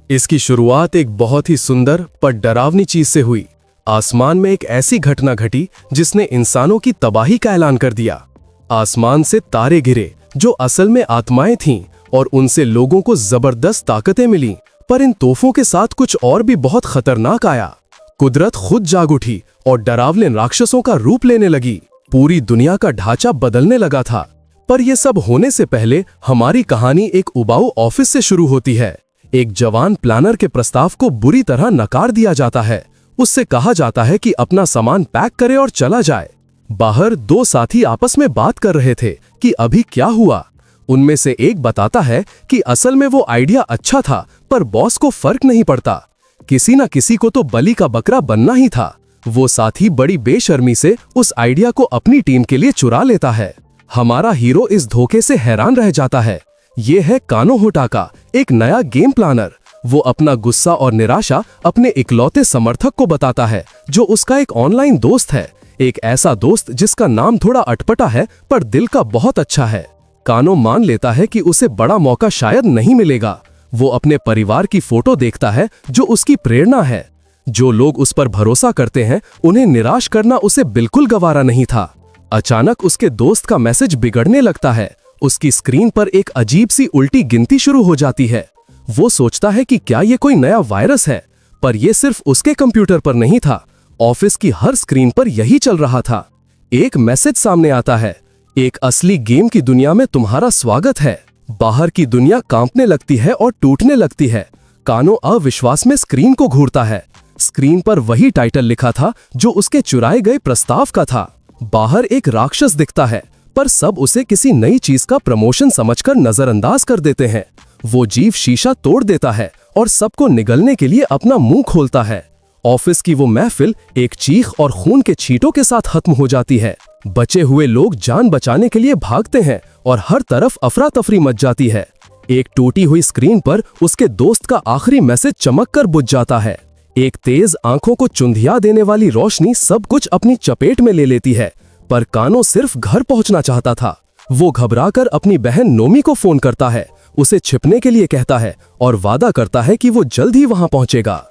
इसकी शुरुआत एक बहुत ही सुंदर पर डरावनी चीज से हुई। आसमान में एक ऐसी घटना घटी जिसने इंसानों की तबाही का ऐलान कर दिया। आसमान से तारे गिरे जो असल में आत्माएं थीं और उनसे लोगों को जबरदस्त ताकतें मिलीं, पर इन तोहफों के साथ कुछ और भी बहुत खतरनाक आया। कुदरत खुद जाग उठी और डरावने राक्षसों का रूप लेने लगी। पूरी दुनिया का ढांचा बदलने लगा था। पर यह सब होने से पहले हमारी कहानी एक उबाऊ ऑफिस से शुरू होती है। एक जवान प्लानर के प्रस्ताव को बुरी तरह नकार दिया जाता है। उससे कहा जाता है कि अपना सामान पैक करे और चला जाए। बाहर दो साथी आपस में बात कर रहे थे कि अभी क्या हुआ। उनमें से एक बताता है कि असल में वो आइडिया अच्छा था, पर बॉस को फर्क नहीं पड़ता। किसी न किसी को तो बलि का बकरा बनना ही था। वो साथी बड़ी बेशर्मी से उस आइडिया को अपनी टीम के लिए चुरा लेता है। हमारा हीरो इस धोखे से हैरान रह जाता है। ये है कानो होटाका, एक नया गेम प्लानर। वो अपना गुस्सा और निराशा अपने इकलौते समर्थक को बताता है, जो उसका एक ऑनलाइन दोस्त है। एक ऐसा दोस्त जिसका नाम थोड़ा अटपटा है पर दिल का बहुत अच्छा है। कानो मान लेता है कि उसे बड़ा मौका शायद नहीं मिलेगा। वो अपने परिवार की फोटो देखता है जो उसकी प्रेरणा है। जो लोग उस पर भरोसा करते हैं उन्हें निराश करना उसे बिल्कुल गवारा नहीं था। अचानक उसके दोस्त का मैसेज बिगड़ने लगता है। उसकी स्क्रीन पर एक अजीब सी उल्टी गिनती शुरू हो जाती है। वो सोचता है कि क्या ये कोई नया वायरस है, पर यह सिर्फ उसके कंप्यूटर पर नहीं था। ऑफिस की हर स्क्रीन पर यही चल रहा था। एक मैसेज सामने आता है, एक असली गेम की दुनिया में तुम्हारा स्वागत है। बाहर की दुनिया कांपने लगती है और टूटने लगती है। कानो अविश्वास में स्क्रीन को घूरता है। स्क्रीन पर वही टाइटल लिखा था जो उसके चुराए गए प्रस्ताव का था। बाहर एक राक्षस दिखता है, पर सब उसे किसी नई चीज का प्रमोशन समझकर नजरअंदाज कर देते हैं। वो जीव शीशा तोड़ देता है और सबको निगलने के लिए अपना मुंह खोलता है। ऑफिस की वो महफिल एक चीख और खून के छींटों के साथ खत्म हो जाती है। बचे हुए लोग जान बचाने के लिए भागते हैं और हर तरफ अफरा तफरी मच जाती है। एक टूटी हुई स्क्रीन पर उसके दोस्त का आखिरी मैसेज चमककर बुझ जाता है। एक तेज आंखों को चुंधिया देने वाली रोशनी सब कुछ अपनी चपेट में ले लेती है, पर कानो सिर्फ घर पहुंचना चाहता था। वो घबराकर अपनी बहन नोमी को फोन करता है, उसे छिपने के लिए कहता है और वादा करता है कि वो जल्द ही वहां पहुंचेगा।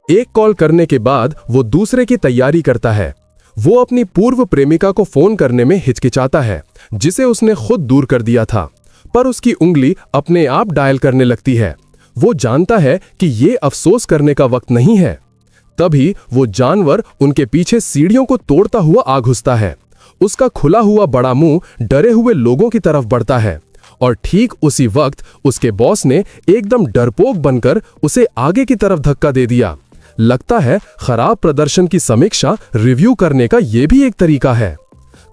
एक कॉल करने के बाद वो दूसरे की तैयारी करता है। वो अपनी पूर्व प्रेमिका को फोन करने में हिचकिचाता है, जिसे उसने खुद दूर कर दिया था, पर उसकी उंगली अपने आप डायल करने लगती है। वो जानता है कि ये अफसोस करने का वक्त नहीं है। तभी वो जानवर उनके पीछे सीढ़ियों को तोड़ता हुआ आ घुसता है। उसका खुला हुआ बड़ा मुंह डरे हुए लोगों की तरफ बढ़ता है और ठीक उसी वक्त उसके बॉस ने एकदम डरपोक बनकर उसे आगे की तरफ धक्का दे दिया। लगता है खराब प्रदर्शन की समीक्षा रिव्यू करने का यह भी एक तरीका है।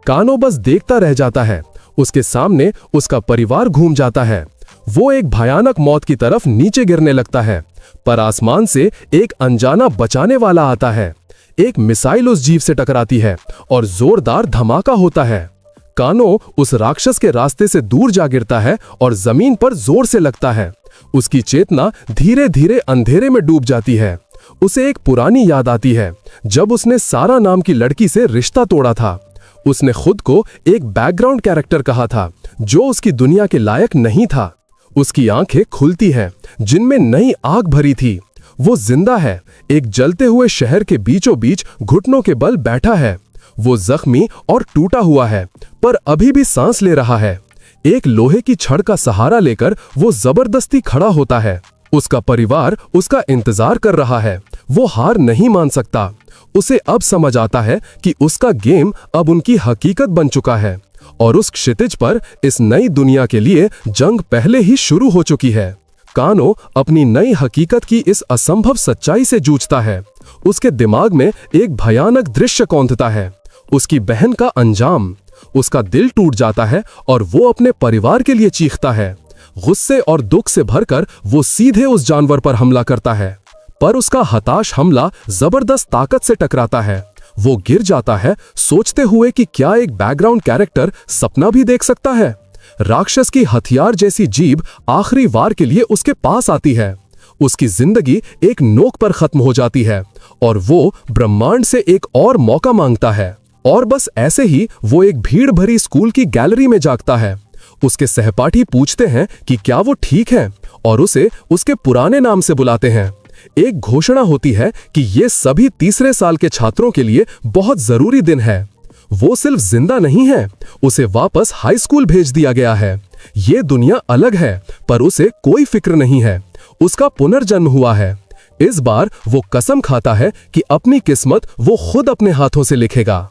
कानो बस देखता रह जाता है। उसके सामने उसका परिवार घूम जाता है। वो एक भयानक मौत की तरफ नीचे गिरने लगता है, पर आसमान से एक अनजाना बचाने वाला आता है। एक मिसाइल उस जीव से टकराती है और जोरदार धमाका होता है। कानो उस राक्षस के रास्ते से दूर जा गिरता है और जमीन पर जोर से लगता है। उसकी चेतना धीरे धीरे अंधेरे में डूब जाती है। उसे एक पुरानी याद आती है, जब उसने सारा नाम की लड़की से रिश्ता तोड़ा था। उसने खुद को एक बैकग्राउंड कैरेक्टर कहा था, जो उसकी दुनिया के लायक नहीं था। उसकी आंखें खुलती हैं, जिनमें नई आग भरी थी। वो जिंदा है, एक जलते हुए शहर के बीचों बीच घुटनों के बल बैठा है। वो जख्मी और टूटा हुआ है, पर अभी भी सांस ले रहा है। एक लोहे की छड़ का सहारा लेकर वो जबरदस्ती खड़ा होता है। उसका परिवार उसका इंतजार कर रहा है। वो हार नहीं मान सकता। उसे अब समझ आता है कि उसका गेम अब उनकी हकीकत बन चुका है और उस क्षितिज पर इस नई दुनिया के लिए जंग पहले ही शुरू हो चुकी है। कानो अपनी नई हकीकत की इस असंभव सच्चाई से जूझता है। उसके दिमाग में एक भयानक दृश्य कौंधता है, उसकी बहन का अंजाम। उसका दिल टूट जाता है और वो अपने परिवार के लिए चीखता है। गुस्से और दुख से भरकर वो सीधे उस जानवर पर हमला करता है, पर उसका हताश हमला जबरदस्त ताकत से टकराता है। वो गिर जाता है, सोचते हुए कि क्या एक बैकग्राउंड कैरेक्टर सपना भी देख सकता है। राक्षस की हथियार जैसी जीभ आखिरी वार के लिए उसके पास आती है। उसकी जिंदगी एक नोक पर खत्म हो जाती है और वो ब्रह्मांड से एक और मौका मांगता है। और बस ऐसे ही वो एक भीड़ भरी स्कूल की गैलरी में जागता है। उसके सहपाठी पूछते हैं कि क्या वो ठीक है और उसे उसके पुराने नाम से बुलाते हैं। एक घोषणा होती है कि ये सभी तीसरे साल के छात्रों के लिए बहुत जरूरी दिन है। वो सिर्फ जिंदा नहीं है, उसे वापस हाई स्कूल भेज दिया गया है। ये दुनिया अलग है, पर उसे कोई फिक्र नहीं है। उसका पुनर्जन्म हुआ है। इस बार वो कसम खाता है कि अपनी किस्मत वो खुद अपने हाथों से लिखेगा।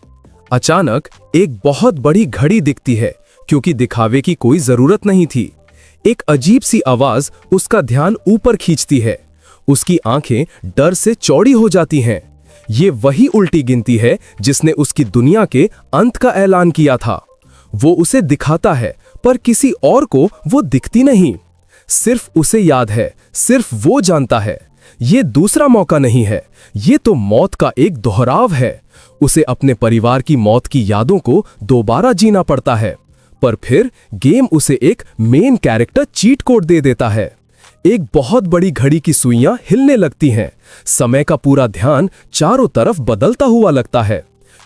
अचानक एक बहुत बड़ी घड़ी दिखती है, क्योंकि दिखावे की कोई जरूरत नहीं थी। एक अजीब सी आवाज उसका ध्यान ऊपर खींचती है। उसकी आंखें डर से चौड़ी हो जाती हैं। ये वही उल्टी गिनती है जिसने उसकी दुनिया के अंत का ऐलान किया था। वो उसे दिखाता है, पर किसी और को वो दिखती नहीं। सिर्फ उसे याद है, सिर्फ वो जानता है। ये दूसरा मौका नहीं है, ये तो मौत का एक दोहराव है। उसे अपने परिवार की मौत की यादों को दोबारा जीना पड़ता है। पर फिर गेम उसे एक मेन कैरेक्टर चीट कोड दे देता है। एक बहुत बड़ी घड़ी की सुइयां हिलने लगती हैं। समय का पूरा ध्यान चारों तरफ बदलता हुआ लगता है।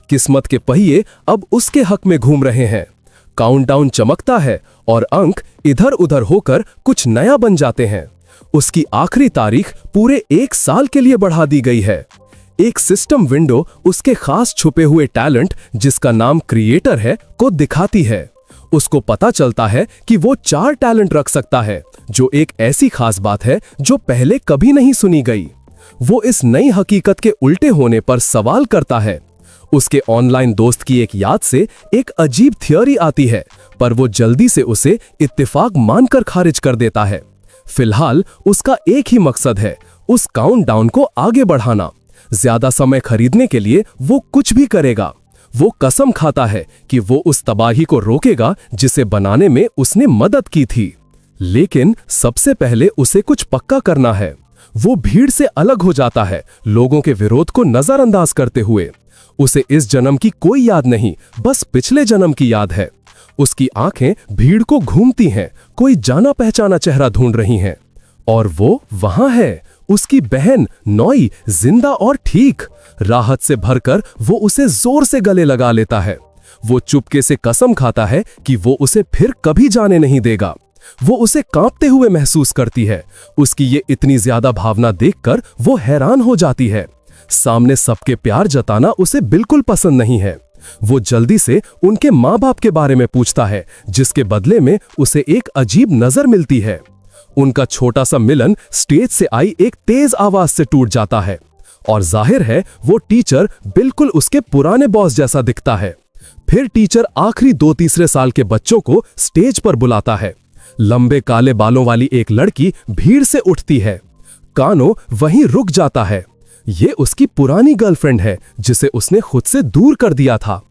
किस्मत के पहिए अब उसके हक में घूम रहे हैं। काउंटडाउन चमकता है और अंक इधर उधर होकर कुछ नया बन जाते हैं। उसकी आखिरी तारीख पूरे 1 साल के लिए बढ़ा दी गई है। एक सिस्टम विंडो उसके खास छुपे हुए टैलेंट, जिसका नाम क्रिएटर है, को दिखाती है। उसको पता चलता है कि वो 4 टैलेंट रख सकता है, जो एक ऐसी खास बात है जो पहले कभी नहीं सुनी गई। वो इस नई हकीकत के उल्टे होने पर सवाल करता है। उसके ऑनलाइन दोस्त की एक याद से एक अजीब थियोरी आती है, पर वो जल्दी से उसे इत्तेफाक मानकर खारिज कर देता है। फिलहाल उसका एक ही मकसद है, उस काउंटडाउन को आगे बढ़ाना। ज्यादा समय खरीदने के लिए वो कुछ भी करेगा। वो कसम खाता है कि वो उस तबाही को रोकेगा जिसे बनाने में उसने मदद की थी। लेकिन सबसे पहले उसे कुछ पक्का करना है। वो भीड़ से अलग हो जाता है, लोगों के विरोध को नजरअंदाज करते हुए। उसे इस जन्म की कोई याद नहीं, बस पिछले जन्म की याद है। उसकी आंखें भीड़ को घूमती हैं, कोई जाना पहचाना चेहरा ढूंढ रही हैं। और वो वहां है, उसकी बहन नॉई, जिंदा और ठीक। राहत से भरकर वो उसे जोर से गले लगा लेता है। वो चुपके से कसम खाता है कि वो उसे फिर कभी जाने नहीं देगा। वो उसे कांपते हुए महसूस करती है। उसकी ये इतनी ज्यादा भावना देखकर वो हैरान हो जाती है। सामने सबके प्यार जताना उसे बिल्कुल पसंद नहीं है। वो जल्दी से उनके माँ बाप के बारे में पूछता है, जिसके बदले में उसे एक अजीब नजर मिलती है। उनका छोटा सा मिलन स्टेज से आई एक तेज आवाज से टूट जाता है, और जाहिर है वो टीचर बिल्कुल उसके पुराने बॉस जैसा दिखता है। फिर टीचर आखिरी 2 तीसरे साल के बच्चों को स्टेज पर बुलाता है। लंबे काले बालों वाली एक लड़की भीड़ से उठती है। कानो वहीं रुक जाता है। ये उसकी पुरानी गर्लफ्रेंड है, जिसे उसने खुद से दूर कर दिया था।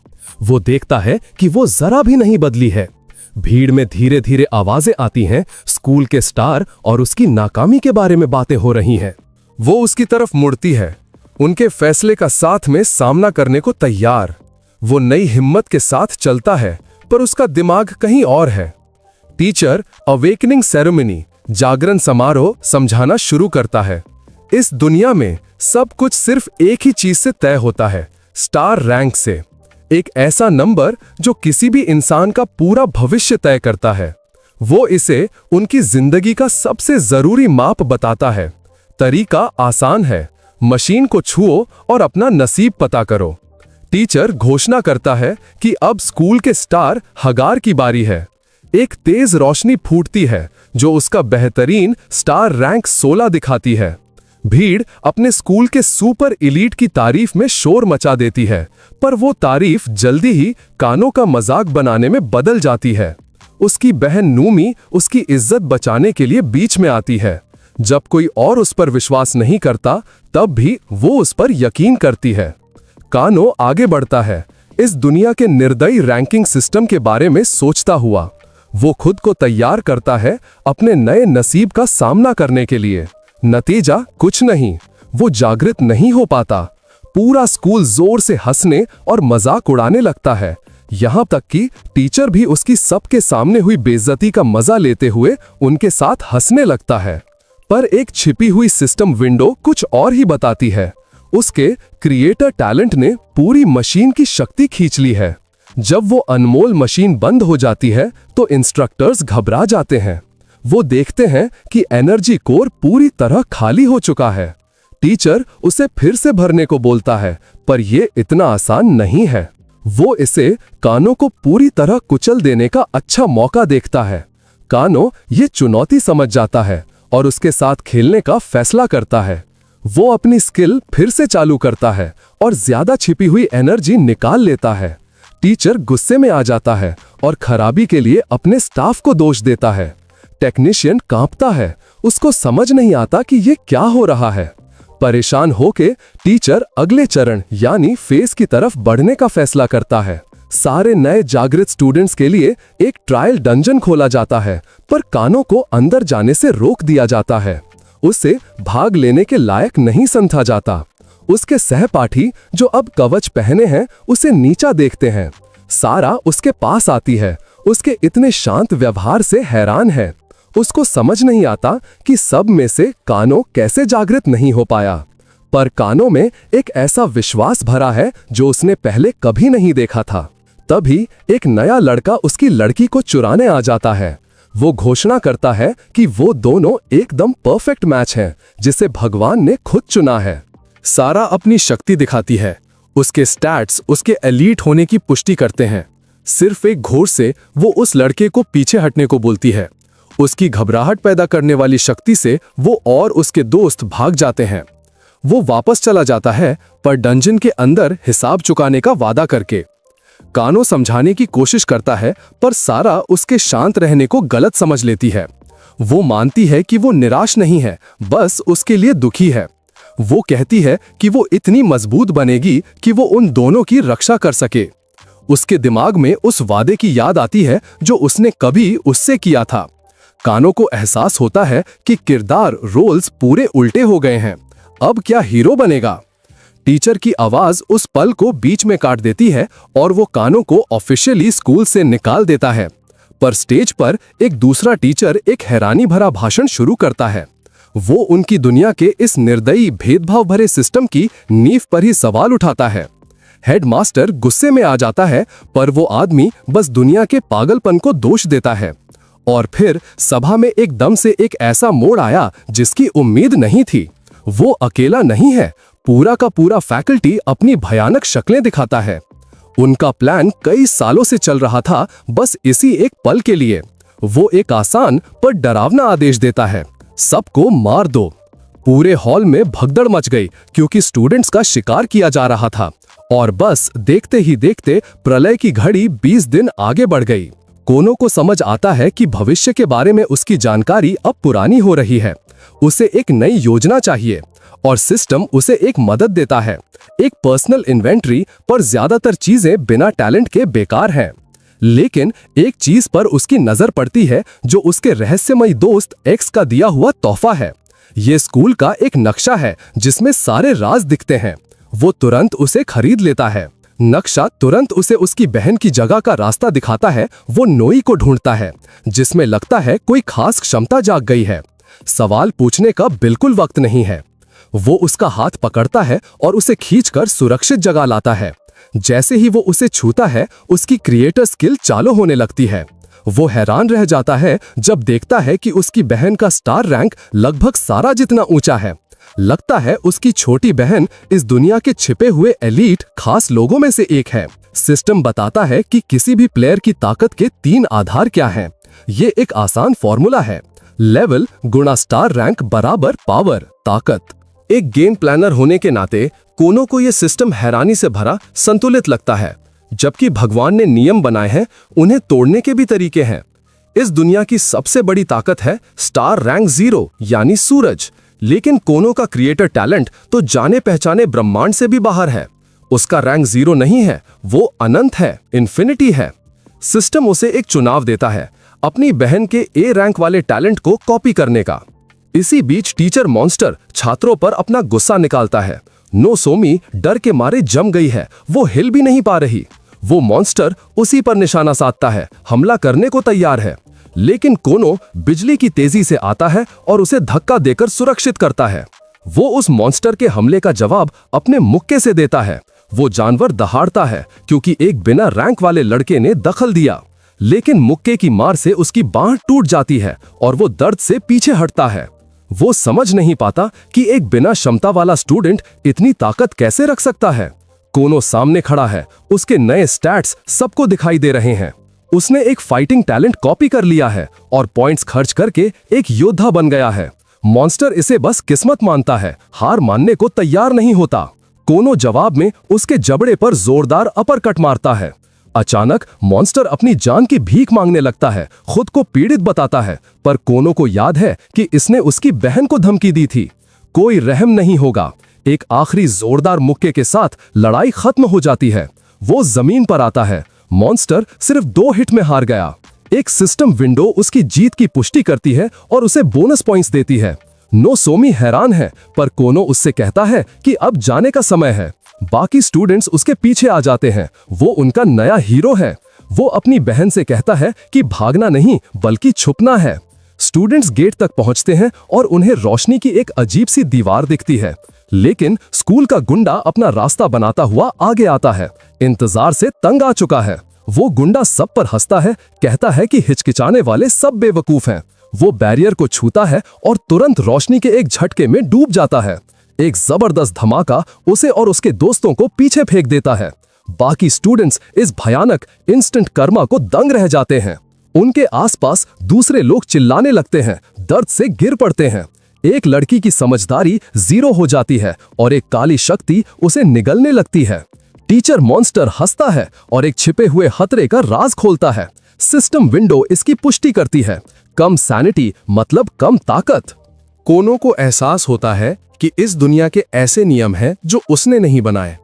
वो देखता है कि वो जरा भी नहीं बदली है। भीड़ में धीरे धीरे आवाजें आती हैं। स्कूल के स्टार और उसकी नाकामी के बारे में बातें हो रही हैं। वो उसकी तरफ मुड़ती है, उनके फैसले का साथ में सामना करने को तैयार। वो नई हिम्मत के साथ चलता है, पर उसका दिमाग कहीं और है। टीचर अवेकनिंग सेरेमनी, जागरण समारोह समझाना शुरू करता है। इस दुनिया में सब कुछ सिर्फ एक ही चीज से तय होता है, स्टार रैंक से। एक ऐसा नंबर जो किसी भी इंसान का पूरा भविष्य तय करता है। वो इसे उनकी जिंदगी का सबसे जरूरी माप बताता है। तरीका आसान है, मशीन को छुओ और अपना नसीब पता करो। टीचर घोषणा करता है कि अब स्कूल के स्टार हगार की बारी है। एक तेज रोशनी फूटती है जो उसका बेहतरीन स्टार रैंक 16 दिखाती है। भीड़ अपने स्कूल के सुपर एलीट की तारीफ में शोर मचा देती है, पर वो तारीफ जल्दी ही कानों का मजाक बनाने में बदल जाती है। उसकी बहन नूमी उसकी इज्जत बचाने के लिए बीच में आती है। जब कोई और उस पर विश्वास नहीं करता, तब भी वो उस पर यकीन करती है। कानो आगे बढ़ता है, इस दुनिया के निर्दयी रैंकिंग सिस्टम के बारे में सोचता हुआ। वो खुद को तैयार करता है अपने नए नसीब का सामना करने के लिए। नतीजा कुछ नहीं, वो जागृत नहीं हो पाता। पूरा स्कूल जोर से हंसने और मजाक उड़ाने लगता है, यहां तक कि टीचर भी उसकी सबके सामने हुई बेइज्जती का मजा लेते हुए उनके साथ हंसने लगता है। पर एक छिपी हुई सिस्टम विंडो कुछ और ही बताती है। उसके क्रिएटर टैलेंट ने पूरी मशीन की शक्ति खींच ली है। जब वो अनमोल मशीन बंद हो जाती है तो इंस्ट्रक्टर्स घबरा जाते हैं। वो देखते हैं कि एनर्जी कोर पूरी तरह खाली हो चुका है। टीचर उसे फिर से भरने को बोलता है, पर यह इतना आसान नहीं है। वो इसे कानो को पूरी तरह कुचल देने का अच्छा मौका देखता है। कानो ये चुनौती समझ जाता है और उसके साथ खेलने का फैसला करता है। वो अपनी स्किल फिर से चालू करता है और ज्यादा छिपी हुई एनर्जी निकाल लेता है। टीचर गुस्से में आ जाता है और खराबी के लिए अपने स्टाफ को दोष देता है। टेक्नीशियन कांपता है, उसको समझ नहीं आता कि ये क्या हो रहा है। परेशान होके टीचर अगले चरण यानी फेज की तरफ बढ़ने का फैसला करता है। सारे नए जागृत स्टूडेंट्स के लिए एक ट्रायल डंजन खोला जाता है, पर कानो को अंदर जाने से रोक दिया जाता है। उसे भाग लेने के लायक नहीं समझा जाता। उसके सहपाठी जो अब कवच पहने हैं उसे नीचा देखते हैं। सारा उसके पास आती है, उसके इतने शांत व्यवहार से हैरान है। उसको समझ नहीं आता कि सब में से कानो कैसे जागृत नहीं हो पाया, पर कानो में एक ऐसा विश्वास भरा है जो उसने पहले कभी नहीं देखा था। तभी एक नया लड़का उसकी लड़की को चुराने आ जाता है। वो घोषणा करता है कि वो दोनों एकदम परफेक्ट मैच हैं, जिसे भगवान ने खुद चुना है। सारा अपनी शक्ति दिखाती है। उसके स्टैट्स उसके एलीट होने की पुष्टि करते हैं। सिर्फ एक घोर से वो उस लड़के को पीछे हटने को बोलती है। उसकी घबराहट पैदा करने वाली शक्ति से वो और उसके दोस्त भाग जाते हैं। वो वापस चला जाता है, पर डंजन के अंदर हिसाब चुकाने का वादा करके। कानो समझाने की कोशिश करता है, पर सारा उसके शांत रहने को गलत समझ लेती है। वो मानती है कि वो निराश नहीं है, बस उसके लिए दुखी है। वो कहती है कि वो इतनी मजबूत बनेगी कि वो उन दोनों की रक्षा कर सके। उसके दिमाग में उस वादे की याद आती है जो उसने कभी उससे किया था। कानो को एहसास होता है कि किरदार रोल्स पूरे उल्टे हो गए हैं। अब क्या हीरो बनेगा? टीचर की आवाज उस पल को बीच में काट देती है और वो कानो को ऑफिशियली स्कूल से निकाल देता है। पर स्टेज पर एक दूसरा टीचर एक हैरानी भरा भाषण शुरू करता है। वो उनकी दुनिया के इस निर्दयी भेदभाव भरे सिस्टम की नींव पर ही सवाल उठाता है। हेडमास्टर गुस्से में आ जाता है, पर वो आदमी बस दुनिया के पागलपन को दोष देता है। और फिर सभा में एकदम से एक ऐसा मोड़ आया जिसकी उम्मीद नहीं थी। वो अकेला नहीं है, पूरा का पूरा फैकल्टी अपनी भयानक शक्लें दिखाता है। उनका प्लान कई सालों से चल रहा था, बस इसी एक पल के लिए। वो एक आसान पर डरावना आदेश देता है, सबको मार दो। पूरे हॉल में भगदड़ मच गई क्योंकि स्टूडेंट्स का शिकार किया जा रहा था। और बस देखते ही देखते प्रलय की घड़ी 20 दिन आगे बढ़ गई। कोनो को समझ आता है कि भविष्य के बारे में उसकी जानकारी अब पुरानी हो रही है। उसे एक नई योजना चाहिए और सिस्टम उसे एक मदद देता है, एक पर्सनल इन्वेंट्री, पर ज्यादातर चीजें बिना टैलेंट के बेकार हैं। लेकिन एक चीज पर उसकी नजर पड़ती है जो उसके रहस्यमयी दोस्त एक्स का दिया हुआ तोहफा है। ये स्कूल का एक नक्शा है जिसमें सारे राज दिखते हैं। वो तुरंत उसे खरीद लेता है। नक्शा तुरंत उसे उसकी बहन की जगह का रास्ता दिखाता है। वो नोई को ढूंढता है, जिसमें लगता है कोई खास क्षमता जाग गई है। सवाल पूछने का बिल्कुल वक्त नहीं है। वो उसका हाथ पकड़ता है और उसे खींचकर सुरक्षित जगह लाता है। जैसे ही वो उसे छूता है, उसकी क्रिएटर स्किल चालू होने लगती है। वो हैरान रह जाता है जब देखता है कि उसकी बहन का स्टार रैंक लगभग सारा जितना ऊंचा है। लगता है उसकी छोटी बहन इस दुनिया के छिपे हुए एलीट खास लोगों में से एक है। सिस्टम बताता है कि किसी भी प्लेयर की ताकत के 3 आधार क्या हैं। ये एक आसान फॉर्मूला है, लेवल गुणा स्टार रैंक बराबर पावर ताकत। एक गेम प्लानर होने के नाते कोनो को यह सिस्टम हैरानी से भरा संतुलित लगता है। जबकि भगवान ने नियम बनाए हैं, उन्हें तोड़ने के भी तरीके हैं। इस दुनिया की सबसे बड़ी ताकत है स्टार रैंक 0 यानी सूरज। लेकिन कोनो का क्रिएटर टैलेंट तो जाने पहचाने ब्रह्मांड से भी बाहर है। उसका रैंक 0 नहीं है, वो अनंत है, इन्फिनिटी है। सिस्टम उसे एक चुनाव देता है, अपनी बहन के ए रैंक वाले टैलेंट को कॉपी करने का। इसी बीच टीचर मॉन्स्टर छात्रों पर अपना गुस्सा निकालता है। नोसोमी डर के मारे जम गई है, वो हिल भी नहीं पा रही। वो मॉन्स्टर उसी पर निशाना साधता है, हमला करने को तैयार है। लेकिन कोनो बिजली की तेजी से आता है और उसे धक्का देकर सुरक्षित करता है। वो उस मॉन्स्टर के हमले का जवाब अपने मुक्के से देता है। वो जानवर दहाड़ता है क्योंकि एक बिना रैंक वाले लड़के ने दखल दिया। लेकिन मुक्के की मार से उसकी बांह टूट जाती है और वो दर्द से पीछे हटता है। वो समझ नहीं पाता कि एक बिना क्षमता वाला स्टूडेंट इतनी ताकत कैसे रख सकता है। कोनो सामने खड़ा है, उसके नए स्टैट्स सबको दिखाई दे रहे हैं। उसने एक फाइटिंग टैलेंट कॉपी कर लिया है और पॉइंट्स खर्च करके एक योद्धा बन गया है। मॉन्स्टर इसे बस किस्मत मानता है, हार मानने को तैयार नहीं होता। कोनो जवाब में उसके जबड़े पर जोरदार अपरकट मारता है। अचानक मॉन्स्टर अपनी जान की भीख मांगने लगता है, खुद को पीड़ित बताता है, पर कोनो को याद है कि इसने उसकी बहन को धमकी दी थी। कोई रहम नहीं होगा। एक आखिरी जोरदार मुक्के के साथ लड़ाई खत्म हो जाती है। वो जमीन पर आता है। मॉन्स्टर सिर्फ 2 हिट में हार गया। एक सिस्टम विंडो उसकी जीत की पुष्टि करती है और उसे बोनस पॉइंट्स देती है। नोसोमी हैरान है, पर कोनो उससे कहता है कि अब जाने का समय है। बाकी स्टूडेंट्स उसके पीछे आ जाते हैं। वो उनका नया हीरो है। वो अपनी बहन से कहता है कि भागना नहीं बल्कि छुपना है। स्टूडेंट्स गेट तक पहुंचते हैं और उन्हें रोशनी की एक अजीब सी दीवार दिखती है, लेकिन स्कूल का गुंडा अपना रास्ता बनाता हुआ आगे आता है। इंतजार से तंग आ चुका है। वो गुंडा सब पर हंसता है, कहता है कि हिचकिचाने वाले सब बेवकूफ हैं। वो बैरियर को छूता है और तुरंत रोशनी के एक झटके में डूब जाता है। एक जबरदस्त धमाका उसे और उसके दोस्तों को पीछे फेंक देता है। बाकी स्टूडेंट्स इस भयानक इंस्टेंट कर्मा को दंग रह जाते हैं। उनके आसपास दूसरे लोग चिल्लाने लगते हैं, दर्द से गिर पड़ते हैं। एक लड़की की समझदारी 0 हो जाती है और एक काली शक्ति उसे निगलने लगती है। टीचर मॉन्स्टर हंसता है और एक छिपे हुए खतरे का राज खोलता है। सिस्टम विंडो इसकी पुष्टि करती है। कम सैनिटी मतलब कम ताकत। कोनो को एहसास होता है कि इस दुनिया के ऐसे नियम हैं जो उसने नहीं बनाए।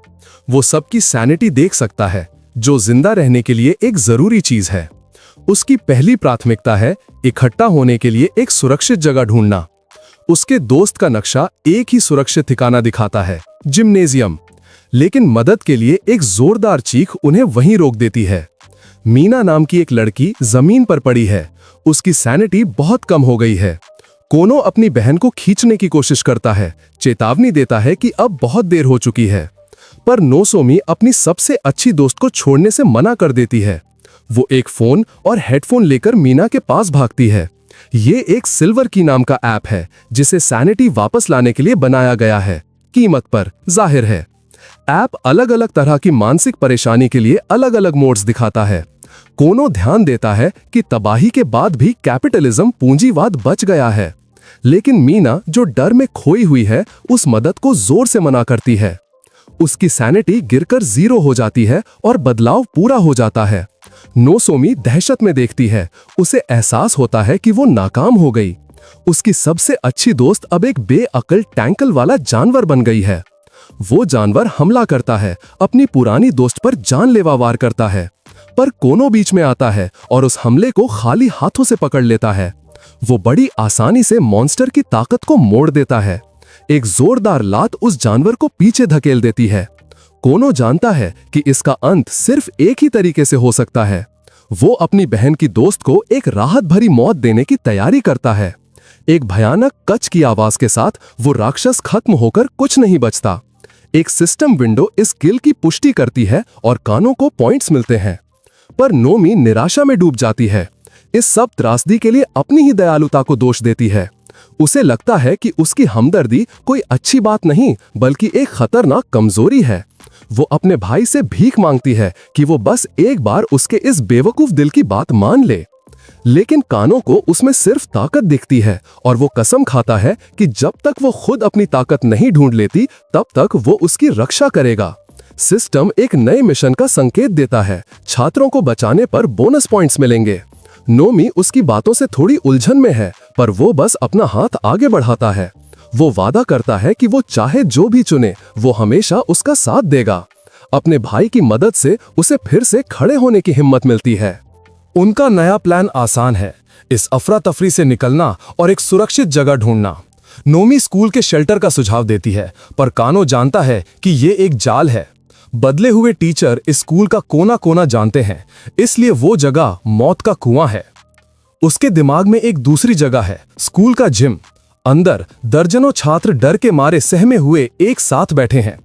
वो सबकी सैनिटी देख सकता है, जो जिंदा रहने के लिए एक जरूरी चीज है। उसकी पहली प्राथमिकता है इकट्ठा होने के लिए एक सुरक्षित जगह ढूंढना। उसके दोस्त का नक्शा एक ही सुरक्षित ठिकाना दिखाता है, जिम्नेजियम। लेकिन मदद के लिए एक जोरदार चीख उन्हें वहीं रोक देती है। मीना नाम की एक लड़की जमीन पर पड़ी है। उसकी सैनिटी बहुत कम हो गई है। कोनो अपनी बहन को खींचने की कोशिश करता है, चेतावनी देता है कि अब बहुत देर हो चुकी है, पर नोसोमी अपनी सबसे अच्छी दोस्त को छोड़ने से मना कर देती है। वो एक फोन और हेडफोन लेकर मीना के पास भागती है। ये एक सिल्वर की नाम का ऐप है जिसे सैनिटी वापस लाने के लिए बनाया गया है, कीमत पर जाहिर है। ऐप अलग अलग तरह की मानसिक परेशानी के लिए अलग अलग मोड्स दिखाता है। कोनो ध्यान देता है कि तबाही के बाद भी कैपिटलिज्म पूंजीवाद बच गया है, लेकिन मीना जो डर में खोई हुई है उस मदद को जोर से मना करती है। उसकी सैनिटी गिरकर 0 हो जाती है और बदलाव पूरा हो जाता है। नोसोमी दहशत में देखती है। उसे एहसास होता है कि वो नाकाम हो गई। उसकी सबसे अच्छी दोस्त अब एक बेअक्ल टैंकल वाला जानवर बन गई है। वो जानवर हमला करता है, अपनी पुरानी दोस्त पर जानलेवा वार करता है, पर कोनो बीच में आता है और उस हमले को खाली हाथों से पकड़ लेता है। वो बड़ी आसानी से मॉन्स्टर की ताकत को मोड़ देता है। एक जोरदार लात उस जानवर को पीछे धकेल देती है। कोनो जानता है कि इसका अंत सिर्फ एक ही तरीके से हो सकता है। वो अपनी बहन की दोस्त को एक राहत भरी मौत देने की तैयारी करता है। एक भयानक कच की आवाज के साथ वो राक्षस खत्म होकर कुछ नहीं बचता। एक सिस्टम विंडो इस किल की पुष्टि करती है और कानों को पॉइंट्स मिलते हैं, पर नोमी निराशा में डूब जाती है। इस सब त्रासदी के लिए अपनी ही दयालुता को दोष देती है। उसे लगता है कि उसकी हमदर्दी कोई अच्छी बात नहीं बल्कि एक खतरनाक कमजोरी है। वो अपने भाई से भीख मांगती है कि वो बस एक बार उसके इस बेवकूफ दिल की बात मान ले, लेकिन कानों को उसमें सिर्फ ताकत दिखती है और वो कसम खाता है कि जब तक वो खुद अपनी ताकत नहीं ढूंढ लेती तब तक वो उसकी रक्षा करेगा। सिस्टम एक नए मिशन का संकेत देता है, छात्रों को बचाने पर बोनस पॉइंट्स मिलेंगे। नोमी उसकी बातों से थोड़ी उलझन में है, पर वो बस अपना हाथ आगे बढ़ाता है। वो वादा करता है कि वो चाहे जो भी चुने वो हमेशा उसका साथ देगा। अपने भाई की मदद से उसे फिर से खड़े होने की हिम्मत मिलती है। उनका नया प्लान आसान है, इस अफरा तफरी से निकलना और एक सुरक्षित जगह ढूंढना। नोमी स्कूल के शेल्टर का सुझाव देती है, पर कानो जानता है कि ये एक जाल है। बदले हुए टीचर इस स्कूल का कोना कोना जानते हैं, इसलिए वो जगह मौत का कुआं है। उसके दिमाग में एक दूसरी जगह है, स्कूल का जिम। अंदर दर्जनों छात्र डर के मारे सहमे हुए एक साथ बैठे हैं।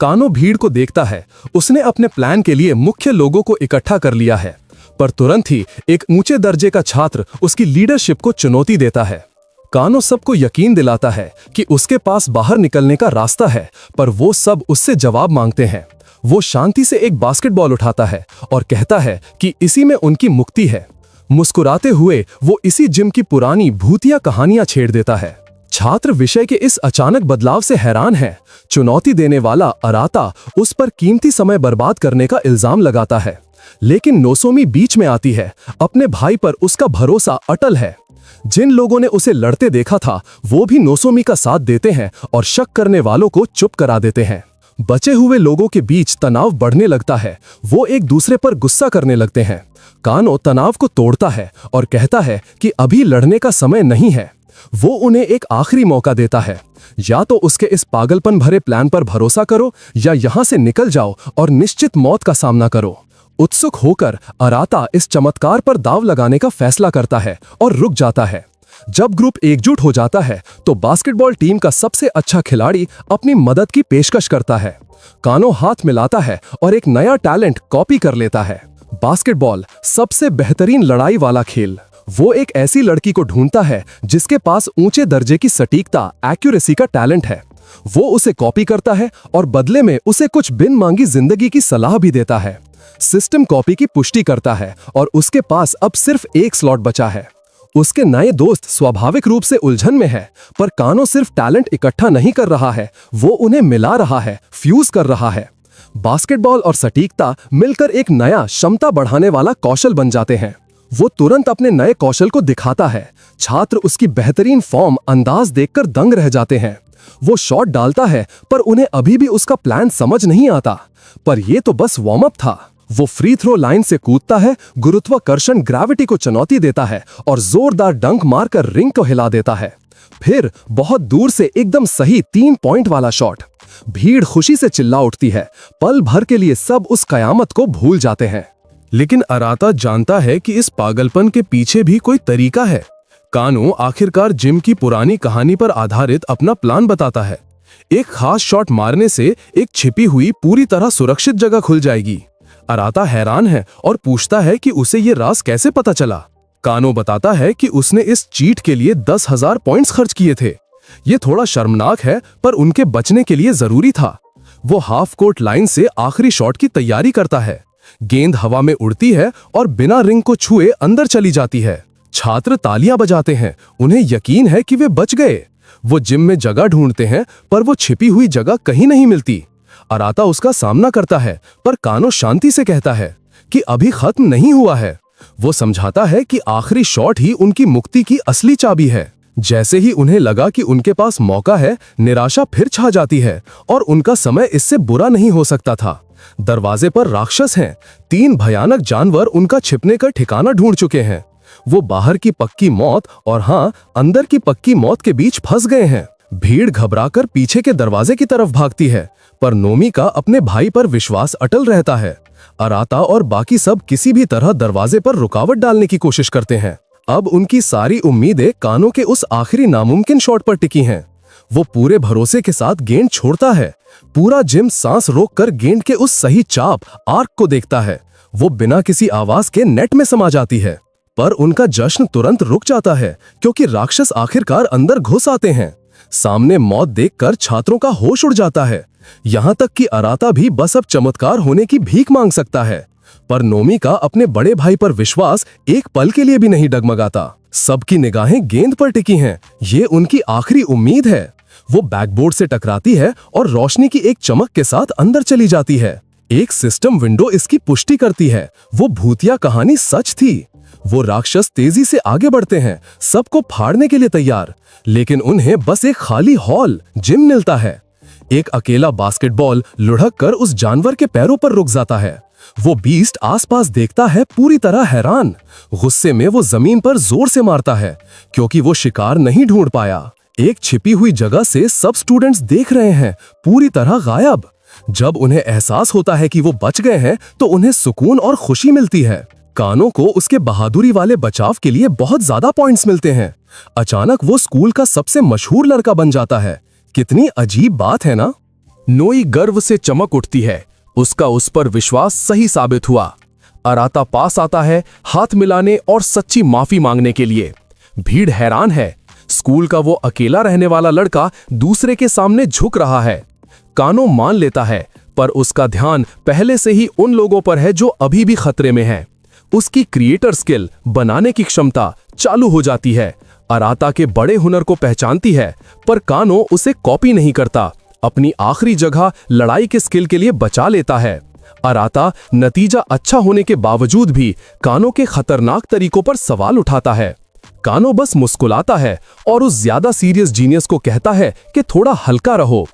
कानो भीड़ को देखता है। उसने अपने प्लान के लिए मुख्य लोगों को इकट्ठा कर लिया है, पर तुरंत ही एक ऊंचे दर्जे का छात्र उसकी लीडरशिप को चुनौती देता है। कानो सबको यकीन दिलाता है कि उसके पास बाहर निकलने का रास्ता है, पर वो सब उससे जवाब मांगते हैं। वो शांति से एक बास्केटबॉल उठाता है और कहता है कि इसी में उनकी मुक्ति है। मुस्कुराते हुए वो इसी जिम की पुरानी भूतिया कहानियां छेड़ देता है। छात्र विषय के इस अचानक बदलाव से हैरान है। चुनौती देने वाला अराता उस पर कीमती समय बर्बाद करने का इल्जाम लगाता है, लेकिन नोसोमी बीच में आती है। अपने भाई पर उसका भरोसा अटल है। जिन लोगों ने उसे लड़ते देखा था वो भी नोसोमी का साथ देते हैं और शक करने वालों को चुप करा देते हैं। बचे हुए लोगों के बीच तनाव बढ़ने लगता है। वो एक दूसरे पर गुस्सा करने लगते हैं। कानो तनाव को तोड़ता है और कहता है कि अभी लड़ने का समय नहीं है। वो उन्हें एक आखिरी मौका देता है, या तो उसके इस पागलपन भरे प्लान पर भरोसा करो या यहां से निकल जाओ और निश्चित मौत का सामना करो। उत्सुक होकर अराता इस चमत्कार पर दाव लगाने का फैसला करता है और रुक जाता है। जब ग्रुप एकजुट हो जाता है तो बास्केटबॉल टीम का सबसे अच्छा खिलाड़ी अपनी मदद की पेशकश करता है। कानो हाथ मिलाता है और एक नया टैलेंट कॉपी कर लेता है। बास्केटबॉल सबसे बेहतरीन लड़ाई वाला खेल। वो एक ऐसी लड़की को ढूंढता है जिसके पास ऊंचे दर्जे की सटीकता, एक्यूरेसी का टैलेंट है। वो उसे कॉपी करता है और बदले में उसे कुछ बिन मांगी जिंदगी की सलाह भी देता है। सिस्टम कॉपी की पुष्टि करता है और उसके पास अब सिर्फ एक स्लॉट बचा है। उसके नए दोस्त स्वाभाविक रूप से उलझन में है, पर कानो सिर्फ टैलेंट इकट्ठा नहीं कर रहा है, वो उन्हें मिला रहा है, फ्यूज कर रहा है। बास्केटबॉल और सटीकता मिलकर एक नया क्षमता बढ़ाने वाला कौशल बन जाते हैं। वो तुरंत अपने नए कौशल को दिखाता है। छात्र उसकी बेहतरीन फॉर्म, अंदाज देखकर दंग रह जाते हैं। वो शॉट डालता है पर उन्हें अभी भी उसका प्लान समझ नहीं आता। पर यह तो बस वार्म अप था। वो फ्री थ्रो लाइन से कूदता है, गुरुत्वाकर्षण ग्रेविटी को चुनौती देता है और जोरदार डंक मारकर रिंग को हिला देता है। फिर बहुत दूर से एकदम सही 3 पॉइंट वाला शॉट। भीड़ खुशी से चिल्ला उठती है। पल भर के लिए सब उस कयामत को भूल जाते हैं। लेकिन अराता जानता है कि इस पागलपन के पीछे भी कोई तरीका है। कानो आखिरकार जिम की पुरानी कहानी पर आधारित अपना प्लान बताता है। एक खास शॉट मारने से एक छिपी हुई पूरी तरह सुरक्षित जगह खुल जाएगी। अराता हैरान है और पूछता है कि उसे ये राज कैसे पता चला। कानो बताता है कि उसने इस चीट के लिए 10,000 पॉइंट्स खर्च किए थे। ये थोड़ा शर्मनाक है, पर उनके बचने के लिए जरूरी था। वो हाफ कोर्ट लाइन से आखिरी शॉट की तैयारी करता है। गेंद हवा में उड़ती है और बिना रिंग को छुए अंदर चली जाती है। छात्र तालियां बजाते हैं। उन्हें यकीन है कि वे बच गए। वो जिम में जगह ढूंढते हैं, पर वो छिपी हुई जगह कहीं नहीं मिलती। अराता उसका सामना करता है, पर कानो शांति से कहता है कि अभी खत्म नहीं हुआ है। वो समझाता है कि आखिरी शॉट ही उनकी मुक्ति की असली चाबी है। जैसे ही उन्हें लगा कि उनके पास मौका है, निराशा फिर छा जाती है और उनका समय इससे बुरा नहीं हो सकता था। दरवाजे पर राक्षस हैं। 3 भयानक जानवर उनका छिपने का ठिकाना ढूंढ चुके हैं। वो बाहर की पक्की मौत और हाँ, अंदर की पक्की मौत के बीच फंस गए हैं। भीड़ घबराकर पीछे के दरवाजे की तरफ भागती है, पर नोमी का अपने भाई पर विश्वास अटल रहता है। अराता और बाकी सब किसी भी तरह दरवाजे पर रुकावट डालने की कोशिश करते हैं। अब उनकी सारी उम्मीदें कानो के उस आखिरी नामुमकिन शॉट पर टिकी हैं। वो पूरे भरोसे के साथ गेंद छोड़ता है। पूरा जिम सांस रोककर गेंद के उस सही चाप, आर्क को देखता है। वो बिना किसी आवाज के नेट में समा जाती है, पर उनका जश्न तुरंत रुक जाता है क्योंकि राक्षस आखिरकार अंदर घुस आते हैं। सामने मौत देखकर छात्रों का होश उड़ जाता है। यहाँ तक कि अराता भी बस अब चमत्कार होने की भीख मांग सकता है, पर नोमी का अपने बड़े भाई पर विश्वास एक पल के लिए भी नहीं डगमगाता। सबकी निगाहें गेंद पर टिकी हैं। ये उनकी आखिरी उम्मीद है। वो बैकबोर्ड से टकराती है और रोशनी की एक चमक के साथ अंदर चली जाती है। एक सिस्टम विंडो इसकी पुष्टि करती है। वो भूतिया कहानी सच थी। वो राक्षस तेजी से आगे बढ़ते हैं, सबको फाड़ने के लिए तैयार, लेकिन उन्हें बस एक खाली हॉल, जिम मिलता है। एक अकेला बास्केटबॉल लुढ़क कर उस जानवर के पैरों पर रुक जाता है। वो बीस्ट आसपास देखता है, पूरी तरह हैरान। गुस्से में वो जमीन पर जोर से मारता है क्योंकि वो शिकार नहीं ढूंढ पाया। एक छिपी हुई जगह से सब स्टूडेंट्स देख रहे हैं, पूरी तरह गायब। जब उन्हें एहसास होता है कि वो बच गए हैं तो उन्हें सुकून और खुशी मिलती है। कानो को उसके बहादुरी वाले बचाव के लिए बहुत ज्यादा पॉइंट्स मिलते हैं। अचानक वो स्कूल का सबसे मशहूर लड़का बन जाता है। कितनी अजीब बात है ना। नोई गर्व से चमक उठती है। उसका उस पर विश्वास सही साबित हुआ। अराता पास आता है हाथ मिलाने और सच्ची माफी मांगने के लिए। भीड़ हैरान है। स्कूल का वो अकेला रहने वाला लड़का दूसरे के सामने झुक रहा है। कानो मान लेता है, पर उसका ध्यान पहले से ही उन लोगों पर है जो अभी भी खतरे में हैं। उसकी क्रिएटर स्किल, बनाने की क्षमता चालू हो जाती है। अराता के बड़े हुनर को पहचानती है, पर कानो उसे कॉपी नहीं करता। अपनी आखिरी जगह लड़ाई के स्किल के लिए बचा लेता है। अराता नतीजा अच्छा होने के बावजूद भी कानो के खतरनाक तरीकों पर सवाल उठाता है। कानो बस मुस्कुराता है और उस ज्यादा सीरियस जीनियस को कहता है कि थोड़ा हल्का रहो।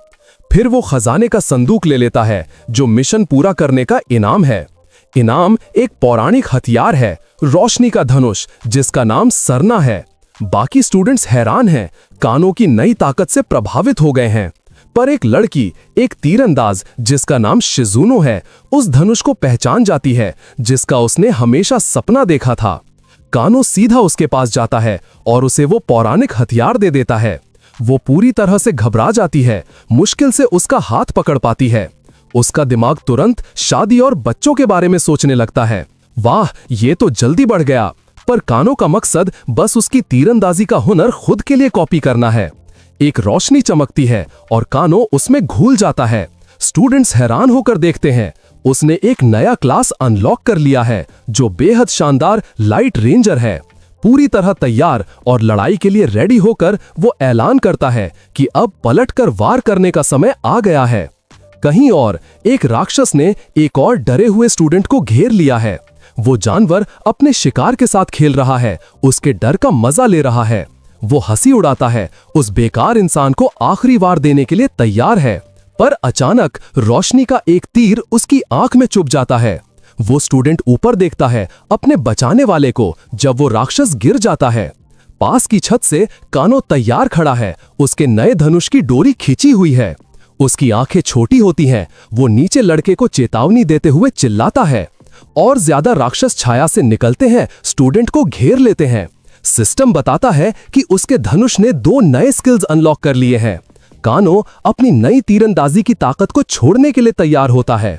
फिर वो खजाने का संदूक ले लेता है, जो मिशन पूरा करने का इनाम है। इनाम एक पौराणिक हथियार है, रोशनी का धनुष, जिसका नाम सरना है। बाकी स्टूडेंट्स हैरान हैं, कानो की नई ताकत से प्रभावित हो गए हैं। पर एक लड़की, एक तीरंदाज जिसका नाम शिजुनो है, उस धनुष को पहचान जाती है जिसका उसने हमेशा सपना देखा था। कानो सीधा उसके पास जाता है और उसे वो पौराणिक हथियार दे देता है। वो पूरी तरह से घबरा जाती है, मुश्किल से उसका हाथ पकड़ पाती है। उसका दिमाग तुरंत शादी और बच्चों के बारे में सोचने लगता है। वाह, ये तो जल्दी बढ़ गया। पर कानो का मकसद बस उसकी तीरंदाजी का हुनर खुद के लिए कॉपी करना है। एक रोशनी चमकती है और कानो उसमें घुल जाता है। स्टूडेंट्स हैरान होकर देखते हैं। उसने एक नया क्लास अनलॉक कर लिया है, जो बेहद शानदार लाइट रेंजर है। पूरी तरह तैयार और लड़ाई के लिए रेडी होकर वो ऐलान करता है कि अब पलटकर वार करने का समय आ गया है। कहीं और एक राक्षस ने एक और डरे हुए स्टूडेंट को घेर लिया है। वो जानवर अपने शिकार के साथ खेल रहा है, उसके डर का मजा ले रहा है। वो हंसी उड़ाता है, उस बेकार इंसान को आखिरी वार देने के लिए तैयार है। पर अचानक रोशनी का एक तीर उसकी आंख में चुभ जाता है। वो स्टूडेंट ऊपर देखता है अपने बचाने वाले को, जब वो राक्षस गिर जाता है। पास की छत से कानो तैयार खड़ा है, उसके नए धनुष की डोरी खींची हुई है। उसकी आंखें छोटी होती हैं। वो नीचे लड़के को चेतावनी देते हुए चिल्लाता है और ज्यादा राक्षस छाया से निकलते हैं, स्टूडेंट को घेर लेते हैं। सिस्टम बताता है कि उसके धनुष ने 2 नए स्किल्स अनलॉक कर लिए हैं। कानो अपनी नई तीरंदाजी की ताकत को छोड़ने के लिए तैयार होता है।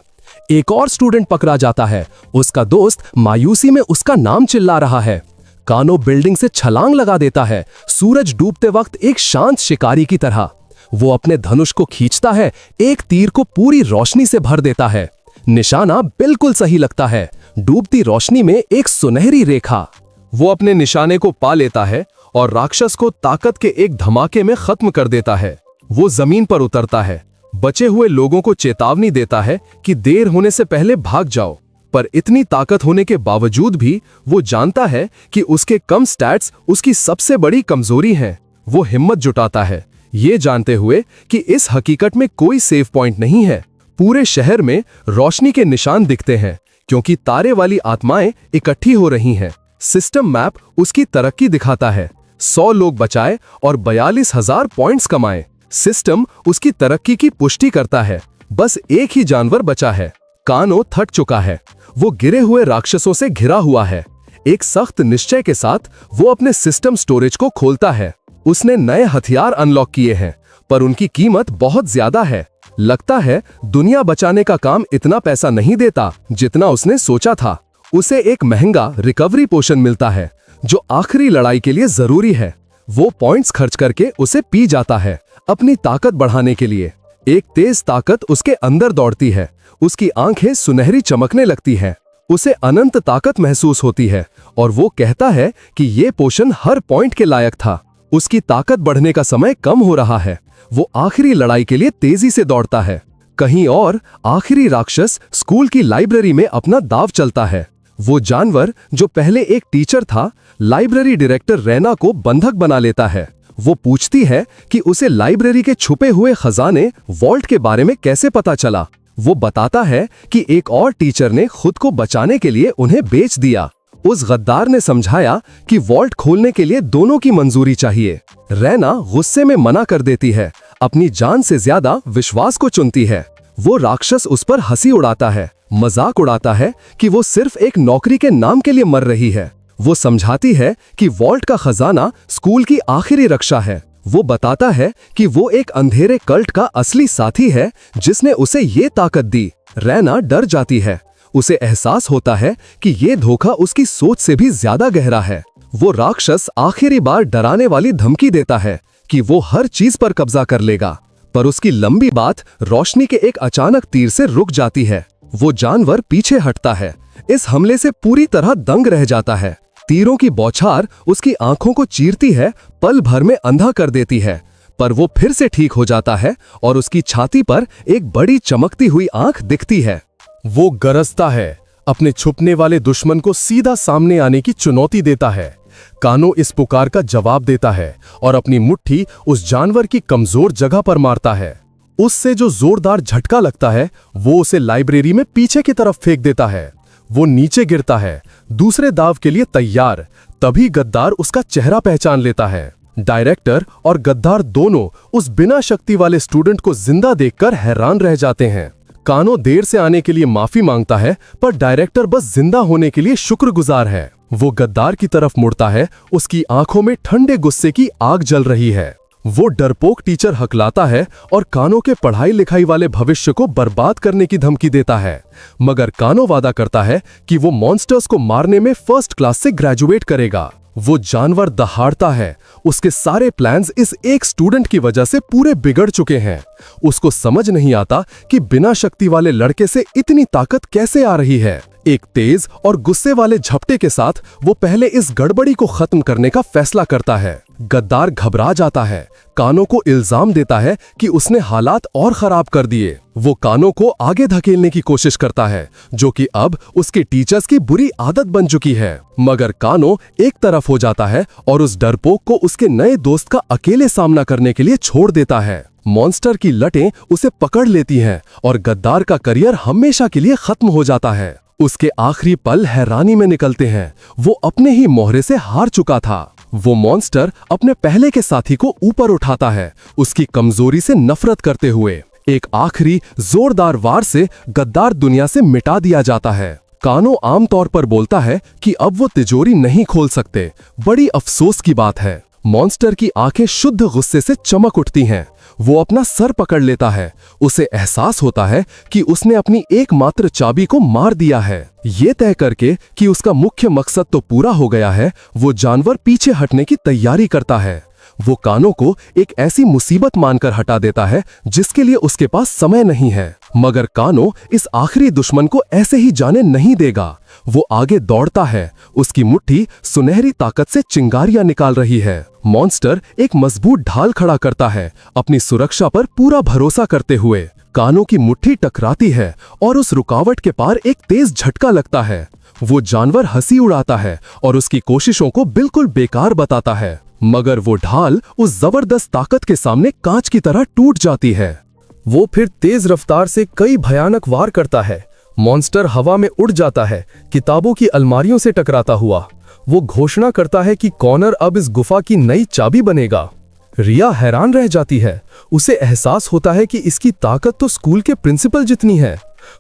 एक और स्टूडेंट पकड़ा जाता है। उसका दोस्त मायूसी में उसका नाम चिल्ला रहा है। कानो बिल्डिंग से छलांग लगा देता है, सूरज डूबते वक्त एक शांत शिकारी की तरह। वो अपने धनुष को खींचता है, एक तीर को पूरी रोशनी से भर देता है। निशाना बिल्कुल सही लगता है, डूबती रोशनी में एक सुनहरी रेखा। वो अपने निशाने को पा लेता है और राक्षस को ताकत के एक धमाके में खत्म कर देता है। वो जमीन पर उतरता है, बचे हुए लोगों को चेतावनी देता है कि देर होने से पहले भाग जाओ। पर इतनी ताकत होने के बावजूद भी वो जानता है कि उसके कम स्टैट्स उसकी सबसे बड़ी कमजोरी हैं। वो हिम्मत जुटाता है, ये जानते हुए कि इस हकीकत में कोई सेफ पॉइंट नहीं है। पूरे शहर में रोशनी के निशान दिखते हैं, क्योंकि तारे वाली आत्माएं इकट्ठी हो रही हैं। सिस्टम मैप उसकी तरक्की दिखाता है, 100 लोग बचाए और 42,000 पॉइंट्स कमाए। सिस्टम उसकी तरक्की की पुष्टि करता है। बस एक ही जानवर बचा है। कानो थक चुका है, वो गिरे हुए राक्षसों से घिरा हुआ है। एक सख्त निश्चय के साथ वो अपने सिस्टम स्टोरेज को खोलता है। उसने नए हथियार अनलॉक किए हैं, पर उनकी कीमत बहुत ज्यादा है। लगता है दुनिया बचाने का काम इतना पैसा नहीं देता जितना उसने सोचा था। उसे एक महंगा रिकवरी पोशन मिलता है, जो आखिरी लड़ाई के लिए जरूरी है। वो पॉइंट्स खर्च करके उसे पी जाता है, अपनी ताकत बढ़ाने के लिए। एक तेज ताकत उसके अंदर दौड़ती है, उसकी आंखें सुनहरी चमकने लगती हैं। उसे अनंत ताकत महसूस होती है और वो कहता है कि ये पोशन हर पॉइंट के लायक था। उसकी ताकत बढ़ने का समय कम हो रहा है। वो आखिरी लड़ाई के लिए तेजी से दौड़ता है। कहीं और आखिरी राक्षस स्कूल की लाइब्रेरी में अपना दाव चलता है। वो जानवर जो पहले एक टीचर था, लाइब्रेरी डायरेक्टर रैना को बंधक बना लेता है। वो पूछती है कि उसे लाइब्रेरी के छुपे हुए खजाने वॉल्ट के बारे में कैसे पता चला। वो बताता है कि एक और टीचर ने खुद को बचाने के लिए उन्हें बेच दिया। उस गद्दार ने समझाया कि वॉल्ट खोलने के लिए दोनों की मंजूरी चाहिए। रैना गुस्से में मना कर देती है, अपनी जान से ज्यादा विश्वास को चुनती है। वो राक्षस उस पर हंसी उड़ाता है, मजाक उड़ाता है कि वो सिर्फ एक नौकरी के नाम के लिए मर रही है। वो समझाती है कि वॉल्ट का खजाना स्कूल की आखिरी रक्षा है। वो बताता है कि वो एक अंधेरे कल्ट का असली साथी है जिसने उसे ये ताकत दी। रैना डर जाती है। उसे एहसास होता है कि ये धोखा उसकी सोच से भी ज्यादा गहरा है। वो राक्षस आखिरी बार डराने वाली धमकी देता है कि वो हर चीज पर कब्जा कर लेगा, पर उसकी लंबी बात रोशनी के एक अचानक तीर से रुक जाती है। वो जानवर पीछे हटता है, इस हमले से पूरी तरह दंग रह जाता है। तीरों की बौछार उसकी आंखों को चीरती है, पल भर में अंधा कर देती है, पर वो फिर से ठीक हो जाता है और उसकी छाती पर एक बड़ी चमकती हुई आंख दिखती है। वो गरजता है, अपने छुपने वाले दुश्मन को सीधा सामने आने की चुनौती देता है। कानो इस पुकार का जवाब देता है और अपनी मुट्ठी उस जानवर की कमजोर जगह पर मारता है। उससे जो जोरदार झटका लगता है वो उसे लाइब्रेरी में पीछे की तरफ फेंक देता है। वो नीचे गिरता है, दूसरे दाव के लिए तैयार। तभी गद्दार उसका चेहरा पहचान लेता है। डायरेक्टर और गद्दार दोनों उस बिना शक्ति वाले स्टूडेंट को जिंदा देखकर हैरान रह जाते हैं। कानो देर से आने के लिए माफी मांगता है, पर डायरेक्टर बस जिंदा होने के लिए शुक्रगुजार है। वो गद्दार की तरफ मुड़ता है, उसकी आंखों में ठंडे गुस्से की आग जल रही है। वो डरपोक टीचर हकलाता है और कानो के पढ़ाई लिखाई वाले भविष्य को बर्बाद करने की धमकी देता है, मगर कानो वादा करता है कि वो मॉन्स्टर्स को मारने में फर्स्ट क्लास से ग्रेजुएट करेगा। वो जानवर दहाड़ता है, उसके सारे प्लान्स इस एक स्टूडेंट की वजह से पूरे बिगड़ चुके हैं। उसको समझ नहीं आता कि बिना शक्ति वाले लड़के से इतनी ताकत कैसे आ रही है। एक तेज और गुस्से वाले झपटे के साथ वो पहले इस गड़बड़ी को खत्म करने का फैसला करता है। गद्दार घबरा जाता है, कानो को इल्जाम देता है कि उसने हालात और खराब कर दिए। वो कानो को आगे धकेलने की कोशिश करता है, जो कि अब उसके टीचर्स की बुरी आदत बन चुकी है। मगर कानो एक तरफ हो जाता है और उस डरपोक को उसके नए दोस्त का अकेले सामना करने के लिए छोड़ देता है। मॉन्स्टर की लटें उसे पकड़ लेती हैं और गद्दार का करियर हमेशा के लिए खत्म हो जाता है। उसके आखिरी पल हैरानी में निकलते हैं। वो अपने ही मोहरे से हार चुका था। वो मॉन्स्टर अपने पहले के साथी को ऊपर उठाता है, उसकी कमजोरी से नफरत करते हुए। एक आखिरी जोरदार वार से गद्दार दुनिया से मिटा दिया जाता है। कानो आमतौर पर बोलता है कि अब वो तिजोरी नहीं खोल सकते। बड़ी अफसोस की बात है। मॉन्स्टर की आंखें शुद्ध गुस्से से चमक उठती हैं। वो अपना सर पकड़ लेता है। उसे एहसास होता है कि उसने अपनी एकमात्र चाबी को मार दिया है। ये तय करके कि उसका मुख्य मकसद तो पूरा हो गया है, वो जानवर पीछे हटने की तैयारी करता है। वो कानो को एक ऐसी मुसीबत मानकर हटा देता है जिसके लिए उसके पास समय नहीं है, मगर कानो इस आखिरी दुश्मन को ऐसे ही जाने नहीं देगा। वो आगे दौड़ता है, उसकी मुट्ठी सुनहरी ताकत से चिंगारियां निकाल रही है। मॉन्स्टर एक मजबूत ढाल खड़ा करता है, अपनी सुरक्षा पर पूरा भरोसा करते हुए। कानो की मुट्ठी टकराती है और उस रुकावट के पार एक तेज झटका लगता है। वो जानवर हंसी उड़ाता है और उसकी कोशिशों को बिल्कुल बेकार बताता है, मगर वो ढाल उस जबरदस्त ताकत के सामने कांच की तरह टूट जाती है। वो फिर तेज रफ्तार से कई भयानक वार करता है। मॉन्स्टर हवा में उड़ जाता है, किताबों की अलमारियों से टकराता हुआ। वो घोषणा करता है कि कॉनर अब इस गुफा की नई चाबी बनेगा। रिया हैरान रह जाती है। उसे एहसास होता है कि इसकी ताकत तो स्कूल के प्रिंसिपल जितनी है।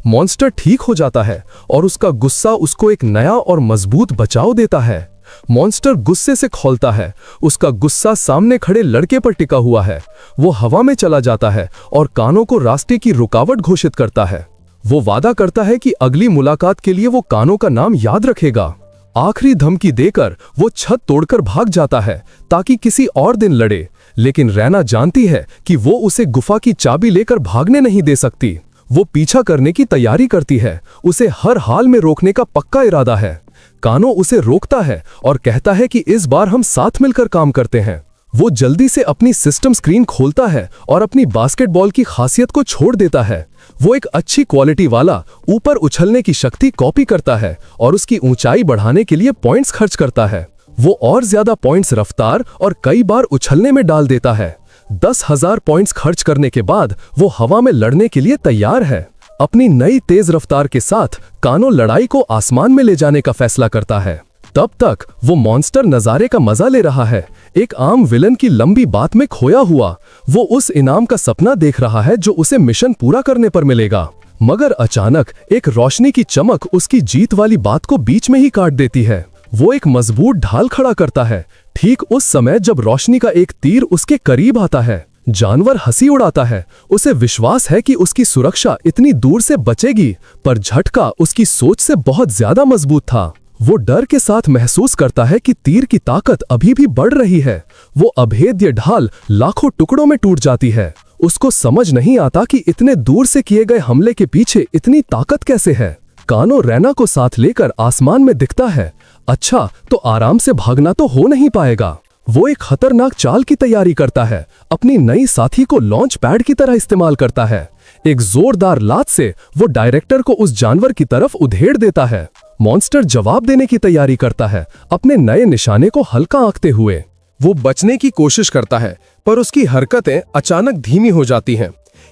मॉन्स्टर ठीक हो जाता है और उसका गुस्सा उसको एक नया और मजबूत बचाव देता है। मॉन्स्टर गुस्से से खौलता है। उसका गुस्सा सामने खड़े लड़के पर टिका हुआ है। वो हवा में चला जाता है और कानो को रास्ते की रुकावट घोषित करता है। वो वादा करता है कि अगली मुलाकात के लिए वो कानो का नाम याद रखेगा। आखिरी धमकी देकर वो छत तोड़कर भाग जाता है ताकि किसी और दिन लड़े, लेकिन रैना जानती है कि वो उसे गुफा की चाबी लेकर भागने नहीं दे सकती। वो पीछा करने की तैयारी करती है, उसे हर हाल में रोकने का पक्का इरादा है। कानो उसे रोकता है और कहता है कि इस बार हम साथ मिलकर काम करते हैं। वो जल्दी से अपनी सिस्टम स्क्रीन खोलता है और अपनी बास्केटबॉल की खासियत को छोड़ देता है। वो एक अच्छी क्वालिटी वाला ऊपर उछलने की शक्ति कॉपी करता है और उसकी ऊंचाई बढ़ाने के लिए पॉइंट्स खर्च करता है। वो और ज्यादा पॉइंट्स रफ्तार और कई बार उछलने में डाल देता है। 10,000 पॉइंट्स खर्च करने के बाद वो हवा में लड़ने के लिए तैयार है। अपनी नई तेज रफ्तार के साथ कानो लड़ाई को आसमान में ले जाने का फैसला करता है। तब तक वो मॉन्स्टर नजारे का मजा ले रहा है, एक आम विलन की लंबी बात में खोया हुआ। वो उस इनाम का सपना देख रहा है जो उसे मिशन पूरा करने पर मिलेगा, मगर अचानक एक रोशनी की चमक उसकी जीत वाली बात को बीच में ही काट देती है। वो एक मजबूत ढाल खड़ा करता है, ठीक उस समय जब रोशनी का एक तीर उसके करीब आता है। जानवर हंसी उड़ाता है। उसे विश्वास है कि उसकी सुरक्षा इतनी दूर से बचेगी, पर झटका उसकी सोच से बहुत ज्यादा मजबूत था। वो डर के साथ महसूस करता है कि तीर की ताकत अभी भी बढ़ रही है। वो अभेद्य ढाल लाखों टुकड़ों में टूट जाती है। उसको समझ नहीं आता कि इतने दूर से किए गए हमले के पीछे इतनी ताकत कैसे है। कानो रैना को साथ लेकर आसमान में दिखता है। अच्छा, तो आराम से भागना तो हो नहीं पाएगा। वो एक खतरनाक चाल की तैयारी करता है। अपनी नई साथी को लॉन्च पैड की तरह इस्तेमाल करता है। एक जोरदार लात से वो डायरेक्टर को उस जानवर की तरफ उधेड़ देता है। मॉन्स्टर जवाब देने की तैयारी करता है, अपने नए निशाने को हल्का आंकते हुए। वो बचने की कोशिश करता है, पर उसकी हरकतें अचानक धीमी हो जाती हैं।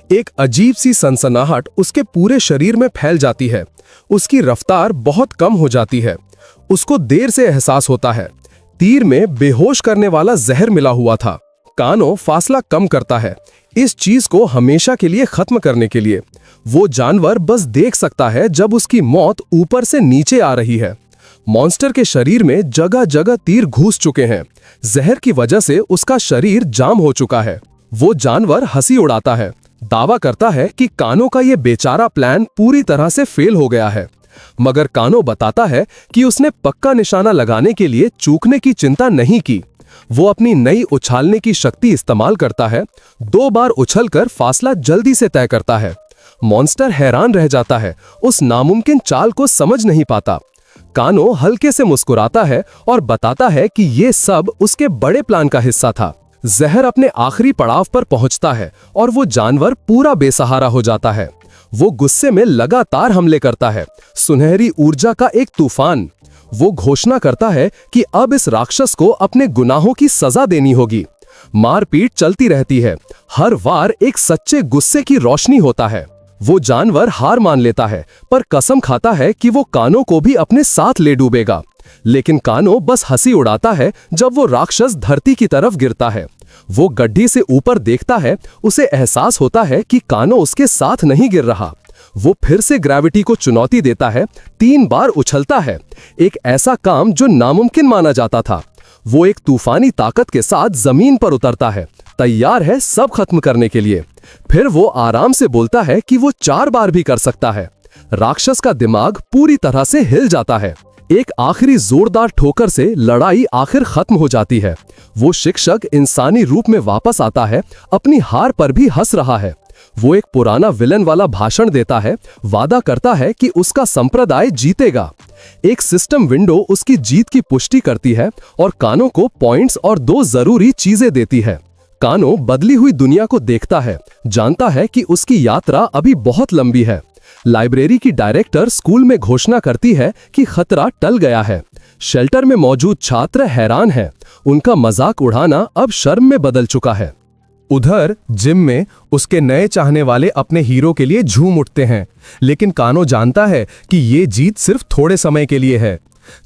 एक अजीब सी सनसनाहट उसके पूरे शरीर में फैल जाती है। उसकी रफ्तार बहुत कम हो जाती है। उसको देर से एहसास होता है, तीर में बेहोश करने वाला जहर मिला हुआ था। कानो फासला कम करता है, इस चीज को हमेशा के लिए खत्म करने के लिए। वो जानवर बस देख सकता है जब उसकी मौत ऊपर से नीचे आ रही है। मॉन्स्टर के शरीर में जगह जगह तीर घुस चुके हैं। जहर की वजह से उसका शरीर जाम हो चुका है। वो जानवर हंसी उड़ाता है, दावा करता है कि कानो का ये बेचारा प्लान पूरी तरह से फेल हो गया है। मगर कानो बताता है कि उसने पक्का निशाना लगाने के लिए चूकने की चिंता नहीं की। वो अपनी नई उछालने की शक्ति इस्तेमाल करता है। 2 बार उछलकर फासला जल्दी से तय करता है। मॉन्स्टर हैरान रह जाता है, उस नामुमकिन चाल को समझ नहीं पाता। कानो हल्के से मुस्कुराता है और बताता है कि ये सब उसके बड़े प्लान का हिस्सा था। जहर अपने आखिरी पड़ाव पर पहुंचता है और वो जानवर पूरा बेसहारा हो जाता है। वो गुस्से में लगातार हमले करता है, सुनहरी ऊर्जा का एक तूफान। वो घोषणा करता है कि अब इस राक्षस को अपने गुनाहों की सजा देनी होगी। मारपीट चलती रहती है, हर वार एक सच्चे गुस्से की रोशनी होता है। वो जानवर हार मान लेता है, पर कसम खाता है कि वो कानो को भी अपने साथ ले डूबेगा। लेकिन कानो बस हंसी उड़ाता है जब वो राक्षस धरती की तरफ गिरता है। वो गड्ढी से ऊपर देखता है, उसे एहसास होता है कि कानो उसके साथ नहीं गिर रहा। वो फिर से ग्रेविटी को चुनौती देता है, 3 बार उछलता है, एक ऐसा काम जो नामुमकिन माना जाता था। वो एक तूफानी ताकत के साथ जमीन पर उतरता है, तैयार है सब खत्म करने के लिए। फिर वो आराम से बोलता है कि वो 4 बार भी कर सकता है। राक्षस का दिमाग पूरी तरह से हिल जाता है। एक आखिरी जोरदार ठोकर से लड़ाई आखिर खत्म हो जाती है। वो शिक्षक इंसानी रूप में वापस आता है, अपनी हार पर भी हंस रहा है। वो एक पुराना विलन वाला भाषण देता है, वादा करता है कि उसका संप्रदाय जीतेगा। एक सिस्टम विंडो उसकी जीत की पुष्टि करती है और कानो को पॉइंट्स और 2 जरूरी चीजें देती है। कानो बदली हुई दुनिया को देखता है, जानता है कि उसकी यात्रा अभी बहुत लंबी है। लाइब्रेरी की डायरेक्टर स्कूल में घोषणा करती है कि खतरा टल गया है। शेल्टर में मौजूद छात्र हैरान हैं, उनका मजाक उड़ाना अब शर्म में बदल चुका है। उधर जिम में उसके नए चाहने वाले अपने हीरो के लिए झूम उठते हैं, लेकिन कानो जानता है कि ये जीत सिर्फ थोड़े समय के लिए है।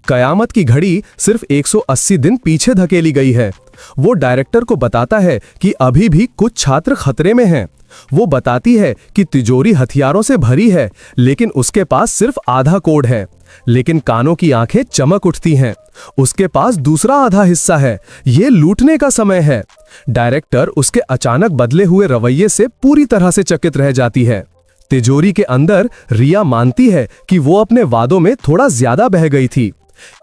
कयामत की घड़ी सिर्फ 180 दिन पीछे धकेली गई है। वो डायरेक्टर को बताता है कि अभी भी कुछ छात्र खतरे में हैं। वो बताती है कि तिजोरी हथियारों से भरी है, लेकिन उसके पास सिर्फ आधा कोड है। लेकिन कानो की आंखें चमक उठती हैं, उसके पास दूसरा आधा हिस्सा है, ये लूटने का समय है। डायरेक्टर उसके अचानक बदले हुए रवैये से पूरी तरह से चकित रह जाती है। तिजोरी के अंदर रिया मानती है कि वो अपने वादों में थोड़ा ज्यादा बह गई थी।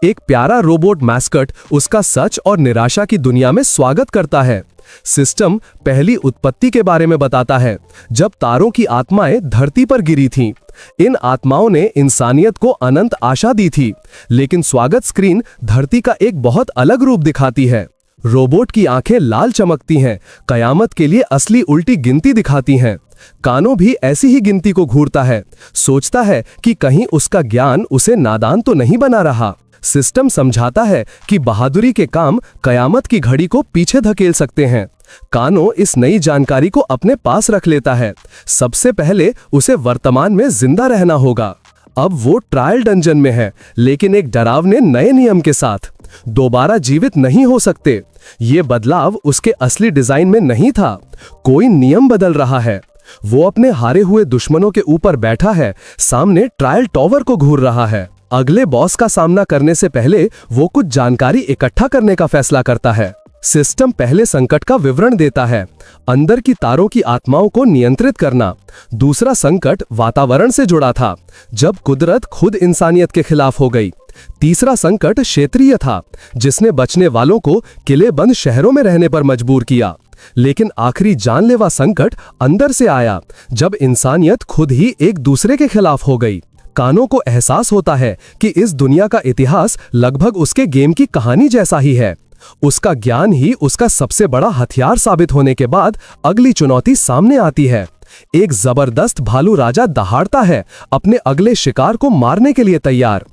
एक प्यारा रोबोट मैस्कट उसका सच और निराशा की दुनिया में स्वागत करता है। सिस्टम पहली उत्पत्ति के बारे में बताता है, जब तारों की आत्माएं धरती पर गिरी थीं। इन आत्माओं ने इंसानियत को अनंत आशा दी थी, लेकिन स्वागत स्क्रीन धरती का एक बहुत अलग रूप दिखाती है। रोबोट की आंखें लाल चमकती हैं, कयामत के लिए असली उल्टी गिनती दिखाती हैं। कानो भी ऐसी ही गिनती को घूरता है, सोचता है कि कहीं उसका ज्ञान उसे नादान तो नहीं बना रहा। सिस्टम समझाता है कि बहादुरी के काम कयामत की घड़ी को पीछे धकेल सकते हैं। कानो इस नई जानकारी को अपने पास रख लेता है। सबसे पहले उसे वर्तमान में जिंदा रहना होगा। अब वो ट्रायल डंजन में है, लेकिन एक डरावने नए नियम के साथ। दोबारा जीवित नहीं हो सकते। ये बदलाव उसके असली डिजाइन में नहीं था। कोई नियम बदल रहा है। वो अपने हारे हुए दुश्मनों के ऊपर बैठा है, सामने ट्रायल टॉवर को घूर रहा है। अगले बॉस का सामना करने से पहले वो कुछ जानकारी इकट्ठा करने का फैसला करता है। सिस्टम पहले संकट का विवरण देता है, अंदर की तारों की आत्माओं को नियंत्रित करना। दूसरा संकट वातावरण से जुड़ा था, जब कुदरत खुद इंसानियत के खिलाफ हो गई। तीसरा संकट क्षेत्रीय था, जिसने बचने वालों को किले बंद शहरों में रहने पर मजबूर किया। लेकिन आखिरी जानलेवा संकट अंदर से आया, जब इंसानियत खुद ही एक दूसरे के खिलाफ हो गई। कानो को एहसास होता है कि इस दुनिया का इतिहास लगभग उसके गेम की कहानी जैसा ही है। उसका ज्ञान ही उसका सबसे बड़ा हथियार साबित होने के बाद अगली चुनौती सामने आती है। एक जबरदस्त भालू राजा दहाड़ता है, अपने अगले शिकार को मारने के लिए तैयार।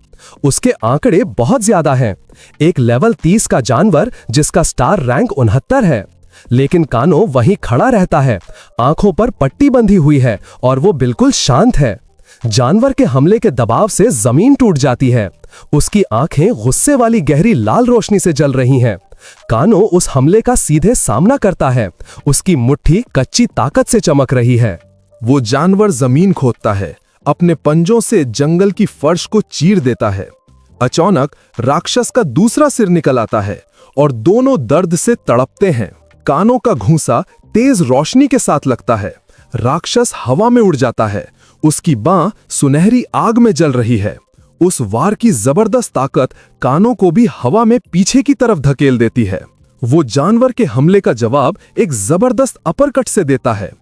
उसके आंकड़े बहुत ज्यादा हैं, एक लेवल 30 का जानवर जिसका स्टार रैंक 69 है। लेकिन कानो वहीं खड़ा रहता है, आंखों पर पट्टी बंधी हुई है और वो बिल्कुल शांत है। जानवर के हमले के दबाव से जमीन टूट जाती है, उसकी आंखें गुस्से वाली गहरी लाल रोशनी से जल रही हैं। कानो उस हमले का सीधे सामना करता है, उसकी मुट्ठी कच्ची ताकत से चमक रही है। वो जानवर जमीन खोदता है, अपने पंजों से जंगल की फर्श को चीर देता है। अचानक राक्षस का दूसरा सिर निकल आता है और दोनों दर्द से तड़पते हैं। कानों का घूंसा तेज रोशनी के साथ लगता है, राक्षस हवा में उड़ जाता है, उसकी बांह सुनहरी आग में जल रही है। उस वार की जबरदस्त ताकत कानों को भी हवा में पीछे की तरफ धकेल देती है। वो जानवर के हमले का जवाब एक जबरदस्त अपरकट से देता है।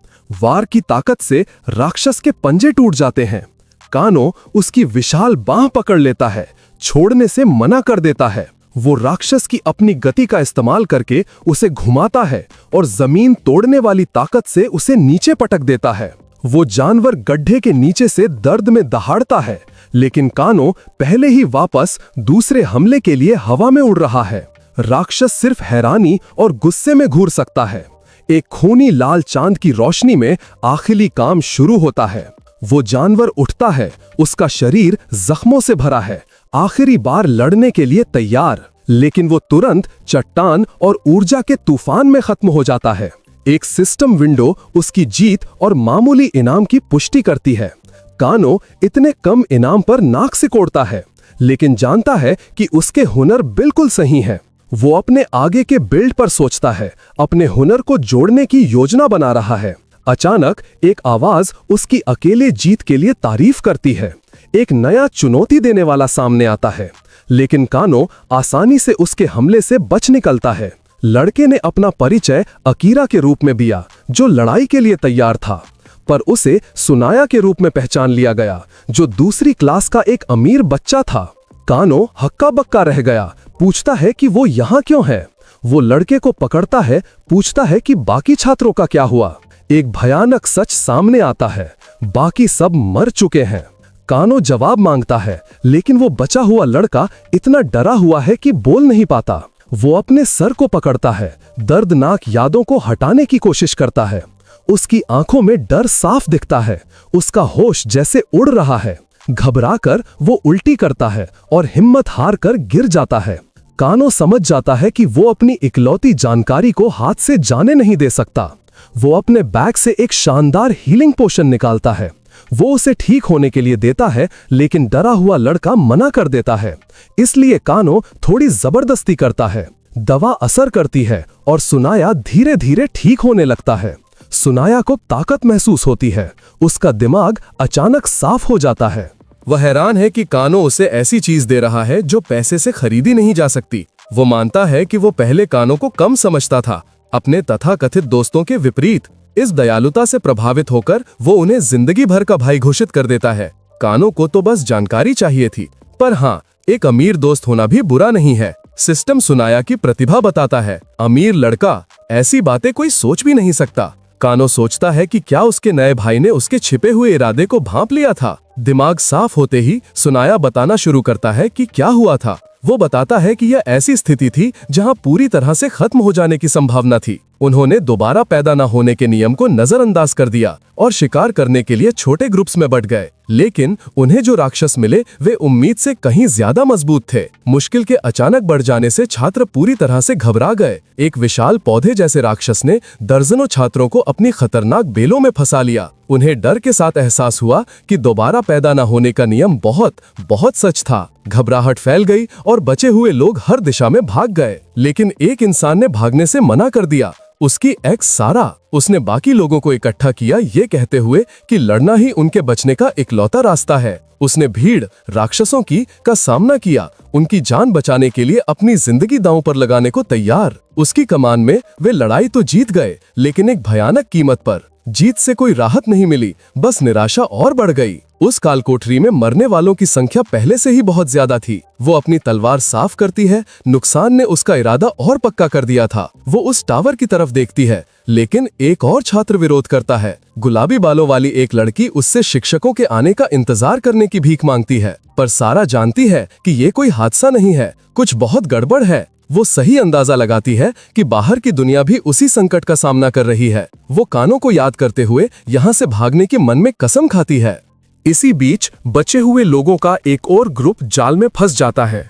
वार की ताकत से राक्षस के पंजे टूट जाते हैं। कानो उसकी विशाल बांह पकड़ लेता है, छोड़ने से मना कर देता है। वो राक्षस की अपनी गति का इस्तेमाल करके उसे घुमाता है और जमीन तोड़ने वाली ताकत से उसे नीचे पटक देता है। वो जानवर गड्ढे के नीचे से दर्द में दहाड़ता है, लेकिन कानो पहले ही वापस दूसरे हमले के लिए हवा में उड़ रहा है। राक्षस सिर्फ हैरानी और गुस्से में घूर सकता है। एक खूनी लाल चांद की रोशनी में आखिरी काम शुरू होता है। वो जानवर उठता है, उसका शरीर जख्मों से भरा है, आखिरी बार लड़ने के लिए तैयार। लेकिन वो तुरंत चट्टान और ऊर्जा के तूफान में खत्म हो जाता है। एक सिस्टम विंडो उसकी जीत और मामूली इनाम की पुष्टि करती है। कानो इतने कम इनाम पर नाक सिकोड़ता है, लेकिन जानता है कि उसके हुनर बिल्कुल सही हैं। वो अपने आगे के बिल्ड पर सोचता है, अपने हुनर को जोड़ने की योजना बना रहा है। अचानक एक आवाज उसकी अकेले जीत के लिए तारीफ करती है। एक नया चुनौती देने वाला सामने आता है, लेकिन कानो आसानी से उसके हमले से बच निकलता है। लड़के ने अपना परिचय अकीरा के रूप में दिया, जो लड़ाई के लिए तैयार था, पर उसे सुनाया के रूप में पहचान लिया गया, जो दूसरी क्लास का एक अमीर बच्चा था। कानो हक्का बक्का रह गया, पूछता है कि वो यहाँ क्यों है। वो लड़के को पकड़ता है, पूछता है कि बाकी छात्रों का क्या हुआ। एक भयानक सच सामने आता है, बाकी सब मर चुके हैं। कानो जवाब मांगता है, लेकिन वो बचा हुआ लड़का इतना डरा हुआ है कि बोल नहीं पाता। वो अपने सर को पकड़ता है, दर्दनाक यादों को हटाने की कोशिश करता है। उसकी आंखों में डर साफ दिखता है, उसका होश जैसे उड़ रहा है। घबराकर वो उल्टी करता है और हिम्मत हार कर गिर जाता है। कानो समझ जाता है कि वो अपनी इकलौती जानकारी को हाथ से जाने नहीं दे सकता। वो अपने बैग से एक शानदार हीलिंग पोशन निकालता है। वो उसे ठीक होने के लिए देता है, लेकिन डरा हुआ लड़का मना कर देता है। इसलिए कानो थोड़ी जबरदस्ती करता है। दवा असर करती है और सुनाया धीरे धीरे ठीक होने लगता है। सुनाया को ताकत महसूस होती है, उसका दिमाग अचानक साफ हो जाता है। वह हैरान है कि कानो उसे ऐसी चीज दे रहा है जो पैसे से खरीदी नहीं जा सकती। वो मानता है कि वो पहले कानो को कम समझता था, अपने तथाकथित दोस्तों के विपरीत। इस दयालुता से प्रभावित होकर वो उन्हें जिंदगी भर का भाई घोषित कर देता है। कानो को तो बस जानकारी चाहिए थी, पर हाँ, एक अमीर दोस्त होना भी बुरा नहीं है। सिस्टम सुनाया की प्रतिभा बताता है, अमीर लड़का, ऐसी बातें कोई सोच भी नहीं सकता। कानो सोचता है कि क्या उसके नए भाई ने उसके छिपे हुए इरादे को भांप लिया था। दिमाग साफ होते ही सुनाया बताना शुरू करता है कि क्या हुआ था। वो बताता है कि यह ऐसी स्थिति थी जहां पूरी तरह से खत्म हो जाने की संभावना थी। उन्होंने दोबारा पैदा न होने के नियम को नजरअंदाज कर दिया और शिकार करने के लिए छोटे ग्रुप्स में बंट गए। लेकिन उन्हें जो राक्षस मिले वे उम्मीद से कहीं ज्यादा मजबूत थे। मुश्किल के अचानक बढ़ जाने से छात्र पूरी तरह से घबरा गए। एक विशाल पौधे जैसे राक्षस ने दर्जनों छात्रों को अपनी खतरनाक बेलों में फंसा लिया। उन्हें डर के साथ एहसास हुआ कि दोबारा पैदा न होने का नियम बहुत बहुत सच था। घबराहट फैल गई और बचे हुए लोग हर दिशा में भाग गए। लेकिन एक इंसान ने भागने से मना कर दिया, उसकी एक्स सारा। उसने बाकी लोगों को इकट्ठा किया, ये कहते हुए कि लड़ना ही उनके बचने का इकलौता रास्ता है। उसने भीड़ राक्षसों का सामना किया, उनकी जान बचाने के लिए अपनी जिंदगी दांव पर लगाने को तैयार। उसकी कमान में वे लड़ाई तो जीत गए, लेकिन एक भयानक कीमत पर। जीत से कोई राहत नहीं मिली, बस निराशा और बढ़ गई। उस कालकोठरी में मरने वालों की संख्या पहले से ही बहुत ज्यादा थी। वो अपनी तलवार साफ करती है, नुकसान ने उसका इरादा और पक्का कर दिया था। वो उस टावर की तरफ देखती है, लेकिन एक और छात्र विरोध करता है। गुलाबी बालों वाली एक लड़की उससे शिक्षकों के आने का इंतजार करने की भीख मांगती है, पर सारा जानती है कि ये कोई हादसा नहीं है, कुछ बहुत गड़बड़ है। वो सही अंदाजा लगाती है कि बाहर की दुनिया भी उसी संकट का सामना कर रही है। वो कानों को याद करते हुए यहाँ से भागने की मन में कसम खाती है। इसी बीच बचे हुए लोगों का एक और ग्रुप जाल में फंस जाता है।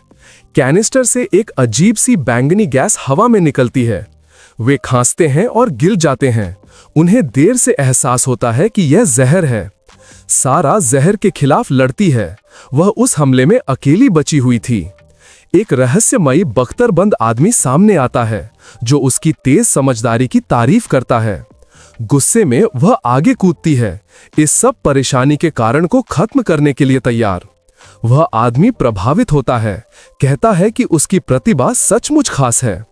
कैनिस्टर से एक अजीब सी बैंगनी गैस हवा में निकलती है। वे खांसते हैं और गिर जाते हैं। उन्हें देर से एहसास होता है कि यह जहर है। सारा जहर के खिलाफ लड़ती है। वह उस हमले में अकेली बची हुई थी। एक रहस्यमयी बख्तरबंद आदमी सामने आता है, जो उसकी तेज समझदारी की तारीफ करता है। गुस्से में वह आगे कूदती है, इस सब परेशानी के कारण को खत्म करने के लिए तैयार। वह आदमी प्रभावित होता है, कहता है कि उसकी प्रतिभा सचमुच खास है,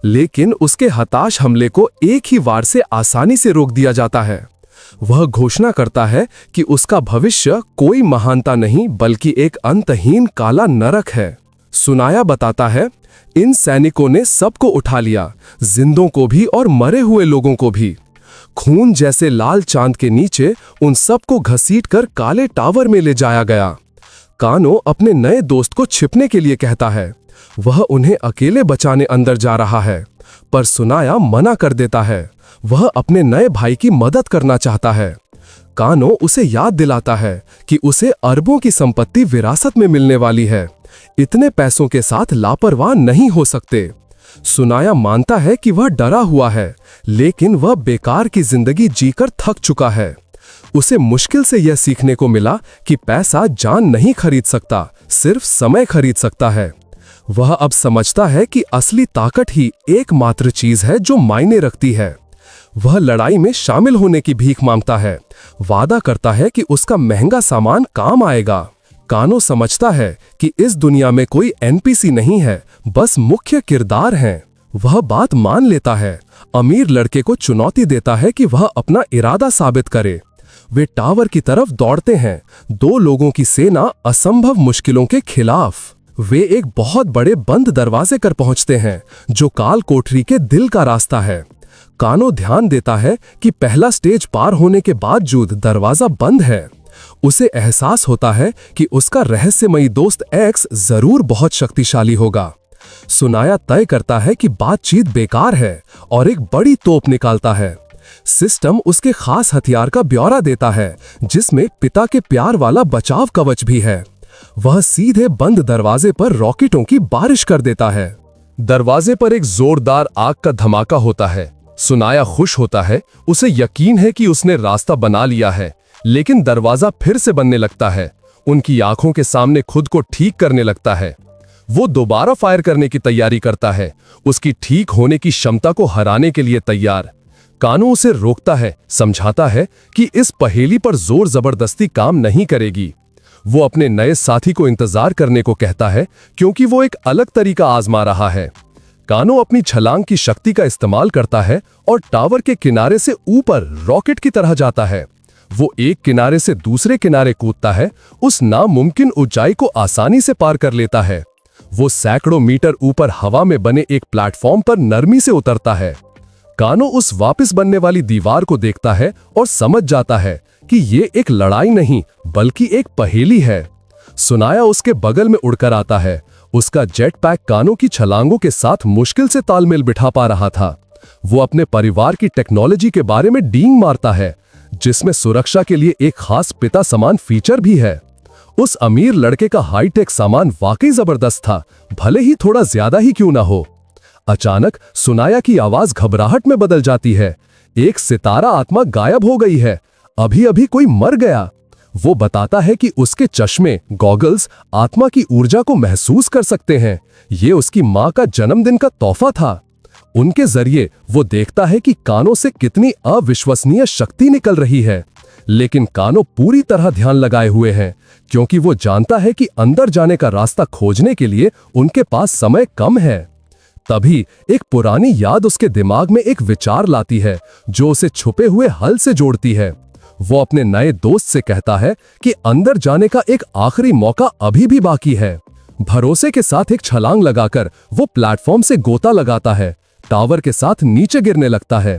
लेकिन उसके हताश हमले को एक ही वार से आसानी से रोक दिया जाता है। वह घोषणा करता है कि उसका भविष्य कोई महानता नहीं, बल्कि एक अंतहीन काला नरक है। सुनाया बताता है, इन सैनिकों ने सबको उठा लिया, जिंदों को भी और मरे हुए लोगों को भी। खून जैसे लाल चांद के नीचे उन सबको घसीटकर काले टावर में ले जाया गया। कानो अपने नए दोस्त को छिपने के लिए कहता है। वह उन्हें अकेले बचाने अंदर जा रहा है, पर सुनाया मना कर देता है। वह अपने नए भाई की मदद करना चाहता है। कानो उसे याद दिलाता है कि उसे अरबों की संपत्ति विरासत में मिलने वाली है। इतने पैसों के साथ लापरवाह नहीं हो सकते। सुनाया मानता है कि वह डरा हुआ है, लेकिन वह बेकार की जिंदगी जीकर थक चुका है। उसे मुश्किल से यह सीखने को मिला कि पैसा जान नहीं खरीद सकता, सिर्फ समय खरीद सकता है। वह अब समझता है कि असली ताकत ही एकमात्र चीज है जो मायने रखती है। वह लड़ाई में शामिल होने की भीख मांगता है, वादा करता है कि उसका महंगा सामान काम आएगा। कानो समझता है कि इस दुनिया में कोई एनपीसी नहीं है, बस मुख्य किरदार हैं। वह बात मान लेता है। अमीर लड़के को चुनौती देता है कि वह अपना इरादा साबित करे। वे टावर की तरफ दौड़ते हैं, दो लोगों की सेना असंभव मुश्किलों के खिलाफ। वे एक बहुत बड़े बंद दरवाजे कर पहुंचते हैं, जो काल कोठरी के दिल का रास्ता है। कानो ध्यान देता है कि पहला स्टेज पार होने के बावजूद दरवाजा बंद है। उसे एहसास होता है कि उसका रहस्यमयी दोस्त एक्स जरूर बहुत शक्तिशाली होगा। सुनाया तय करता है कि बातचीत बेकार है और एक बड़ी तोप निकालता है। सिस्टम उसके खास हथियार का ब्यौरा देता है, जिसमें पिता के प्यार वाला बचाव कवच भी है। वह सीधे बंद दरवाजे पर रॉकेटों की बारिश कर देता है। दरवाजे पर एक जोरदार आग का धमाका होता है। सुनाया खुश होता है, उसे यकीन है कि उसने रास्ता बना लिया है, लेकिन दरवाजा फिर से बनने लगता है। उनकी आंखों के सामने खुद को ठीक करने लगता है। वो दोबारा फायर करने की तैयारी करता है, उसकी ठीक होने की क्षमता को हराने के लिए तैयार। कानो उसे रोकता है, समझाता है कि इस पहेली पर जोर जबरदस्ती काम नहीं करेगी। वो अपने नए साथी को इंतजार करने को कहता है, क्योंकि वो एक अलग तरीका आजमा रहा है। कानो अपनी छलांग की शक्ति का इस्तेमाल करता है और टावर के किनारे से ऊपर रॉकेट की तरह जाता है। वो एक किनारे से दूसरे किनारे कूदता है, उस नामुमकिन ऊंचाई को आसानी से पार कर लेता है। वो सैकड़ों मीटर ऊपर हवा में बने एक प्लेटफॉर्म पर नरमी से उतरता है। कानो उस वापस बनने वाली दीवार को देखता है और समझ जाता है कि ये एक लड़ाई नहीं, बल्कि एक पहेली है। सुनाया उसके बगल में उड़कर आता है। उसका जेट पैक कानो की छलांगों के साथ मुश्किल से तालमेल बिठा पा रहा था। वो अपने परिवार की टेक्नोलॉजी के बारे में डींग मारता है, जिसमें सुरक्षा के लिए एक खास पिता समान फीचर भी है। उस अमीर लड़के का हाईटेक सामान वाकई जबरदस्त था, भले ही थोड़ा ज्यादा ही क्यों ना हो। अचानक सुनाया की आवाज घबराहट में बदल जाती है। एक सितारा आत्मा गायब हो गई है, अभी अभी कोई मर गया। वो बताता है कि उसके चश्मे गॉगल्स आत्मा की ऊर्जा को महसूस कर सकते हैं। ये उसकी माँ का जन्मदिन का तोहफा था। उनके जरिए वो देखता है कि कानो से कितनी अविश्वसनीय शक्ति निकल रही है, लेकिन कानो पूरी तरह ध्यान लगाए हुए हैं, क्योंकि वो जानता है कि अंदर जाने का रास्ता खोजने के लिए उनके पास समय कम है। तभी एक पुरानी याद उसके दिमाग में एक विचार लाती है जो उसे छुपे हुए हल से जोड़ती है। वो अपने नए दोस्त से कहता है कि अंदर जाने का एक आखिरी मौका अभी भी बाकी है। भरोसे के साथ एक छलांग लगाकर वो प्लेटफॉर्म से गोता लगाता है, टावर के साथ नीचे गिरने लगता है।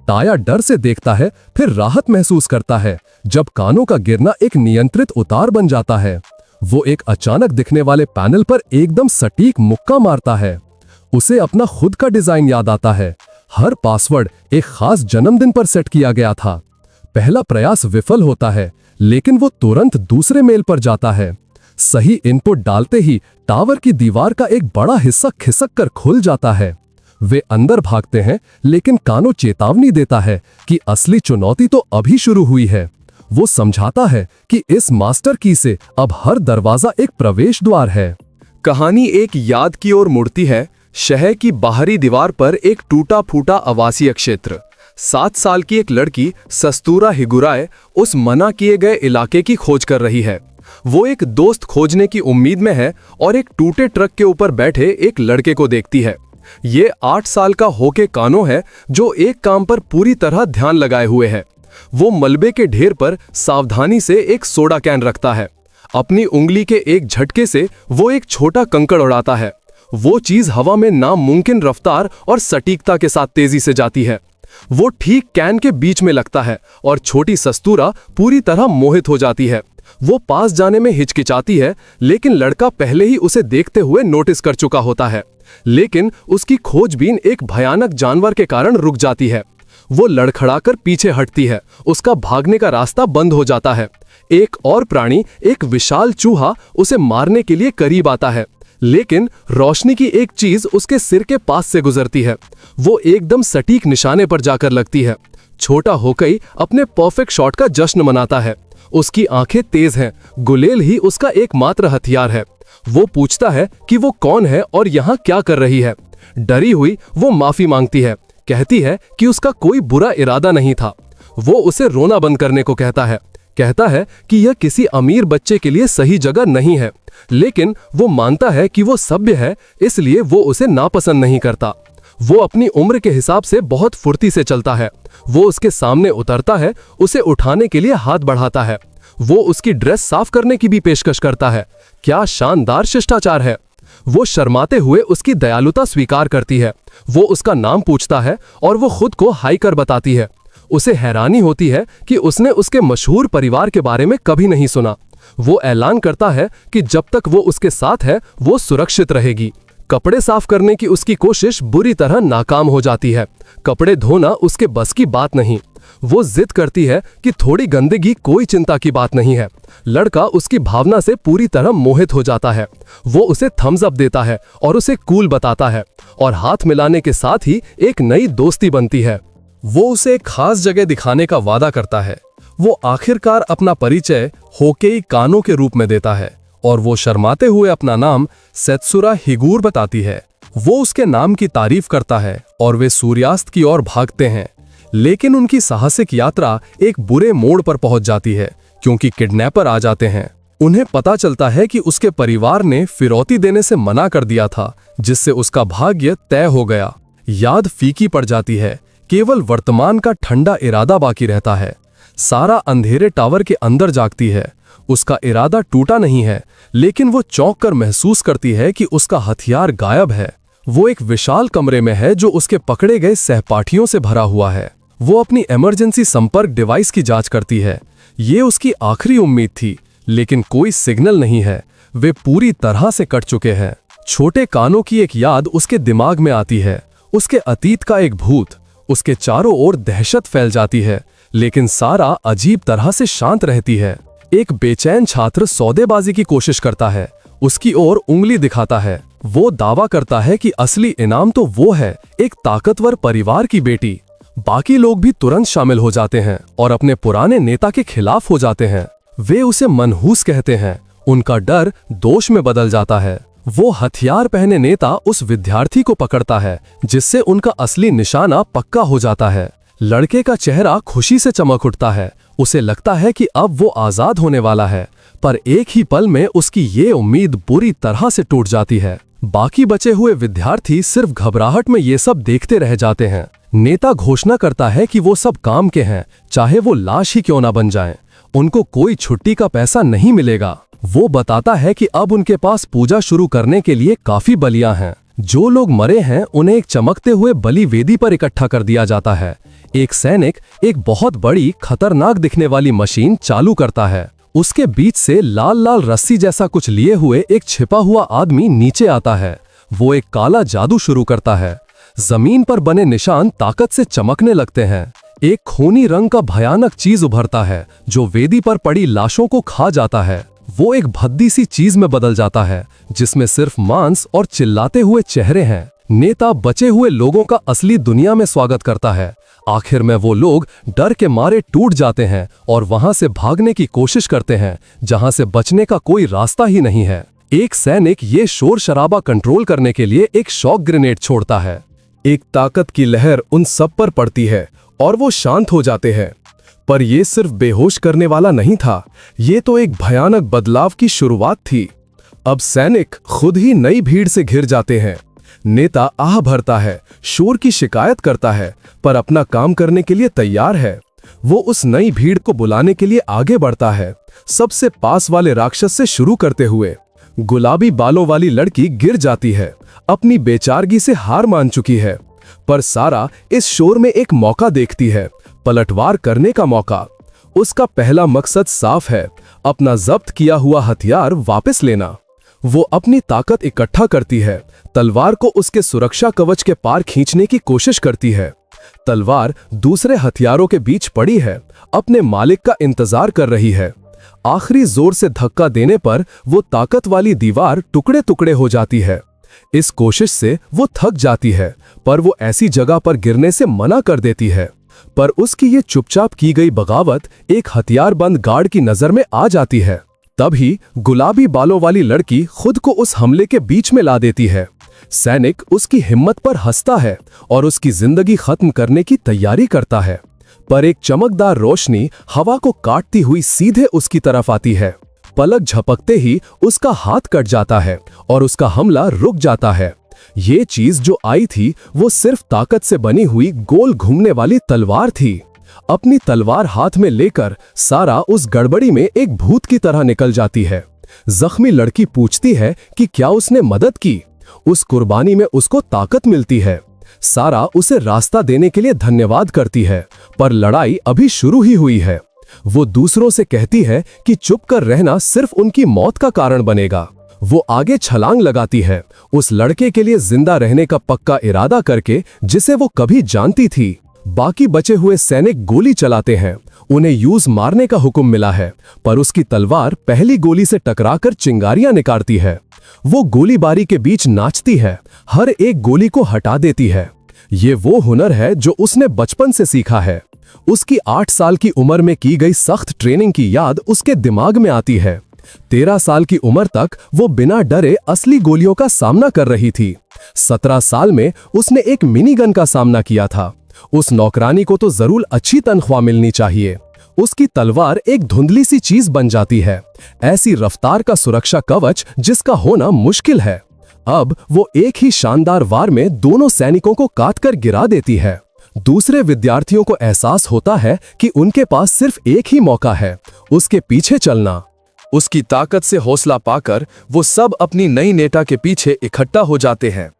ताया डर से देखता है, फिर राहत महसूस करता है जब कानों का गिरना एक नियंत्रित उतार बन जाता है। वो एक अचानक दिखने वाले पैनल पर एकदम सटीक मुक्का मारता है। उसे अपना खुद का डिजाइन याद आता है। हर पासवर्ड एक खास जन्मदिन पर सेट किया गया था। पहला प्रयास विफल होता है, लेकिन वो तुरंत दूसरे मेल पर जाता है। सही इनपुट डालते ही टावर की दीवार का एक बड़ा हिस्सा खिसक कर खुल जाता है। वे अंदर भागते हैं, लेकिन कानो चेतावनी देता है कि असली चुनौती तो अभी शुरू हुई है। वो समझाता है कि इस मास्टर की से अब हर दरवाजा एक प्रवेश द्वार है। कहानी एक याद की ओर मुड़ती है। शहर की बाहरी दीवार पर एक टूटा फूटा आवासीय क्षेत्र। 7 साल की एक लड़की सस्तूरा हिगुराए उस मना किए गए इलाके की खोज कर रही है। वो एक दोस्त खोजने की उम्मीद में है और एक टूटे ट्रक के ऊपर बैठे एक लड़के को देखती है। ये 8 साल का होके कानो है जो एक काम पर पूरी तरह ध्यान लगाए हुए है। वो मलबे के ढेर पर सावधानी से एक सोडा कैन रखता है। अपनी उंगली के एक झटके से वो एक छोटा कंकड़ उड़ाता है। वो चीज हवा में नामुमकिन रफ्तार और सटीकता के साथ तेजी से जाती है। वो ठीक कैन के बीच में लगता है और छोटी सस्तूरा पूरी तरह मोहित हो जाती है। वो पास जाने में हिचकिचाती है, लेकिन लड़का पहले ही उसे देखते हुए नोटिस कर चुका होता है। लेकिन उसकी खोजबीन एक भयानक जानवर के कारण रुक जाती है। वो लड़खड़ाकर पीछे हटती है। उसका भागने का रास्ता बंद हो जाता है। एक और प्राणी, एक विशाल चूहा, उसे मारने के लिए करीब आता है, लेकिन रोशनी की एक चीज उसके सिर के पास से गुजरती है। वो एकदम सटीक निशाने पर जाकर लगती है। छोटा होकई अपने परफेक्ट शॉट का जश्न मनाता है। उसकी आंखें तेज हैं। गुलेल ही उसका एकमात्र हथियार है। वो पूछता है कि वो कौन है और यहाँ क्या कर रही है। डरी हुई वो माफी मांगती है, कहती है कि उसका कोई बुरा इरादा नहीं था। वो उसे रोना बंद करने को कहता है कि यह किसी अमीर बच्चे के लिए सही जगह नहीं है, लेकिन वो मानता है कि वो सभ्य है, इसलिए वो उसे नापसंद नहीं करता। वो अपनी उम्र के हिसाब से बहुत फुर्ती से चलता है। वो उसके सामने उतरता है, उसे उठाने के लिए हाथ बढ़ाता है। वो उसकी ड्रेस साफ करने की भी पेशकश करता है। क्या शानदार शिष्टाचार है। वो शर्माते हुए उसकी दयालुता स्वीकार करती है। वो उसका नाम पूछता है और वो खुद को हाई कर बताती है। उसे हैरानी होती है कि उसने उसके मशहूर परिवार के बारे में कभी नहीं सुना। वो ऐलान करता है कि जब तक वो उसके साथ है वो सुरक्षित रहेगी। कपड़े साफ करने की उसकी कोशिश बुरी तरह नाकाम हो जाती है। कपड़े धोना उसके बस की बात नहीं। वो जिद करती है कि थोड़ी गंदगी कोई चिंता की बात नहीं है। लड़का उसकी भावना से पूरी तरह मोहित हो जाता है। वो उसे थम्स अप देता है और उसे कूल बताता है, और हाथ मिलाने के साथ ही एक नई दोस्ती बनती है। वो उसे एक खास जगह दिखाने का वादा करता है। वो आखिरकार अपना परिचय होकेई कानो के रूप में देता है और वो शर्माते हुए अपना नाम सेत्सुरा हिगुर बताती है। वो उसके नाम की तारीफ करता है और वे सूर्यास्त की ओर भागते हैं, लेकिन उनकी साहसिक यात्रा एक बुरे मोड़ पर पहुंच जाती है क्योंकि किडनैपर आ जाते हैं। उन्हें पता चलता है कि उसके परिवार ने फिरौती देने से मना कर दिया था, जिससे उसका भाग्य तय हो गया। याद फीकी पड़ जाती है, केवल वर्तमान का ठंडा इरादा बाकी रहता है। सारा अंधेरे टावर के अंदर जागती है। उसका इरादा टूटा नहीं है, लेकिन वो चौंक कर महसूस करती है कि उसका हथियार गायब है। वो एक विशाल कमरे में है जो उसके पकड़े गए सहपाठियों से भरा हुआ है। वो अपनी इमरजेंसी संपर्क डिवाइस की जांच करती है। ये उसकी आखिरी उम्मीद थी, लेकिन कोई सिग्नल नहीं है। वे पूरी तरह से कट चुके हैं। छोटे कानों की एक याद उसके दिमाग में आती है, उसके अतीत का एक भूत। उसके चारों ओर दहशत फैल जाती है, लेकिन सारा अजीब तरह से शांत रहती है। एक बेचैन छात्र सौदेबाजी की कोशिश करता है, उसकी ओर उंगली दिखाता है। वो दावा करता है कि असली इनाम तो वो है, एक ताकतवर परिवार की बेटी। बाकी लोग भी तुरंत शामिल हो जाते हैं और अपने पुराने नेता के खिलाफ हो जाते हैं। वे उसे मनहूस कहते हैं। उनका डर दोष में बदल जाता है। वो हथियार पहने नेता उस विद्यार्थी को पकड़ता है, जिससे उनका असली निशाना पक्का हो जाता है। लड़के का चेहरा खुशी से चमक उठता है। उसे लगता है कि अब वो आजाद होने वाला है, पर एक ही पल में उसकी ये उम्मीद बुरी तरह से टूट जाती है। बाकी बचे हुए विद्यार्थी सिर्फ घबराहट में ये सब देखते रह जाते हैं। नेता घोषणा करता है कि वो सब काम के हैं, चाहे वो लाश ही क्यों ना बन जाएं। उनको कोई छुट्टी का पैसा नहीं मिलेगा। वो बताता है कि अब उनके पास पूजा शुरू करने के लिए काफी बलियां हैं। जो लोग मरे हैं उन्हें एक चमकते हुए बलि वेदी पर इकट्ठा कर दिया जाता है। एक सैनिक एक बहुत बड़ी खतरनाक दिखने वाली मशीन चालू करता है। उसके बीच से लाल लाल रस्सी जैसा कुछ लिए हुए एक छिपा हुआ आदमी नीचे आता है। वो एक काला जादू शुरू करता है। जमीन पर बने निशान ताकत से चमकने लगते हैं। एक खूनी रंग का भयानक चीज उभरता है जो वेदी पर पड़ी लाशों को खा जाता है। वो एक भद्दी सी चीज में बदल जाता है जिसमें सिर्फ मांस और चिल्लाते हुए चेहरे हैं। नेता बचे हुए लोगों का असली दुनिया में स्वागत करता है। आखिर में वो लोग डर के मारे टूट जाते हैं और वहां से भागने की कोशिश करते हैं, जहां से बचने का कोई रास्ता ही नहीं है। एक सैनिक ये शोर शराबा कंट्रोल करने के लिए एक शॉक ग्रेनेड छोड़ता है। एक ताकत की लहर उन सब पर पड़ती है और वो शांत हो जाते हैं। पर यह सिर्फ बेहोश करने वाला नहीं था, ये तो एक भयानक बदलाव की शुरुआत थी। अब सैनिक खुद ही नई भीड़ से घिर जाते हैं। नेता आह भरता है, शोर की शिकायत करता है, पर अपना काम करने के लिए तैयार है। वो उस नई भीड़ को बुलाने के लिए आगे बढ़ता है, सबसे पास वाले राक्षस से शुरू करते हुए। गुलाबी बालों वाली लड़की गिर जाती है, अपनी बेचारगी से हार मान चुकी है। पर सारा इस शोर में एक मौका देखती है, पलटवार करने का मौका। उसका पहला मकसद साफ है, अपना जब्त किया हुआ हथियार वापस लेना। वो अपनी ताकत इकट्ठा करती है, तलवार को उसके सुरक्षा कवच के पार खींचने की कोशिश करती है। तलवार दूसरे हथियारों के बीच पड़ी है, अपने मालिक का इंतजार कर रही है। आखिरी जोर से धक्का देने पर वो ताकत वाली दीवार टुकड़े टुकड़े हो जाती है। इस कोशिश से वो थक जाती है, पर वो ऐसी जगह पर गिरने से मना कर देती है। पर उसकी ये चुपचाप की गई बगावत एक हथियारबंद गार्ड की नजर में आ जाती है। तभी गुलाबी बालों वाली लड़की खुद को उस हमले के बीच में ला देती है। सैनिक उसकी हिम्मत पर हंसता है और उसकी जिंदगी खत्म करने की तैयारी करता है। पर एक चमकदार रोशनी हवा को काटती हुई सीधे उसकी तरफ आती है। पलक झपकते ही उसका हाथ कट जाता है और उसका हमला रुक जाता है। ये चीज जो आई थी वो सिर्फ ताकत से बनी हुई गोल घूमने वाली तलवार थी। अपनी तलवार हाथ में लेकर सारा उस गड़बड़ी में एक भूत की तरह निकल जाती है। जख्मी लड़की पूछती है कि क्या उसने मदद की। उस कुर्बानी में उसको ताकत मिलती है। सारा उसे रास्ता देने के लिए धन्यवाद करती है, पर लड़ाई अभी शुरू ही हुई है। वो दूसरों से कहती है कि चुप कर रहना सिर्फ उनकी मौत का कारण बनेगा। वो आगे छलांग लगाती है, उस लड़के के लिए जिंदा रहने का पक्का इरादा करके जिसे वो कभी जानती थी। बाकी बचे हुए सैनिक गोली चलाते हैं। उन्हें यूज मारने का हुक्म मिला है, पर उसकी तलवार पहली गोली से टकराकर चिंगारियां निकालती है। वो गोलीबारी के बीच नाचती है, हर एक गोली को हटा देती है। ये वो हुनर है जो उसने बचपन से सीखा है। उसकी 8 साल की उम्र में की गई सख्त ट्रेनिंग की याद उसके दिमाग में आती है। 13 साल की उम्र तक वो बिना डरे असली गोलियों का सामना कर रही थी। 17 साल में उसने एक मिनी गन का सामना किया था। उस नौकरानी को तो जरूर अच्छी तनख्वाह मिलनी चाहिए। उसकी तलवार एक धुंधली सी चीज बन जाती है, ऐसी रफ्तार का सुरक्षा कवच जिसका होना मुश्किल है। अब वो एक ही शानदार वार में दोनों सैनिकों को काटकर गिरा देती है। दूसरे विद्यार्थियों को एहसास होता है कि उनके पास सिर्फ एक ही मौका है, उसके पीछे चलना। उसकी ताकत से हौसला पाकर वो सब अपनी नई नेता के पीछे इकट्ठा हो जाते हैं।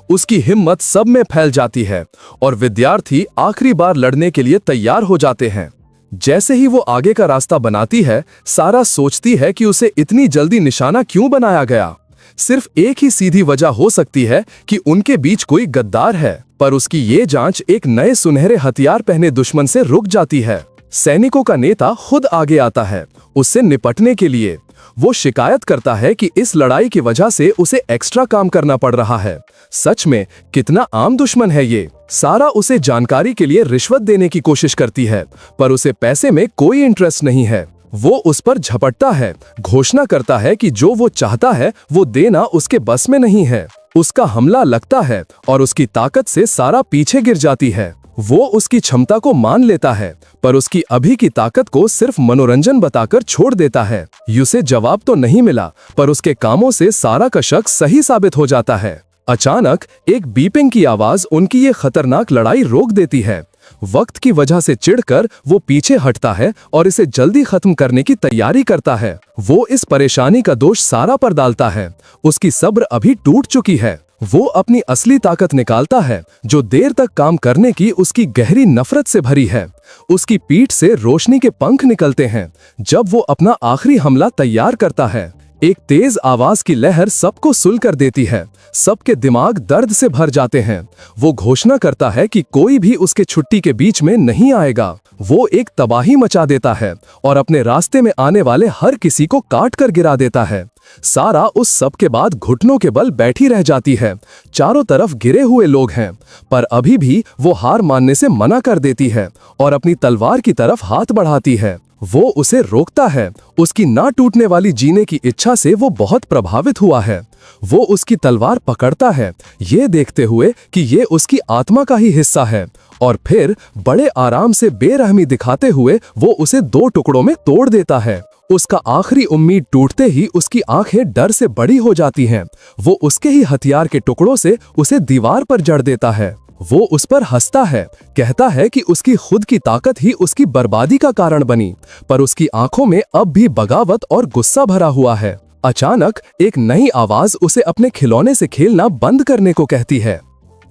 उसकी हिम्मत सब में फैल जाती है और विद्यार्थी आखिरी बार लड़ने के लिए तैयार हो जाते हैं। जैसे ही वो आगे का रास्ता बनाती है, सारा सोचती है कि उसे इतनी जल्दी निशाना क्यों बनाया गया। सिर्फ एक ही सीधी वजह हो सकती है कि उनके बीच कोई गद्दार है, पर उसकी ये जांच एक नए सुनहरे हथियार पहने दुश्मन से रुक जाती है। सैनिकों का नेता खुद आगे आता है उससे निपटने के लिए। वो शिकायत करता है कि इस लड़ाई की वजह से उसे एक्स्ट्रा काम करना पड़ रहा है। सच में कितना आम दुश्मन है ये। सारा उसे जानकारी के लिए रिश्वत देने की कोशिश करती है, पर उसे पैसे में कोई इंटरेस्ट नहीं है। वो उस पर झपटता है, घोषणा करता है कि जो वो चाहता है वो देना उसके बस में नहीं है। उसका हमला लगता है और उसकी ताकत से सारा पीछे गिर जाती है। वो उसकी क्षमता को मान लेता है, पर उसकी अभी की ताकत को सिर्फ मनोरंजन बताकर छोड़ देता है। उसे जवाब तो नहीं मिला, पर उसके कामों से सारा का शक सही साबित हो जाता है। अचानक एक बीपिंग की आवाज उनकी ये खतरनाक लड़ाई रोक देती है। वक्त की वजह से चिढ़कर वो पीछे हटता है और इसे जल्दी खत्म करने की तैयारी करता है। वो इस परेशानी का दोष सारा पर डालता है। उसकी सब्र अभी टूट चुकी है। वो अपनी असली ताकत निकालता है, जो देर तक काम करने की उसकी गहरी नफरत से भरी है। उसकी पीठ से रोशनी के पंख निकलते हैं जब वो अपना आखिरी हमला तैयार करता है। एक तेज आवाज की लहर सबको सुल कर देती है। सबके दिमाग दर्द से भर जाते हैं। वो घोषणा करता है कि कोई भी उसके छुट्टी के बीच में नहीं आएगा। वो एक तबाही मचा देता है और अपने रास्ते में आने वाले हर किसी को काट कर गिरा देता है। सारा उस सब के बाद घुटनों के बल बैठी रह जाती है। चारों तरफ गिरे हुए लोग हैं, पर अभी भी वो हार मानने से मना कर देती है और अपनी तलवार की तरफ हाथ बढ़ाती है। वो उसे रोकता है। उसकी ना टूटने वाली जीने की इच्छा से वो बहुत प्रभावित हुआ है। वो उसकी तलवार पकड़ता है, ये देखते हुए कि ये उसकी आत्मा का ही हिस्सा है, और फिर बड़े आराम से बेरहमी दिखाते हुए वो उसे 2 टुकड़ों में तोड़ देता है। उसका आखिरी उम्मीद टूटते ही उसकी आंखें डर से बड़ी हो जाती हैं। वो उसके ही हथियार के टुकड़ों से उसे दीवार पर जड़ देता है। वो उस पर हंसता है, कहता है कि उसकी खुद की ताकत ही उसकी बर्बादी का कारण बनी, पर उसकी आंखों में अब भी बगावत और गुस्सा भरा हुआ है। अचानक एक नई आवाज उसे अपने खिलौने से खेलना बंद करने को कहती है।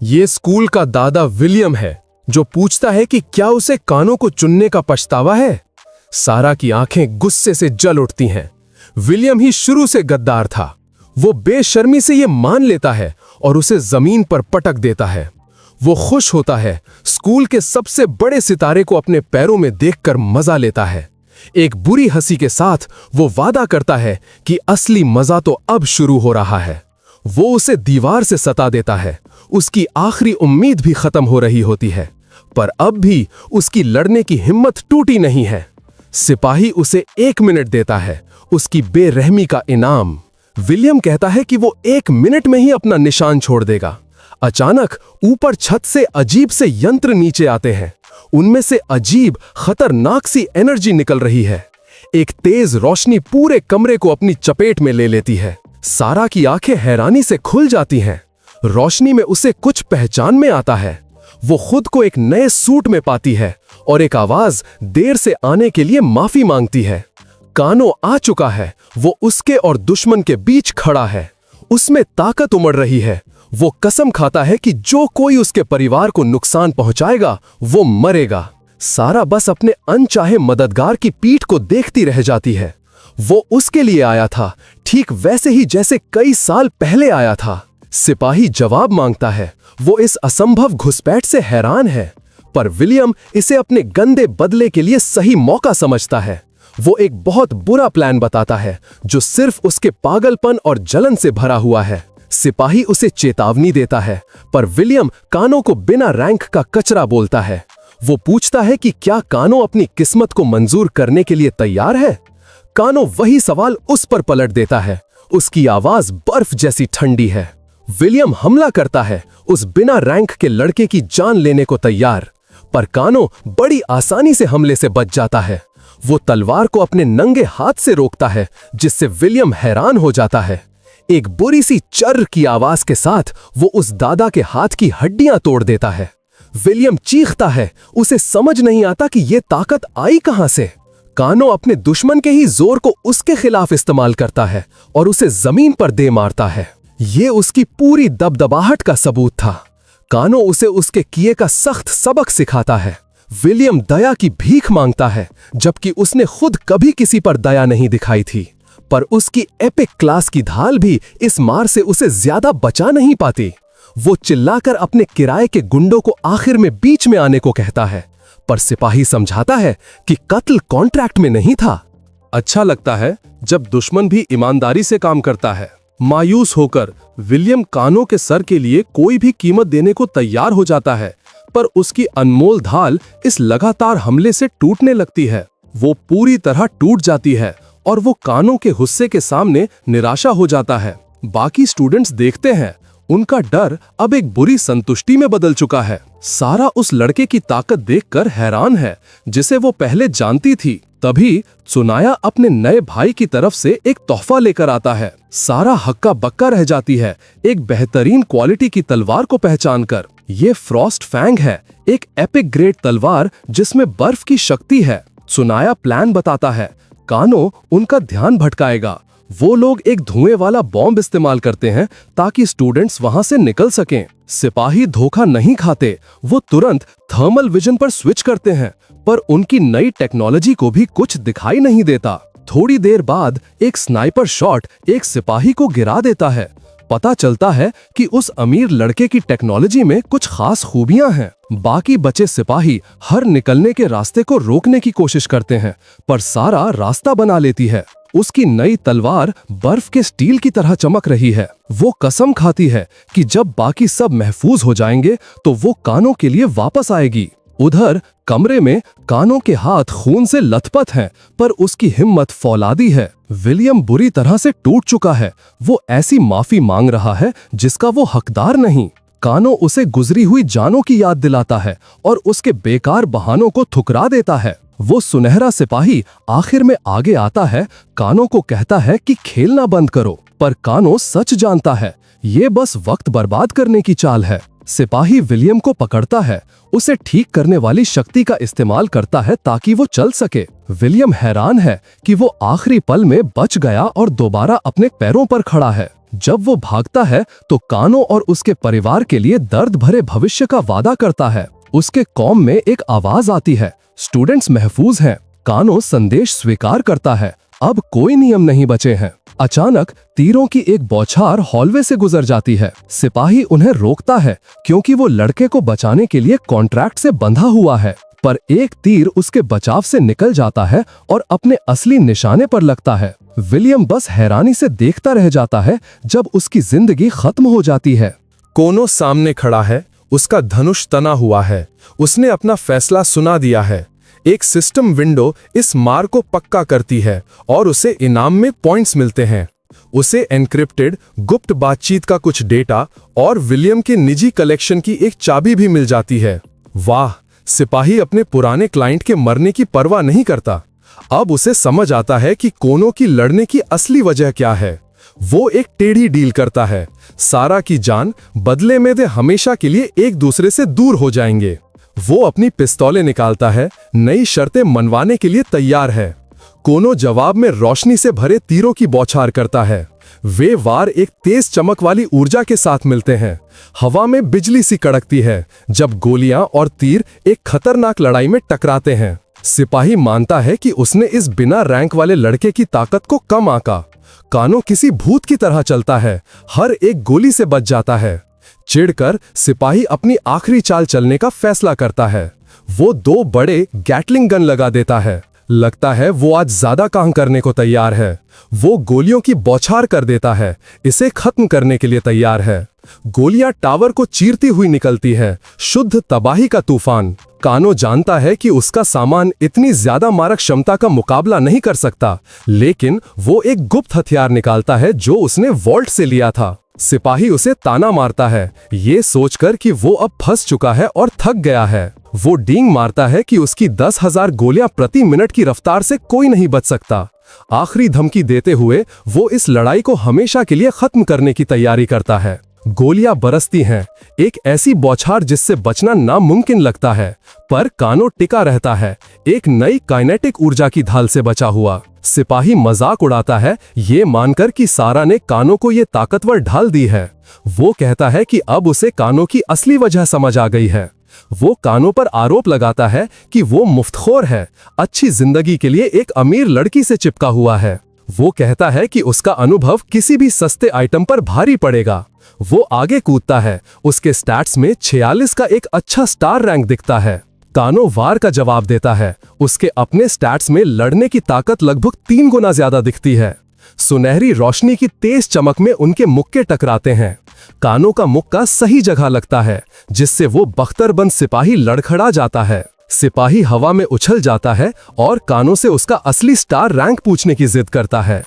ये स्कूल का दादा विलियम है, जो पूछता है कि क्या उसे कानों को चुनने का पछतावा है। सारा की आंखें गुस्से से जल उठती हैं। विलियम ही शुरू से गद्दार था। वो बेशर्मी से ये मान लेता है और उसे जमीन पर पटक देता है। वो खुश होता है, स्कूल के सबसे बड़े सितारे को अपने पैरों में देखकर मजा लेता है। एक बुरी हंसी के साथ वो वादा करता है कि असली मजा तो अब शुरू हो रहा है। वो उसे दीवार से सता देता है। उसकी आखिरी उम्मीद भी खत्म हो रही होती है, पर अब भी उसकी लड़ने की हिम्मत टूटी नहीं है। सिपाही उसे 1 मिनट देता है, उसकी बेरहमी का इनाम। विलियम कहता है कि वो 1 मिनट में ही अपना निशान छोड़ देगा। अचानक ऊपर छत से अजीब से यंत्र नीचे आते हैं। उनमें से अजीब खतरनाक सी एनर्जी निकल रही है। एक तेज रोशनी पूरे कमरे को अपनी चपेट में ले लेती है। सारा की आंखें हैरानी से खुल जाती हैं। रोशनी में उसे कुछ पहचान में आता है। वो खुद को एक नए सूट में पाती है और एक आवाज देर से आने के लिए माफी मांगती है। कानो आ चुका है। वो उसके और दुश्मन के बीच खड़ा है। उसमें ताकत उमड़ रही है। वो कसम खाता है कि जो कोई उसके परिवार को नुकसान पहुंचाएगा वो मरेगा। सारा बस अपने अनचाहे मददगार की पीठ को देखती रह जाती है। वो उसके लिए आया था, ठीक वैसे ही जैसे कई साल पहले आया था। सिपाही जवाब मांगता है। वो इस असंभव घुसपैठ से हैरान है, पर विलियम इसे अपने गंदे बदले के लिए सही मौका समझता है। वो एक बहुत बुरा प्लान बताता है जो सिर्फ उसके पागलपन और जलन से भरा हुआ है। सिपाही उसे चेतावनी देता है, पर विलियम कानो को बिना रैंक का कचरा बोलता है। वो पूछता है कि क्या कानो अपनी किस्मत को मंजूर करने के लिए तैयार है। कानो वही सवाल उस पर पलट देता है। उसकी आवाज बर्फ जैसी ठंडी है। विलियम हमला करता है, उस बिना रैंक के लड़के की जान लेने को तैयार, पर कानो बड़ी आसानी से हमले से बच जाता है। वो तलवार को अपने नंगे हाथ से रोकता है, जिससे विलियम हैरान हो जाता है। एक बुरी सी चर्र की आवाज के साथ वो उस दादा के हाथ की हड्डियां तोड़ देता है। विलियम चीखता है। उसे समझ नहीं आता कि ये ताकत आई कहां से। कानो अपने दुश्मन के ही जोर को उसके खिलाफ इस्तेमाल करता है और उसे जमीन पर दे मारता है। ये उसकी पूरी दबदबाहट का सबूत था। कानो उसे उसके किए का सख्त सबक सिखाता है। विलियम दया की भीख मांगता है, जबकि उसने खुद कभी किसी पर दया नहीं दिखाई थी। पर उसकी एपिक क्लास की ढाल भी इस मार से उसे ज्यादा बचा नहीं पाती। वो चिल्लाकर अपने किराए के गुंडों को आखिर में बीच में आने को कहता है, पर सिपाही समझाता है कि कत्ल कॉन्ट्रैक्ट में नहीं था। अच्छा लगता है जब दुश्मन भी ईमानदारी से काम करता है। मायूस होकर विलियम कानो के सर के लिए कोई भी कीमत देने को तैयार हो जाता है, पर उसकी अनमोल ढाल इस लगातार हमले से टूटने लगती है। वो पूरी तरह टूट जाती है और वो कानो के गुस्से के सामने निराशा हो जाता है। बाकी स्टूडेंट्स देखते हैं, उनका डर अब एक बुरी संतुष्टि में बदल चुका है। सारा उस लड़के की ताकत देखकर हैरान है जिसे वो पहले जानती थी। तभी सुनाया अपने नए भाई की तरफ से एक तोहफा लेकर आता है। सारा हक्का बक्का रह जाती है एक बेहतरीन क्वालिटी की तलवार को पहचानकर। ये फ्रॉस्ट फैंग है, एक एपिक ग्रेड तलवार जिसमें बर्फ की शक्ति है। सुनाया प्लान बताता है, कानो उनका ध्यान भटकाएगा। वो लोग एक धुएं वाला बॉम्ब इस्तेमाल करते हैं ताकि स्टूडेंट्स वहां से निकल सकें। सिपाही धोखा नहीं खाते, वो तुरंत थर्मल विजन पर स्विच करते हैं, पर उनकी नई टेक्नोलॉजी को भी कुछ दिखाई नहीं देता। थोड़ी देर बाद एक स्नाइपर शॉट एक सिपाही को गिरा देता है। पता चलता है कि उस अमीर लड़के की टेक्नोलॉजी में कुछ खास खूबियां हैं। बाकी बचे सिपाही हर निकलने के रास्ते को रोकने की कोशिश करते हैं, पर सारा रास्ता बना लेती है। उसकी नई तलवार बर्फ के स्टील की तरह चमक रही है। वो कसम खाती है कि जब बाकी सब महफूज हो जाएंगे तो वो कानो के लिए वापस आएगी। उधर कमरे में कानो के हाथ खून से लथपथ हैं, पर उसकी हिम्मत फौलादी है। विलियम बुरी तरह से टूट चुका है। वो ऐसी माफी मांग रहा है जिसका वो हकदार नहीं। कानो उसे गुजरी हुई जानों की याद दिलाता है और उसके बेकार बहानों को ठुकरा देता है। वो सुनहरा सिपाही आखिर में आगे आता है, कानो को कहता है कि खेलना बंद करो, पर कानो सच जानता है ये बस वक्त बर्बाद करने की चाल है। सिपाही विलियम को पकड़ता है, उसे ठीक करने वाली शक्ति का इस्तेमाल करता है ताकि वो चल सके। विलियम हैरान है कि वो आखिरी पल में बच गया और दोबारा अपने पैरों पर खड़ा है। जब वो भागता है तो कानो और उसके परिवार के लिए दर्द भरे भविष्य का वादा करता है। उसके कॉम में एक आवाज आती है, स्टूडेंट्स महफूज हैं। कानो संदेश स्वीकार करता है, अब कोई नियम नहीं बचे हैं। अचानक तीरों की एक बौछार हॉलवे से गुजर जाती है। सिपाही उन्हें रोकता है क्योंकि वो लड़के को बचाने के लिए कॉन्ट्रैक्ट से बंधा हुआ है, पर एक तीर उसके बचाव से निकल जाता है और अपने असली निशाने पर लगता है। विलियम बस हैरानी से देखता रह जाता है जब उसकी जिंदगी खत्म हो जाती है। कोनो सामने खड़ा है, उसका धनुष तना हुआ है। उसने अपना फैसला सुना दिया है। एक सिस्टम विंडो इस मार को पक्का करती है और उसे इनाम में पॉइंट्स मिलते हैं। उसे एनक्रिप्टेड गुप्त बातचीत का कुछ डेटा और विलियम के निजी कलेक्शन की एक चाबी भी मिल जाती है। वाह, सिपाही अपने पुराने क्लाइंट के मरने की परवाह नहीं करता। अब उसे समझ आता है कि कोनो की लड़ने की असली वजह क्या है। वो एक टेढ़ी डील करता है, सारा की जान बदले में वे हमेशा के लिए एक दूसरे से दूर हो जाएंगे। वो अपनी पिस्तौलें निकालता है, नई शर्तें मनवाने के लिए तैयार है। कोनो जवाब में रोशनी से भरे तीरों की बौछार करता है। वे वार एक तेज चमक वाली ऊर्जा के साथ मिलते हैं। हवा में बिजली सी कड़कती है जब गोलियां और तीर एक खतरनाक लड़ाई में टकराते हैं। सिपाही मानता है कि उसने इस बिना रैंक वाले लड़के की ताकत को कम आंका। कानो किसी भूत की तरह चलता है, हर एक गोली से बच जाता है। चिढ़कर सिपाही अपनी आखिरी चाल चलने का फैसला करता है। वो 2 बड़े गैटलिंग गन लगा देता है। लगता है वो आज ज्यादा काम करने को तैयार है। वो गोलियों की बौछार कर देता है, इसे खत्म करने के लिए तैयार है। गोलियां टावर को चीरती हुई निकलती है, शुद्ध तबाही का तूफान। कानो जानता है कि उसका सामान इतनी ज्यादा मारक क्षमता का मुकाबला नहीं कर सकता, लेकिन वो एक गुप्त हथियार निकालता है जो उसने वॉल्ट से लिया था। सिपाही उसे ताना मारता है, ये सोचकर कि वो अब फंस चुका है और थक गया है। वो डींग मारता है कि उसकी 10,000 गोलियां प्रति मिनट की रफ्तार से कोई नहीं बच सकता। आखिरी धमकी देते हुए वो इस लड़ाई को हमेशा के लिए खत्म करने की तैयारी करता है। गोलियां बरसती हैं, एक ऐसी बौछार जिससे बचना नामुमकिन लगता है, पर कानो टिका रहता है, एक नई काइनेटिक ऊर्जा की ढाल से बचा हुआ। सिपाही मजाक उड़ाता है, ये मानकर कि सारा ने कानो को ये ताकतवर ढाल दी है। वो कहता है कि अब उसे कानो की असली वजह समझ आ गई है। वो कानो पर आरोप लगाता है कि वो मुफ्तखोर है, अच्छी जिंदगी के लिए एक अमीर लड़की से चिपका हुआ है। वो कहता है कि उसका अनुभव किसी भी सस्ते आइटम पर भारी पड़ेगा। वो आगे कूदता है, उसके स्टैट्स में 46 का एक अच्छा स्टार रैंक दिखता है। कानो वार का जवाब देता है, उसके अपने स्टैट्स में लड़ने की ताकत लगभग 3 गुना ज्यादा दिखती है। सुनहरी रोशनी की तेज चमक में उनके मुक्के टकराते हैं। कानो का मुक्का सही जगह लगता है, जिससे वो बख्तरबंद सिपाही लड़खड़ा जाता है। सिपाही हवा में उछल जाता है और कानो से उसका असली स्टार रैंक पूछने की जिद करता है।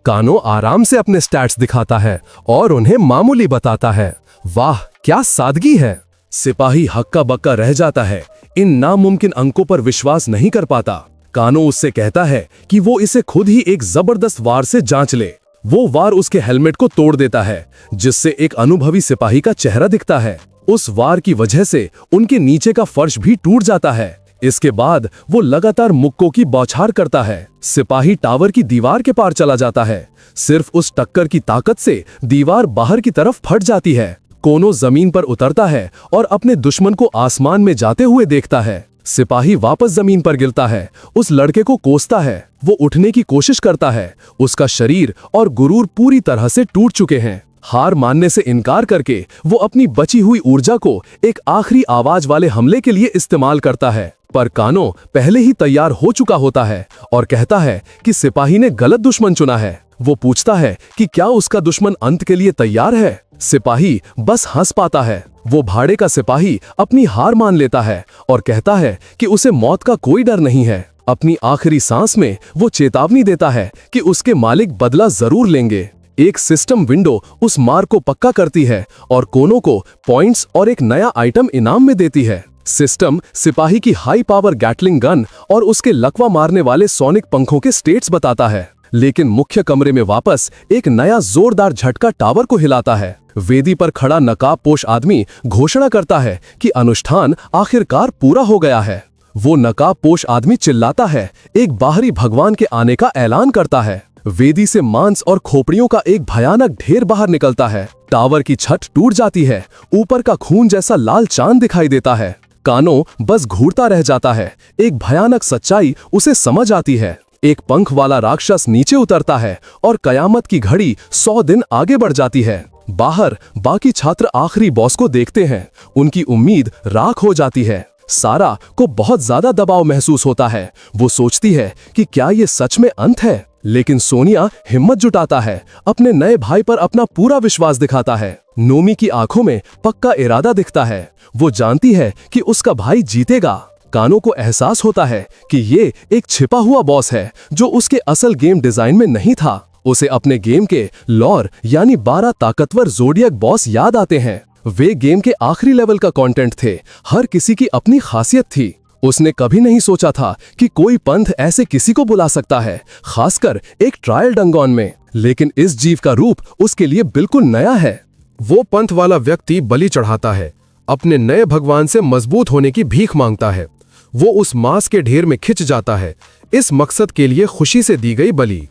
कानो आराम से अपने स्टैट्स दिखाता है और उन्हें मामूली बताता है। वाह, क्या सादगी है। सिपाही हक्का बक्का रह जाता है, इन नामुमकिन अंकों पर विश्वास नहीं कर पाता। कानो उससे कहता है कि वो इसे खुद ही एक जबरदस्त वार से जांच ले। वो वार उसके हेलमेट को तोड़ देता है, जिससे एक अनुभवी सिपाही का चेहरा दिखता है। उस वार की वजह से उनके नीचे का फर्श भी टूट जाता है। इसके बाद वो लगातार मुक्कों की बौछार करता है। सिपाही टावर की दीवार के पार चला जाता है। सिर्फ उस टक्कर की ताकत से दीवार बाहर की तरफ फट जाती है। कोनो जमीन पर उतरता है और अपने दुश्मन को आसमान में जाते हुए देखता है। सिपाही वापस जमीन पर गिरता है, उस लड़के को कोसता है। वो उठने की कोशिश करता है। उसका शरीर और गुरूर पूरी तरह से टूट चुके हैं। हार मानने से इनकार करके वो अपनी बची हुई ऊर्जा को एक आखिरी आवाज वाले हमले के लिए इस्तेमाल करता है। पर कानो पहले ही तैयार हो चुका होता है और कहता है कि सिपाही ने गलत दुश्मन चुना है। वो पूछता है कि क्या उसका दुश्मन अंत के लिए तैयार है। सिपाही बस हंस पाता है। वो भाड़े का सिपाही अपनी हार मान लेता है और कहता है कि उसे मौत का कोई डर नहीं है। अपनी आखिरी सांस में वो चेतावनी देता है कि उसके मालिक बदला जरूर लेंगे। एक सिस्टम विंडो उस मार को पक्का करती है और कोनो को पॉइंट्स और एक नया आइटम इनाम में देती है। सिस्टम सिपाही की हाई पावर गैटलिंग गन और उसके लकवा मारने वाले सोनिक पंखों के स्टेट्स बताता है। लेकिन मुख्य कमरे में वापस एक नया जोरदार झटका टावर को हिलाता है। वेदी पर खड़ा नकाबपोश आदमी घोषणा करता है कि अनुष्ठान आखिरकार पूरा हो गया है। वो नकाबपोश आदमी चिल्लाता है, एक बाहरी भगवान के आने का ऐलान करता है। वेदी से मांस और खोपड़ियों का एक भयानक ढेर बाहर निकलता है। टावर की छत टूट जाती है। ऊपर का खून जैसा लाल चांद दिखाई देता है। कानो बस घूरता रह जाता है। एक भयानक सच्चाई उसे समझ आती है। एक पंख वाला राक्षस नीचे उतरता है और कयामत की घड़ी 100 दिन आगे बढ़ जाती है। बाहर बाकी छात्र आखिरी बॉस को देखते हैं। उनकी उम्मीद राख हो जाती है। सारा को बहुत ज्यादा दबाव महसूस होता है। वो सोचती है कि क्या ये सच में अंत है। लेकिन सोनिया हिम्मत जुटाता है, अपने नए भाई पर अपना पूरा विश्वास दिखाता है। नोमी की आंखों में पक्का इरादा दिखता है। वो जानती है कि उसका भाई जीतेगा। कानो को एहसास होता है कि ये एक छिपा हुआ बॉस है जो उसके असल गेम डिजाइन में नहीं था। उसे अपने गेम के लॉर यानी 12 ताकतवर ज़ोडियक बॉस याद आते हैं। वे गेम के आखिरी लेवल का कंटेंट थे। हर किसी की अपनी खासियत थी। उसने कभी नहीं सोचा था कि कोई पंथ ऐसे किसी को बुला सकता है, खासकर एक ट्रायल डंगोन में। लेकिन इस जीव का रूप उसके लिए बिल्कुल नया है। वो पंथ वाला व्यक्ति बलि चढ़ाता है, अपने नए भगवान से मजबूत होने की भीख मांगता है। वो उस मांस के ढेर में खिंच जाता है, इस मकसद के लिए खुशी से दी गई बलि।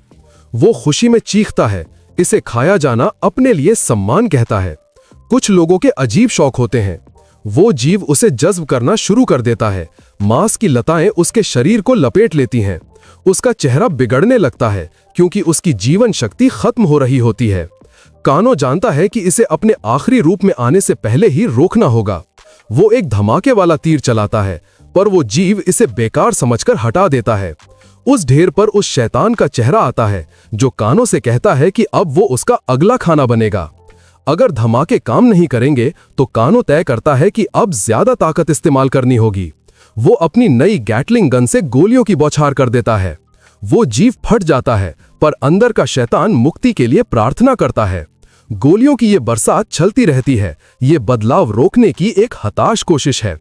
वो खुशी में चीखता है, इसे खाया जाना अपने लिए सम्मान कहता है। कुछ लोगों के अजीब शौक होते हैं। वो जीव उसे जज्ब करना शुरू कर देता है। मांस की लताएं उसके शरीर को लपेट लेती हैं। उसका चेहरा बिगड़ने लगता है क्योंकि उसकी जीवन शक्ति खत्म हो रही होती है। कानो जानता है कि इसे अपने आखिरी रूप में आने से पहले ही रोकना होगा। वो एक धमाके वाला तीर चलाता है, पर वो जीव इसे बेकार समझकर हटा देता है। उस ढेर पर उस शैतान का चेहरा आता है जो कानो से कहता है कि अब वो उसका अगला खाना बनेगा। अगर धमाके काम नहीं करेंगे तो कानो तय करता है कि अब ज्यादा ताकत इस्तेमाल करनी होगी। वो अपनी नई गैटलिंग गन से गोलियों की बौछार कर देता है। वो जीव फट जाता है, पर अंदर का शैतान मुक्ति के लिए प्रार्थना करता है। गोलियों की ये बरसात चलती रहती है। ये बदलाव रोकने की एक हताश कोशिश है।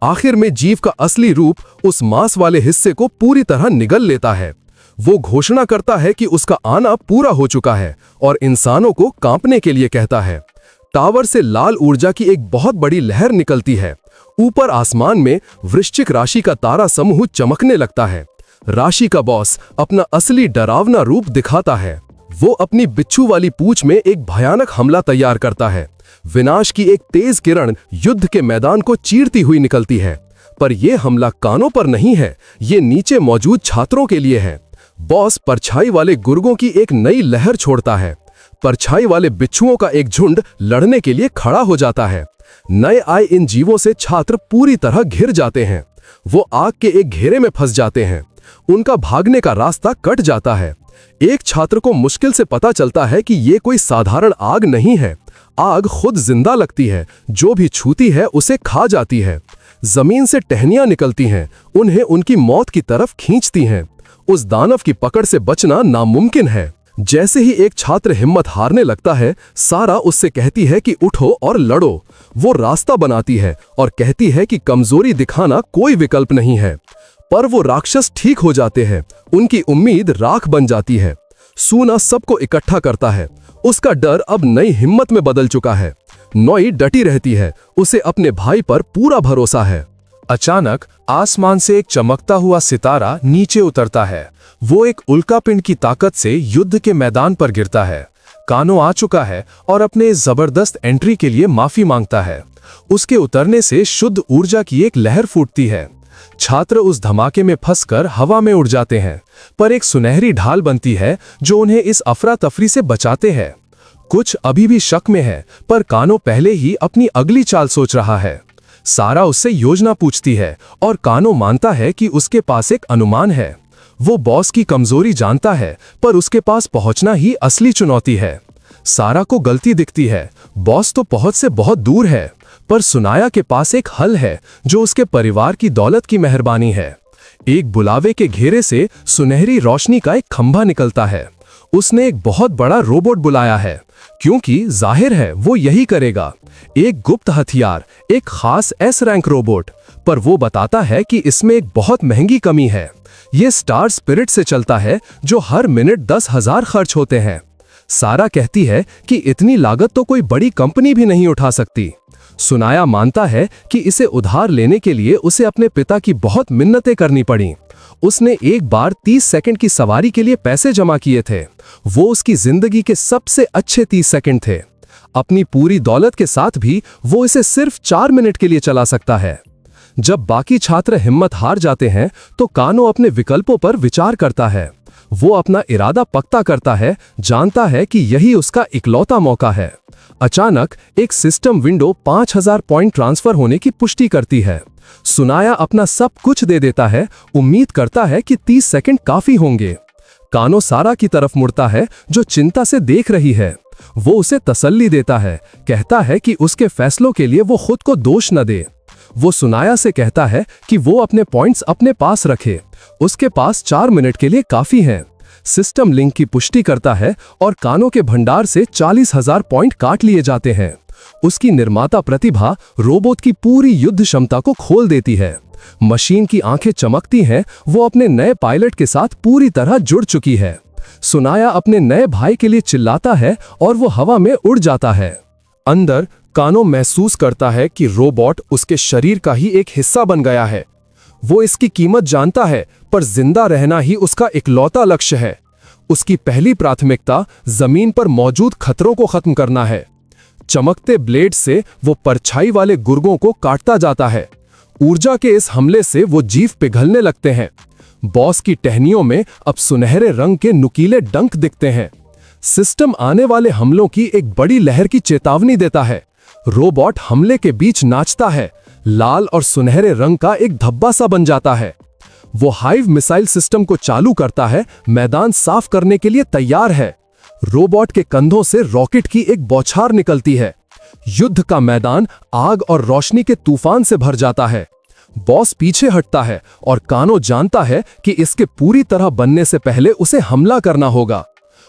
आखिर में जीव का असली रूप उस मांस वाले हिस्से को पूरी तरह निगल लेता है। वो घोषणा करता है कि उसका आना पूरा हो चुका है और इंसानों को कांपने के लिए कहता है। टावर से लाल ऊर्जा की एक बहुत बड़ी लहर निकलती है। ऊपर आसमान में वृश्चिक राशि का तारा समूह चमकने लगता है। राशि का बॉस अपना असली डरावना रूप दिखाता है। वो अपनी बिच्छू वाली पूंछ में एक भयानक हमला तैयार करता है। विनाश की एक तेज किरण युद्ध के मैदान को चीरती हुई निकलती है। पर यह हमला कानों पर नहीं है, ये नीचे मौजूद छात्रों के लिए है। बॉस परछाई वाले गुर्गों की एक नई लहर छोड़ता है। परछाई वाले बिच्छुओं का एक झुंड लड़ने के लिए खड़ा हो जाता है। नए आए इन जीवों से छात्र पूरी तरह घिर जाते हैं। वो आग के एक घेरे में फंस जाते हैं। उनका भागने का रास्ता कट जाता है। एक छात्र को मुश्किल से पता चलता है कि ये कोई साधारण आग नहीं है। आग खुद जिंदा लगती है, जो भी छूती है उसे खा जाती है। जमीन से टहनियां निकलती हैं, उन्हें उनकी मौत की तरफ खींचती हैं। उस दानव की पकड़ से बचना नामुमकिन है। जैसे ही एक छात्र हिम्मत हारने लगता है, सारा उससे कहती है कि उठो और लड़ो। वो रास्ता बनाती है और कहती है कि कमजोरी दिखाना कोई विकल्प नहीं है। पर वो राक्षस ठीक हो जाते हैं। उनकी उम्मीद राख बन जाती है। सूना सबको इकट्ठा करता है। उसका डर अब नई हिम्मत में बदल चुका है। नोई डटी रहती है। उसे अपने भाई पर पूरा भरोसा है। अचानक आसमान से एक चमकता हुआ सितारा नीचे उतरता है। वो एक उल्कापिंड की ताकत से युद्ध के मैदान पर गिरता है। कानो आ चुका है और अपने इस जबरदस्त एंट्री के लिए माफी मांगता है। उसके उतरने से शुद्ध ऊर्जा की एक लहर फूटती है। छात्र उस धमाके में फंसकर हवा में उड़ जाते हैं, पर एक सुनहरी ढाल बनती है जो उन्हें इस अफरा तफरी से बचाते हैं। कुछ अभी भी शक में है, पर कानो पहले ही अपनी अगली चाल सोच रहा है। सारा उससे योजना पूछती है और कानो मानता है कि उसके पास एक अनुमान है। वो बॉस की कमजोरी जानता है, पर उसके पास पहुंचना ही असली चुनौती है। सारा को गलती दिखती है। बॉस तो पहुंच से बहुत दूर है, पर सुनाया के पास एक हल है जो उसके परिवार की दौलत की मेहरबानी है। एक बुलावे के घेरे से सुनहरी रोशनी का एक खंभा निकलता है। उसने एक बहुत बड़ा रोबोट बुलाया है, क्योंकि जाहिर है वो यही करेगा। एक गुप्त हथियार, एक खास एस रैंक रोबोट, पर वो बताता है कि इसमें एक बहुत महंगी कमी है। ये स्टार स्पिरिट से चलता है, जो हर मिनट 10,000 खर्च होते हैं। सारा कहती है कि इतनी लागत तो कोई बड़ी कंपनी भी नहीं उठा सकती। सुनाया मानता है कि इसे उधार लेने के लिए उसे अपने पिता की बहुत मिन्नतें करनी पड़ी। उसने एक बार 30 सेकंड की सवारी के लिए पैसे जमा किए थे। वो उसकी जिंदगी के सबसे अच्छे 30 सेकंड थे। अपनी पूरी दौलत के साथ भी वो इसे सिर्फ 4 मिनट के लिए चला सकता है। जब बाकी छात्र हिम्मत हार जाते हैं, तो कानो अपने विकल्पों पर विचार करता है। वो अपना इरादा पक्का करता है, जानता है कि यही उसका इकलौता मौका है। अचानक एक सिस्टम विंडो 5000 पॉइंट ट्रांसफर होने की पुष्टि करती है। सुनाया अपना सब कुछ दे देता है, उम्मीद करता है कि 30 सेकंड काफी होंगे। कानो सारा की तरफ मुड़ता है, जो चिंता से देख रही है। वो उसे तसल्ली देता है, कहता है कि उसके फैसलों के लिए वो खुद को दोष न दे। वो सुनाया से कहता है कि वो अपने पॉइंट्स अपने पास रखे। उसके पास 4 मिनट के लिए काफी हैं। सिस्टम लिंक की पुष्टि करता है और कानो के भंडार से 40,000 पॉइंट काट लिए जाते हैं। उसकी निर्माता प्रतिभा रोबोट की पूरी युद्ध क्षमता को खोल देती है। मशीन की आंखें चमकती हैं। वो अपने नए पायलट के साथ पूरी तरह जुड़ चुकी है। सुनाया अपने नए भाई के लिए चिल्लाता है और वो हवा में उड़ जाता है। अंदर कानो महसूस करता है कि रोबोट उसके शरीर का ही एक हिस्सा बन गया है। वो इसकी कीमत जानता है, पर जिंदा रहना ही उसका इकलौता लक्ष्य है। उसकी पहली प्राथमिकता जमीन पर मौजूद खतरों को खत्म करना है। चमकते ब्लेड से वो परछाई वाले गुर्गों को काटता जाता है। ऊर्जा के इस हमले से वो जीव पिघलने लगते हैं। बॉस की टहनियों में अब सुनहरे रंग के नुकीले डंक दिखते हैं। सिस्टम आने वाले हमलों की एक बड़ी लहर की चेतावनी देता है। रोबोट हमले के बीच नाचता है। लाल और सुनहरे रंग का एक धब्बा सा बन जाता है। वो हाइव मिसाइल सिस्टम को चालू करता है। मैदान साफ करने के लिए तैयार है। रोबोट के कंधों से रॉकेट की एक बौछार निकलती है। युद्ध का मैदान आग और रोशनी के तूफान से भर जाता है। बॉस पीछे हटता है और कानो जानता है कि इसके पूरी तरह बनने से पहले उसे हमला करना होगा।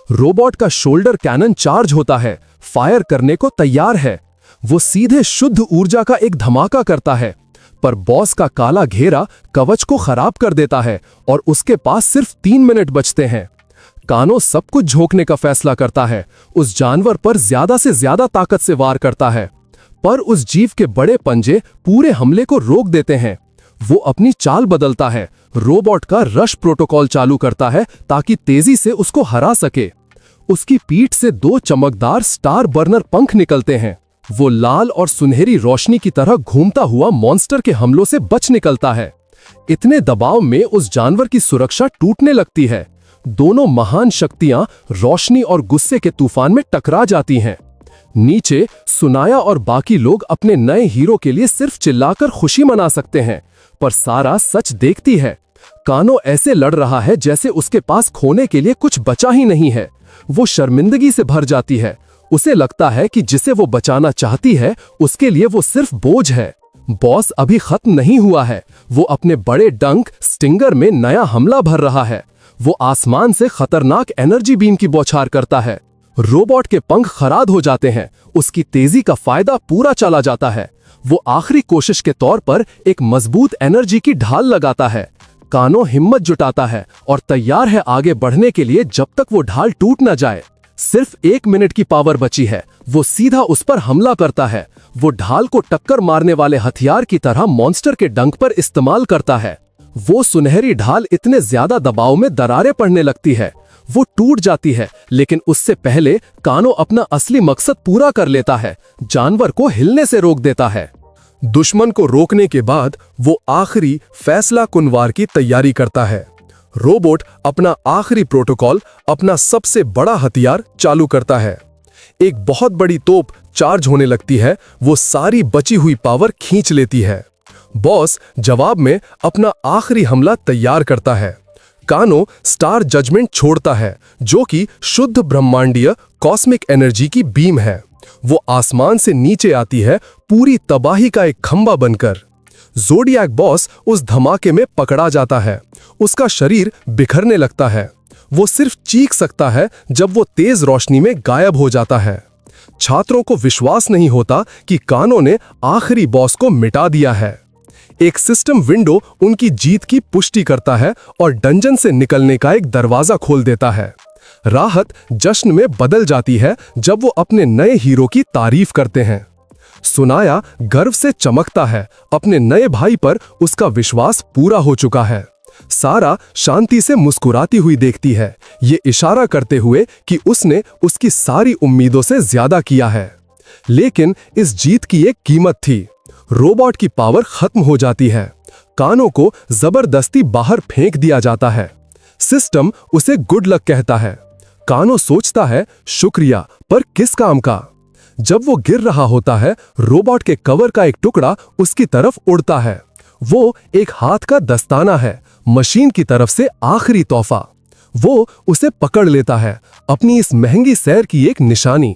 रोबोट का शोल्डर कैनन चार्ज होता है, फायर करने को तैयार है। वो सीधे शुद्ध ऊर्जा का एक धमाका करता है, पर बॉस का काला घेरा कवच को खराब कर देता है और उसके पास सिर्फ 3 मिनट बचते हैं। कानो सब कुछ झोंकने का फैसला करता है। उस जानवर पर ज्यादा से ज्यादा ताकत से वार करता है, पर उस जीव के बड़े पंजे पूरे हमले को रोक देते हैं। वो अपनी चाल बदलता है। रोबोट का रश प्रोटोकॉल चालू करता है ताकि तेजी से उसको हरा सके। उसकी पीठ से 2 चमकदार स्टार बर्नर पंख निकलते हैं। वो लाल और सुनहरी रोशनी की तरह घूमता हुआ मॉन्स्टर के हमलों से बच निकलता है। इतने दबाव में उस जानवर की सुरक्षा टूटने लगती है। दोनों महान शक्तियां रोशनी और गुस्से के तूफान में टकरा जाती हैं। नीचे सुनाया और बाकी लोग अपने नए हीरो के लिए सिर्फ चिल्लाकर खुशी मना सकते हैं, पर सारा सच देखती है। कानो ऐसे लड़ रहा है जैसे उसके पास खोने के लिए कुछ बचा ही नहीं है। वो शर्मिंदगी से भर जाती है। उसे लगता है कि जिसे वो बचाना चाहती है उसके लिए वो सिर्फ बोझ है। बॉस अभी खत्म नहीं हुआ है। वो अपने बड़े डंक स्टिंगर में नया हमला भर रहा है। वो आसमान से खतरनाक एनर्जी बीम की बौछार करता है। रोबोट के पंख खराद हो जाते हैं। उसकी तेजी का फायदा पूरा चला जाता है। वो आखिरी कोशिश के तौर पर एक मजबूत एनर्जी की ढाल लगाता है। कानो हिम्मत जुटाता है और तैयार है आगे बढ़ने के लिए जब तक वो ढाल टूट न जाए। सिर्फ 1 मिनट की पावर बची है। वो सीधा उस पर हमला करता है। वो ढाल को टक्कर मारने वाले हथियार की तरह मॉन्स्टर के डंक पर इस्तेमाल करता है। वो सुनहरी ढाल इतने ज्यादा दबाव में दरारें पड़ने लगती है। वो टूट जाती है, लेकिन उससे पहले कानो अपना असली मकसद पूरा कर लेता है। जानवर को हिलने से रोक देता है। दुश्मन को रोकने के बाद वो आखिरी फैसला कुनवार की तैयारी करता है। रोबोट अपना आखिरी प्रोटोकॉल, अपना सबसे बड़ा हथियार चालू करता है। एक बहुत बड़ी तोप चार्ज होने लगती है। वो सारी बची हुई पावर खींच लेती है। बॉस जवाब में अपना आखिरी हमला तैयार करता है। कानो स्टार जजमेंट छोड़ता है, जो कि शुद्ध ब्रह्मांडीय कॉस्मिक एनर्जी की बीम है। वो आसमान से नीचे आती है, पूरी तबाही का एक खंबा बनकर। ज़ोडिएक बॉस उस धमाके में पकड़ा जाता है। उसका शरीर बिखरने लगता है। वो सिर्फ चीख सकता है जब वो तेज रोशनी में गायब हो जाता है। छात्रों को विश्वास नहीं होता कि कानो ने आखिरी बॉस को मिटा दिया है। एक सिस्टम विंडो उनकी जीत की पुष्टि करता है और डंजन से निकलने का एक दरवाजा खोल देता है। राहत जश्न में बदल जाती है जब वो अपने नए हीरो की तारीफ करते हैं। सुनाया गर्व से चमकता है। अपने नए भाई पर उसका विश्वास पूरा हो चुका है। सारा शांति से मुस्कुराती हुई देखती है, ये इशारा करते हुए कि उसने उसकी सारी उम्मीदों से ज्यादा किया है। लेकिन इस जीत की एक कीमत थी। रोबोट की पावर खत्म हो जाती है। कानो को जबरदस्ती बाहर फेंक दिया जाता है। सिस्टम उसे गुड लक कहता है। कानो सोचता है, शुक्रिया, पर किस काम का? जब वो गिर रहा होता है, रोबोट के कवर का एक टुकड़ा उसकी तरफ उड़ता है। वो एक हाथ का दस्ताना है, मशीन की तरफ से आखिरी तोहफा। वो उसे पकड़ लेता है, अपनी इस महंगी सैर की एक निशानी।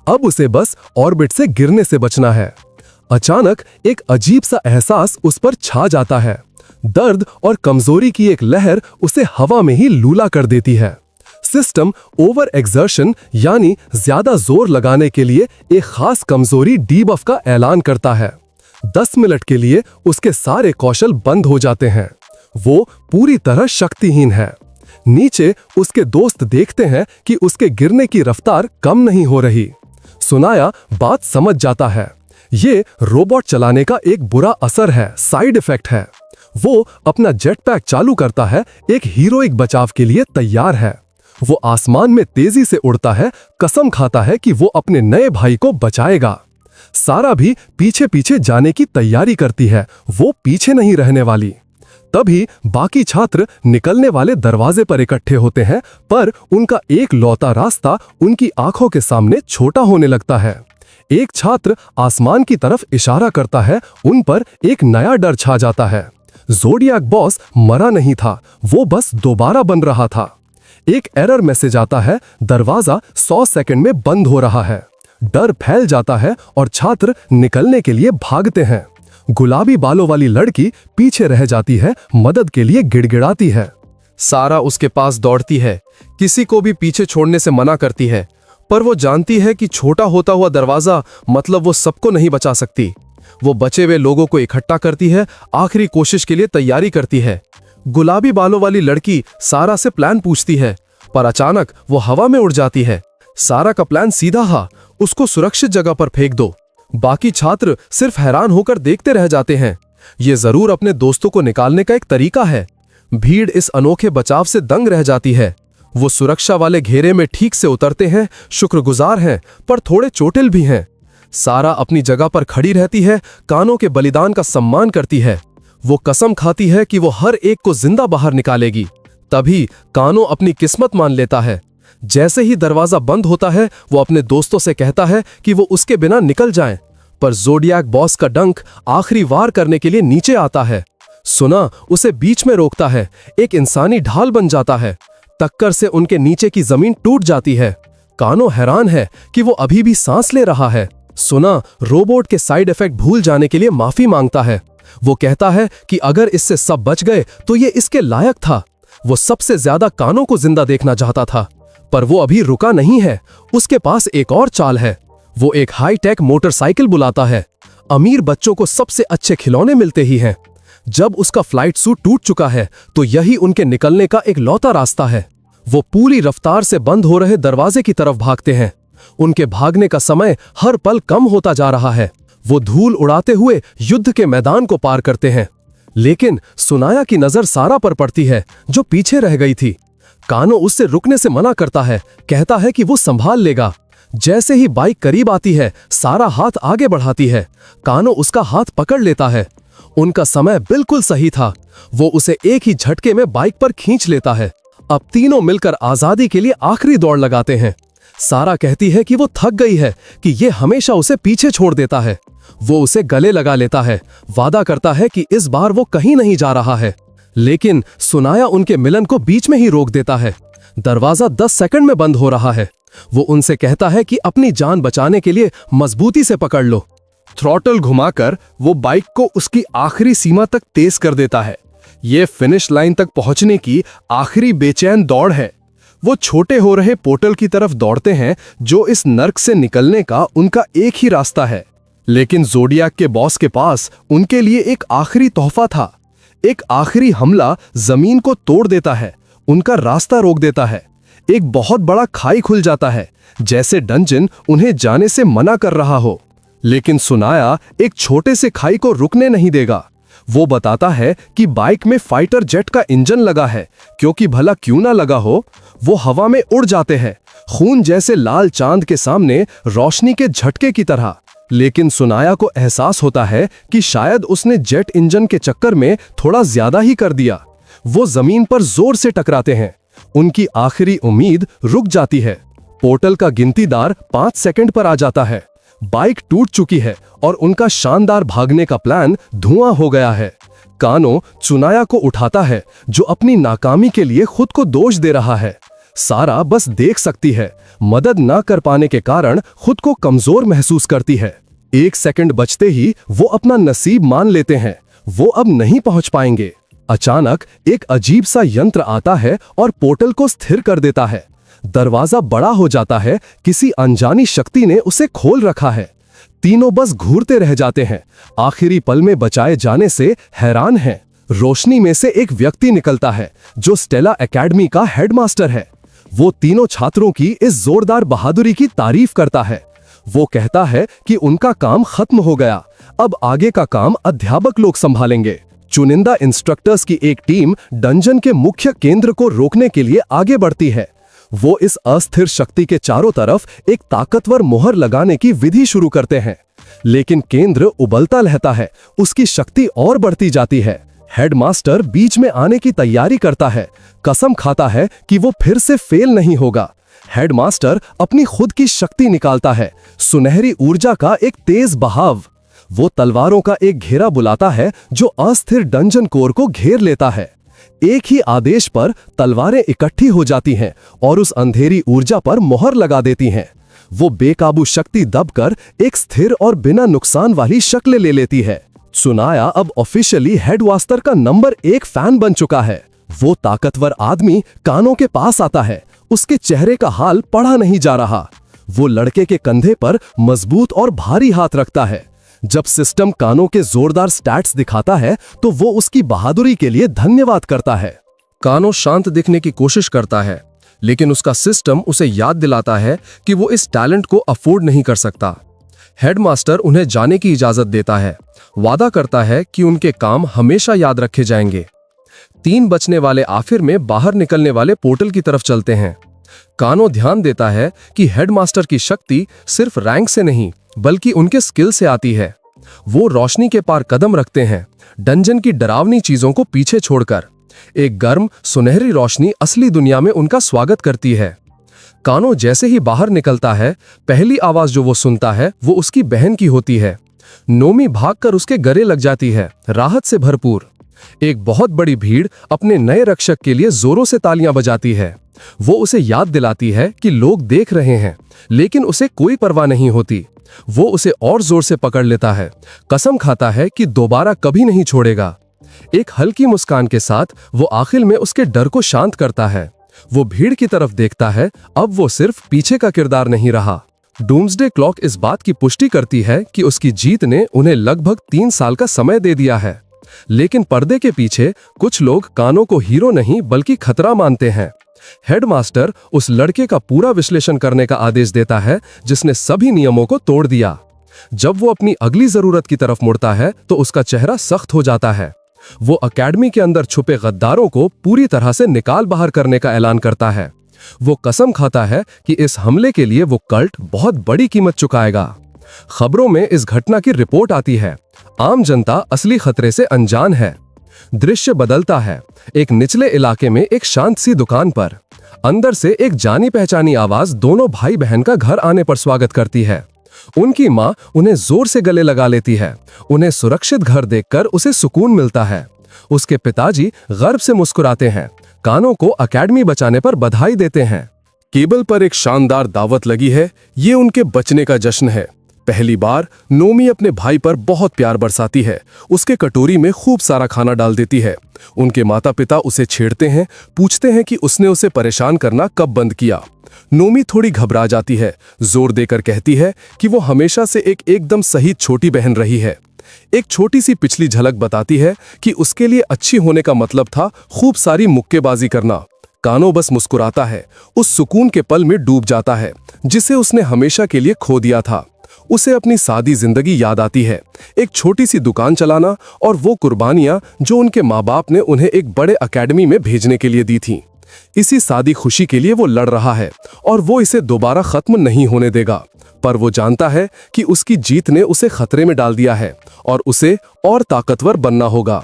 अब उसे बस ऑर्बिट से गिरने से बचना है। अचानक एक अजीब सा एहसास उस पर छा जाता है। दर्द और कमजोरी की एक लहर उसे हवा में ही लूला कर देती है। सिस्टम ओवर एक्सर्शन यानी ज्यादा जोर लगाने के लिए एक खास कमजोरी डीबफ का ऐलान करता है। 10 मिनट के लिए उसके सारे कौशल बंद हो जाते हैं। वो पूरी तरह शक्तिहीन है। नीचे उसके दोस्त देखते हैं कि उसके गिरने की रफ्तार कम नहीं हो रही। सुनाया बात समझ जाता है। ये रोबोट चलाने का एक बुरा असर है, साइड इफेक्ट है। वो अपना जेट पैक चालू करता है, एक हीरोइक बचाव के लिए तैयार है। वो आसमान में तेजी से उड़ता है, कसम खाता है कि वो अपने नए भाई को बचाएगा। सारा भी पीछे पीछे जाने की तैयारी करती है, वो पीछे नहीं रहने वाली। तभी बाकी छात्र निकलने वाले दरवाजे पर इकट्ठे होते हैं, पर उनका एक लौता रास्ता उनकी आंखों के सामने छोटा होने लगता है। एक छात्र आसमान की तरफ इशारा करता है, उन पर एक नया डर छा जाता है। ज़ोडिएक बॉस मरा नहीं था, वो बस दोबारा बन रहा था। एक एरर मैसेज आता है, दरवाजा 100 सेकंड में बंद हो रहा है। डर फैल जाता है और छात्र निकलने के लिए भागते हैं। गुलाबी बालों वाली लड़की पीछे रह जाती है, मदद के लिए गिड़गिड़ाती है। सारा उसके पास दौड़ती है, किसी को भी पीछे छोड़ने से मना करती है, पर वो जानती है कि छोटा होता हुआ दरवाजा मतलब वो सबको नहीं बचा सकती। वो बचे हुए लोगों को इकट्ठा करती है, आखिरी कोशिश के लिए तैयारी करती है। गुलाबी बालों वाली लड़की सारा से प्लान पूछती है, पर अचानक वो हवा में उड़ जाती है। सारा का प्लान सीधा था, उसको सुरक्षित जगह पर फेंक दो। बाकी छात्र सिर्फ हैरान होकर देखते रह जाते हैं। ये जरूर अपने दोस्तों को निकालने का एक तरीका है। भीड़ इस अनोखे बचाव से दंग रह जाती है। वो सुरक्षा वाले घेरे में ठीक से उतरते हैं, शुक्रगुजार हैं, पर थोड़े चोटिल भी हैं। सारा अपनी जगह पर खड़ी रहती है, कानों के बलिदान का सम्मान करती है। वो कसम खाती है कि वो हर एक को जिंदा बाहर निकालेगी। तभी कानो अपनी किस्मत मान लेता है। जैसे ही दरवाजा बंद होता है, वो अपने दोस्तों से कहता है कि वो उसके बिना निकल जाएं, पर ज़ोडिएक बॉस का डंक आखिरी वार करने के लिए नीचे आता है। सुना उसे बीच में रोकता है, एक इंसानी ढाल बन जाता है। टक्कर से उनके नीचे की जमीन टूट जाती है। कानो हैरान है कि वो अभी भी सांस ले रहा है। सुना रोबोट के साइड इफेक्ट भूल जाने के लिए माफी मांगता है। वो कहता है कि अगर इससे सब बच गए तो ये इसके लायक था। वो सबसे ज्यादा कानों को जिंदा देखना चाहता था, पर वो अभी रुका नहीं है। उसके पास एक और चाल है। वो एक हाईटेक मोटरसाइकिल बुलाता है। अमीर बच्चों को सबसे अच्छे खिलौने मिलते ही हैं। जब उसका फ्लाइट सूट टूट चुका है तो यही उनके निकलने का एक लौता रास्ता है। वो पूरी रफ्तार से बंद हो रहे दरवाजे की तरफ भागते हैं। उनके भागने का समय हर पल कम होता जा रहा है। वो धूल उड़ाते हुए युद्ध के मैदान को पार करते हैं। लेकिन सुनाया की नजर सारा पर पड़ती है, जो पीछे रह गई थी। कानो उससे रुकने से मना करता है, कहता है कि वो संभाल लेगा। जैसे ही बाइक करीब आती है, सारा हाथ आगे बढ़ाती है। कानो उसका हाथ पकड़ लेता है। उनका समय बिल्कुल सही था। वो उसे एक ही झटके में बाइक पर खींच लेता है। अब तीनों मिलकर आजादी के लिए आखिरी दौड़ लगाते हैं। सारा कहती है कि वो थक गई है, कि ये हमेशा उसे पीछे छोड़ देता है। वो उसे गले लगा लेता है, वादा करता है कि इस बार वो कहीं नहीं जा रहा है। लेकिन सुनाया उनके मिलन को बीच में ही रोक देता है। दरवाजा 10 सेकंड में बंद हो रहा है। वो उनसे कहता है कि अपनी जान बचाने के लिए मजबूती से पकड़ लो। थ्रॉटल घुमाकर वो बाइक को उसकी आखिरी सीमा तक तेज कर देता है। ये फिनिश लाइन तक पहुंचने की आखिरी बेचैन दौड़ है। वो छोटे हो रहे पोर्टल की तरफ दौड़ते हैं, जो इस नर्क से निकलने का उनका एक ही रास्ता है। लेकिन ज़ोडियाक के बॉस के पास उनके लिए एक आखिरी तोहफा था। एक आखिरी हमला जमीन को तोड़ देता है, उनका रास्ता रोक देता है। एक बहुत बड़ा खाई खुल जाता है, जैसे डंजन उन्हें जाने से मना कर रहा हो। लेकिन सुनाया एक छोटे से खाई को रुकने नहीं देगा। वो बताता है कि बाइक में फाइटर जेट का इंजन लगा है, क्योंकि भला क्यों ना लगा हो। वो हवा में उड़ जाते हैं, खून जैसे लाल चांद के सामने रोशनी के झटके की तरह। लेकिन सुनाया को एहसास होता है कि शायद उसने जेट इंजन के चक्कर में थोड़ा ज्यादा ही कर दिया। वो जमीन पर जोर से टकराते हैं। उनकी आखिरी उम्मीद रुक जाती है। पोर्टल का गिनतीदार 5 सेकंड पर आ जाता है। बाइक टूट चुकी है और उनका शानदार भागने का प्लान धुआं हो गया है। कानो सुनाया को उठाता है, जो अपनी नाकामी के लिए खुद को दोष दे रहा है। सारा बस देख सकती है, मदद ना कर पाने के कारण खुद को कमजोर महसूस करती है। 1 सेकंड बचते ही वो अपना नसीब मान लेते हैं। वो अब नहीं पहुंच पाएंगे। अचानक एक अजीब सा यंत्र आता है और पोर्टल को स्थिर कर देता है। दरवाजा बड़ा हो जाता है, किसी अनजानी शक्ति ने उसे खोल रखा है। तीनों बस घूरते रह जाते हैं, आखिरी पल में बचाए जाने से हैरान हैं। रोशनी में से एक व्यक्ति निकलता है, जो स्टेला एकेडमी का हेडमास्टर है। वो तीनों छात्रों की इस जोरदार बहादुरी की तारीफ करता है। वो कहता है कि उनका काम खत्म हो गया, अब आगे का काम अध्यापक लोग संभालेंगे। चुनिंदा इंस्ट्रक्टर्स की एक टीम डंजन के मुख्य केंद्र को रोकने के लिए आगे बढ़ती है। वो इस अस्थिर शक्ति के चारों तरफ एक ताकतवर मोहर लगाने की विधि शुरू करते हैं। लेकिन केंद्र उबलता रहता है, उसकी शक्ति और बढ़ती जाती है। हेडमास्टर बीच में आने की तैयारी करता है, कसम खाता है कि वो फिर से फेल नहीं होगा। हेडमास्टर अपनी खुद की शक्ति निकालता है, सुनहरी ऊर्जा का एक तेज बहाव। वो तलवारों का एक घेरा बुलाता है, जो अस्थिर डंजन कोर को घेर लेता है। एक ही आदेश पर तलवारें इकट्ठी हो जाती हैं और उस अंधेरी ऊर्जा पर मोहर लगा देती हैं। वो बेकाबू शक्ति दबकर एक स्थिर और बिना नुकसान वाली शक्ल ले लेती है। सुनाया अब ऑफिशियली हेडमास्टर का नंबर 1 फैन बन चुका है। वो ताकतवर आदमी कानों के पास आता है, उसके चेहरे का हाल पढ़ा नहीं जा रहा। वो लड़के के कंधे पर मजबूत और भारी हाथ रखता है। जब सिस्टम कानों के जोरदार स्टैट्स दिखाता है तो वो उसकी बहादुरी के लिए धन्यवाद करता है। कानो शांत दिखने की कोशिश करता है, लेकिन उसका सिस्टम उसे याद दिलाता है कि वो इस टैलेंट को अफोर्ड नहीं कर सकता। हेडमास्टर उन्हें जाने की इजाजत देता है, वादा करता है कि उनके काम हमेशा याद रखे जाएंगे। 3 बचने वाले आखिर में बाहर निकलने वाले पोर्टल की तरफ चलते हैं। कानो ध्यान देता है कि हेडमास्टर की शक्ति सिर्फ रैंक से नहीं, बल्कि उनके स्किल से आती है। वो रोशनी के पार कदम रखते हैं, डंजन की डरावनी चीजों को पीछे छोड़कर। एक गर्म सुनहरी रोशनी असली दुनिया में उनका स्वागत करती है। कानो जैसे ही बाहर निकलता है, पहली आवाज जो वो सुनता है वो उसकी बहन की होती है। नोमी भागकर उसके गले लग जाती है, राहत से भरपूर। एक बहुत बड़ी भीड़ अपने नए रक्षक के लिए जोरों से तालियां बजाती है। वो उसे याद दिलाती है कि लोग देख रहे हैं, लेकिन उसे कोई परवाह नहीं होती। वो उसे और जोर से पकड़ लेता है, कसम खाता है कि दोबारा कभी नहीं छोड़ेगा। एक हल्की मुस्कान के साथ वो आखिर में उसके डर को शांत करता है। वो भीड़ की तरफ देखता है, अब वो सिर्फ पीछे का किरदार नहीं रहा। डूम्सडे क्लॉक इस बात की पुष्टि करती है कि उसकी जीत ने उन्हें लगभग 3 साल का समय दे दिया है। लेकिन पर्दे के पीछे कुछ लोग कानो को हीरो नहीं बल्कि खतरा मानते हैं। हेडमास्टर उस लड़के का पूरा विश्लेषण करने का आदेश देता है जिसने सभी नियमों को तोड़ दिया। जब वो अपनी अगली जरूरत की तरफ मुड़ता है तो उसका चेहरा सख्त हो जाता है। वो अकेडमी के अंदर छुपे गद्दारों को पूरी तरह से निकाल बाहर करने का ऐलान करता है। वो कसम खाता है कि इस हमले के लिए वो कल्ट बहुत बड़ी कीमत चुकाएगा। खबरों में इस घटना की रिपोर्ट आती है। आम जनता असली खतरे से अनजान है। दृश्य बदलता है। एक निचले इलाके में एक शांत सी दुकान पर अंदर से एक जानी पहचानी आवाज दोनों भाई बहन का घर आने पर स्वागत करती है। उनकी माँ उन्हें जोर से गले लगा लेती है। उन्हें सुरक्षित घर देखकर उसे सुकून मिलता है। उसके पिताजी गर्व से मुस्कुराते हैं, कानों को अकेडमी बचाने पर बधाई देते हैं। केबल पर एक शानदार दावत लगी है। ये उनके बचने का जश्न है। पहली बार नोमी अपने भाई पर बहुत प्यार बरसाती है। उसके कटोरी में खूब सारा खाना डाल देती है। उनके माता पिता उसे छेड़ते हैं, पूछते हैं कि उसने उसे परेशान करना कब बंद किया। नोमी थोड़ी घबरा जाती है, जोर देकर कहती है कि वो हमेशा से एक एकदम सही छोटी बहन रही है। एक छोटी सी पिछली झलक बताती है कि उसके लिए अच्छी होने का मतलब था खूब सारी मुक्केबाजी करना। कानो बस मुस्कुराता है, उस सुकून के पल में डूब जाता है जिसे उसने हमेशा के लिए खो दिया था। उसे अपनी सादी जिंदगी याद आती है, एक छोटी सी दुकान चलाना और वो कुर्बानियां जो उनके माँ बाप ने उन्हें एक बड़े अकेडमी में भेजने के लिए दी थीं। इसी सादी खुशी के लिए वो लड़ रहा है और वो इसे दोबारा खत्म नहीं होने देगा। पर वो जानता है कि उसकी जीत ने उसे खतरे में डाल दिया है और उसे और ताकतवर बनना होगा।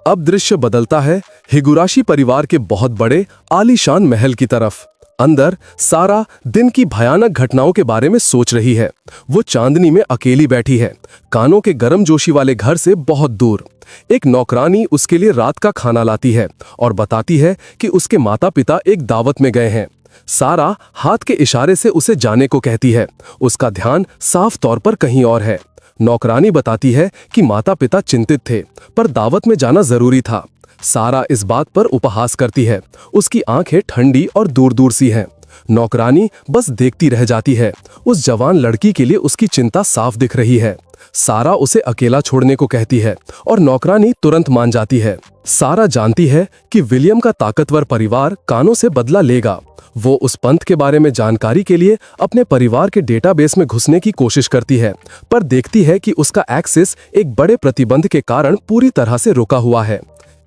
अब दृश्य बदलता है हिगुराशी परिवार के बहुत बड़े आलीशान महल की तरफ। अंदर सारा दिन की भयानक घटनाओं के बारे में सोच रही है। वो चांदनी में अकेली बैठी है, कानों के गर्मजोशी वाले घर से बहुत दूर। एक नौकरानी उसके लिए रात का खाना लाती है और बताती है कि उसके माता पिता एक दावत में गए हैं। सारा हाथ के इशारे से उसे जाने को कहती है। उसका ध्यान साफ तौर पर कहीं और है। नौकरानी बताती है कि माता पिता चिंतित थे, पर दावत में जाना जरूरी था। सारा इस बात पर उपहास करती है। उसकी आंखें ठंडी और दूर दूर सी हैं। नौकरानी बस देखती रह जाती है। उस जवान लड़की के लिए उसकी चिंता साफ दिख रही है। सारा उसे अकेला छोड़ने को कहती है और नौकरानी तुरंत मान जाती है। सारा जानती है कि विलियम का ताकतवर परिवार कानों से बदला लेगा। वो उस पंथ के बारे में जानकारी के लिए अपने परिवार के डेटाबेस में घुसने की कोशिश करती है, पर देखती है कि उसका एक्सेस एक बड़े प्रतिबंध के कारण पूरी तरह से रुका हुआ है।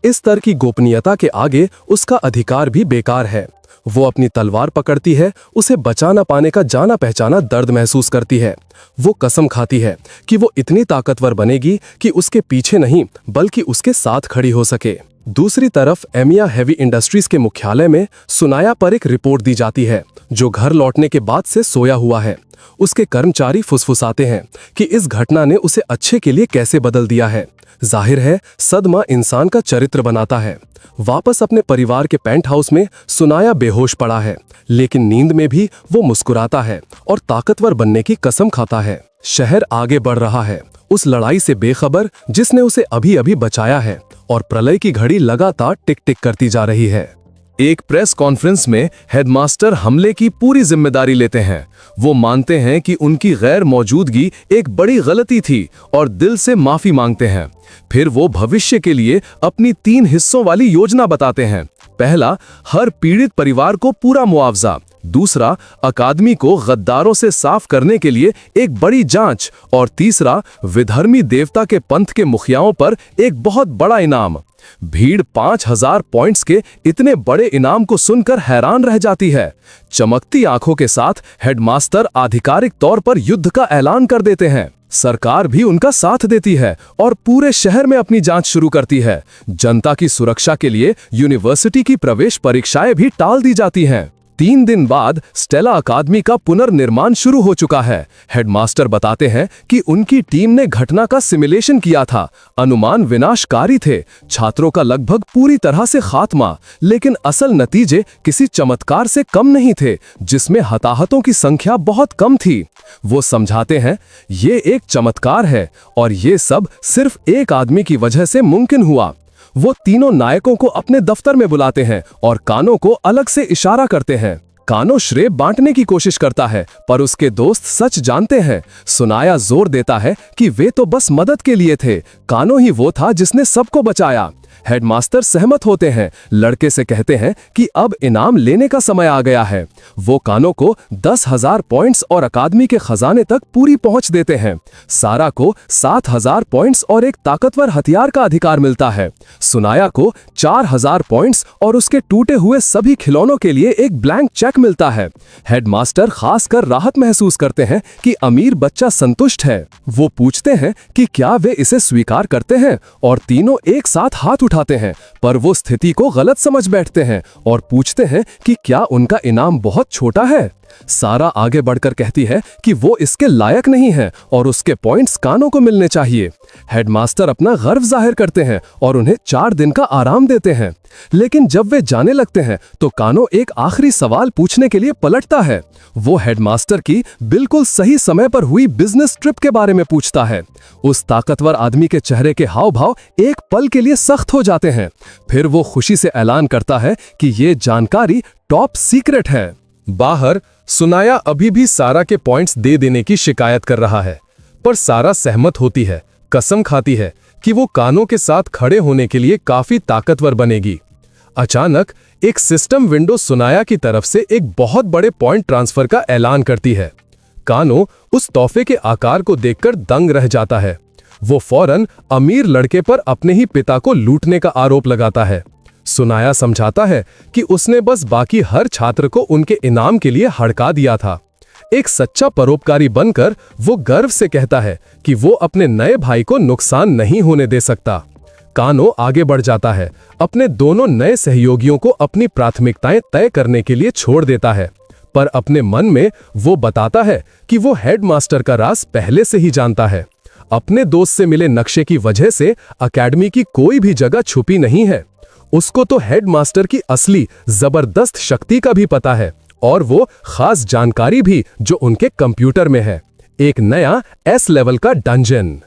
इस स्तर की गोपनीयता के आगे उसका अधिकार भी बेकार है। वो अपनी तलवार पकड़ती है, उसे बचा न पाने का जाना पहचाना दर्द महसूस करती है। वो कसम खाती है कि वो इतनी ताकतवर बनेगी कि उसके पीछे नहीं बल्कि उसके साथ खड़ी हो सके। दूसरी तरफ एमिया हेवी इंडस्ट्रीज के मुख्यालय में सुनाया पर एक रिपोर्ट दी जाती है, जो घर लौटने के बाद से सोया हुआ है। उसके कर्मचारी फुसफुसाते हैं कि इस घटना ने उसे अच्छे के लिए कैसे बदल दिया है। जाहिर है सदमा इंसान का चरित्र बनाता है। वापस अपने परिवार के पेंट हाउस में सुनाया बेहोश पड़ा है, लेकिन नींद में भी वो मुस्कुराता है और ताकतवर बनने की कसम खाता है। शहर आगे बढ़ रहा है, उस लड़ाई से बेखबर जिसने उसे अभी अभी बचाया है, और प्रलय की घड़ी लगातार टिक टिक करती जा रही है। एक प्रेस कॉन्फ्रेंस में हेडमास्टर हमले की पूरी जिम्मेदारी लेते हैं। वो मानते हैं कि उनकी गैर मौजूदगी एक बड़ी गलती थी और दिल से माफी मांगते हैं। फिर वो भविष्य के लिए अपनी 3 हिस्सों वाली योजना बताते हैं। पहला, हर पीड़ित परिवार को पूरा मुआवजा। दूसरा, अकादमी को गद्दारों से साफ करने के लिए एक बड़ी जांच। और तीसरा, विधर्मी देवता के पंथ के मुखियाओं पर एक बहुत बड़ा इनाम। भीड़ 5000 पॉइंट्स के इतने बड़े इनाम को सुनकर हैरान रह जाती है। चमकती आंखों के साथ हेडमास्टर आधिकारिक तौर पर युद्ध का ऐलान कर देते हैं। सरकार भी उनका साथ देती है और पूरे शहर में अपनी जांच शुरू करती है। जनता की सुरक्षा के लिए यूनिवर्सिटी की प्रवेश परीक्षाएं भी टाल दी जाती हैं। 3 दिन बाद स्टेला अकादमी का पुनर्निर्माण शुरू हो चुका है। हेडमास्टर बताते हैं कि उनकी टीम ने घटना का सिमुलेशन किया था। अनुमान विनाशकारी थे, छात्रों का लगभग पूरी तरह से खात्मा, लेकिन असल नतीजे किसी चमत्कार से कम नहीं थे, जिसमें हताहतों की संख्या बहुत कम थी। वो समझाते हैं, ये एक चमत्कार है और ये सब सिर्फ एक आदमी की वजह से मुमकिन हुआ। वो तीनों नायकों को अपने दफ्तर में बुलाते हैं और कानो को अलग से इशारा करते हैं। कानो श्रेय बांटने की कोशिश करता है, पर उसके दोस्त सच जानते हैं। सुनाया जोर देता है कि वे तो बस मदद के लिए थे, कानो ही वो था जिसने सबको बचाया। हेडमास्टर सहमत होते हैं, लड़के से कहते हैं कि अब इनाम लेने का समय आ गया है। वो कानो को 10,000 पॉइंट्स और अकादमी के खजाने तक पूरी पहुंच देते हैं। सारा को 7,000 पॉइंट्स और एक ताकतवर हथियार का अधिकार मिलता है। सुनाया को 4,000 पॉइंट्स और उसके टूटे हुए सभी खिलौनों के लिए एक ब्लैंक चेक मिलता है। हेडमास्टर खासकर राहत महसूस करते हैं कि अमीर बच्चा संतुष्ट है। वो पूछते हैं कि क्या वे इसे स्वीकार करते हैं, और तीनों एक साथ हाथ उठाते हैं, पर वो स्थिति को गलत समझ बैठते हैं और पूछते हैं कि क्या उनका इनाम बहुत छोटा है। सारा आगे बढ़कर कहती है कि वो इसके लायक नहीं है और उसके पॉइंट्स कानो को मिलने चाहिए। हेडमास्टर अपना गर्व जाहिर करते हैं और उन्हें 4 दिन का आराम देते हैं। लेकिन जब वे जाने लगते हैं तो कानो एक आखिरी सवाल पूछने के लिए पलटता है। वो हेडमास्टर की बिल्कुल सही समय पर हुई बिजनेस ट्रिप के बारे में पूछता है। उस ताकतवर आदमी के चेहरे के हाव भाव एक पल के लिए सख्त हो जाते हैं। फिर वो खुशी से ऐलान करता है कि ये जानकारी टॉप सीक्रेट है। बाहर सुनाया अभी भी सारा के पॉइंट्स दे देने की शिकायत कर रहा है, पर सारा सहमत होती है, कसम खाती है कि वो कानो के साथ खड़े होने के लिए काफी ताकतवर बनेगी। अचानक एक सिस्टम विंडो सुनाया की तरफ से एक बहुत बड़े पॉइंट ट्रांसफर का ऐलान करती है। कानो उस तोहफे के आकार को देखकर दंग रह जाता है। वो फौरन अमीर लड़के पर अपने ही पिता को लूटने का आरोप लगाता है। सुनाया समझाता है कि उसने बस बाकी हर छात्र को उनके इनाम के लिए हड़का दिया था। एक सच्चा परोपकारी बनकर वो गर्व से कहता है कि वो अपने नए भाई को नुकसान नहीं होने दे सकता। कानो आगे बढ़ जाता है, अपने दोनों नए सहयोगियों को अपनी प्राथमिकताएं तय करने के लिए छोड़ देता है, पर अपने मन में वो बताता है कि वो हेडमास्टर का राज पहले से ही जानता है। अपने दोस्त से मिले नक्शे की वजह से अकेडमी की कोई भी जगह छुपी नहीं है। उसको तो हेडमास्टर की असली जबरदस्त शक्ति का भी पता है, और वो खास जानकारी भी जो उनके कंप्यूटर में है, एक नया S लेवल का डंजन।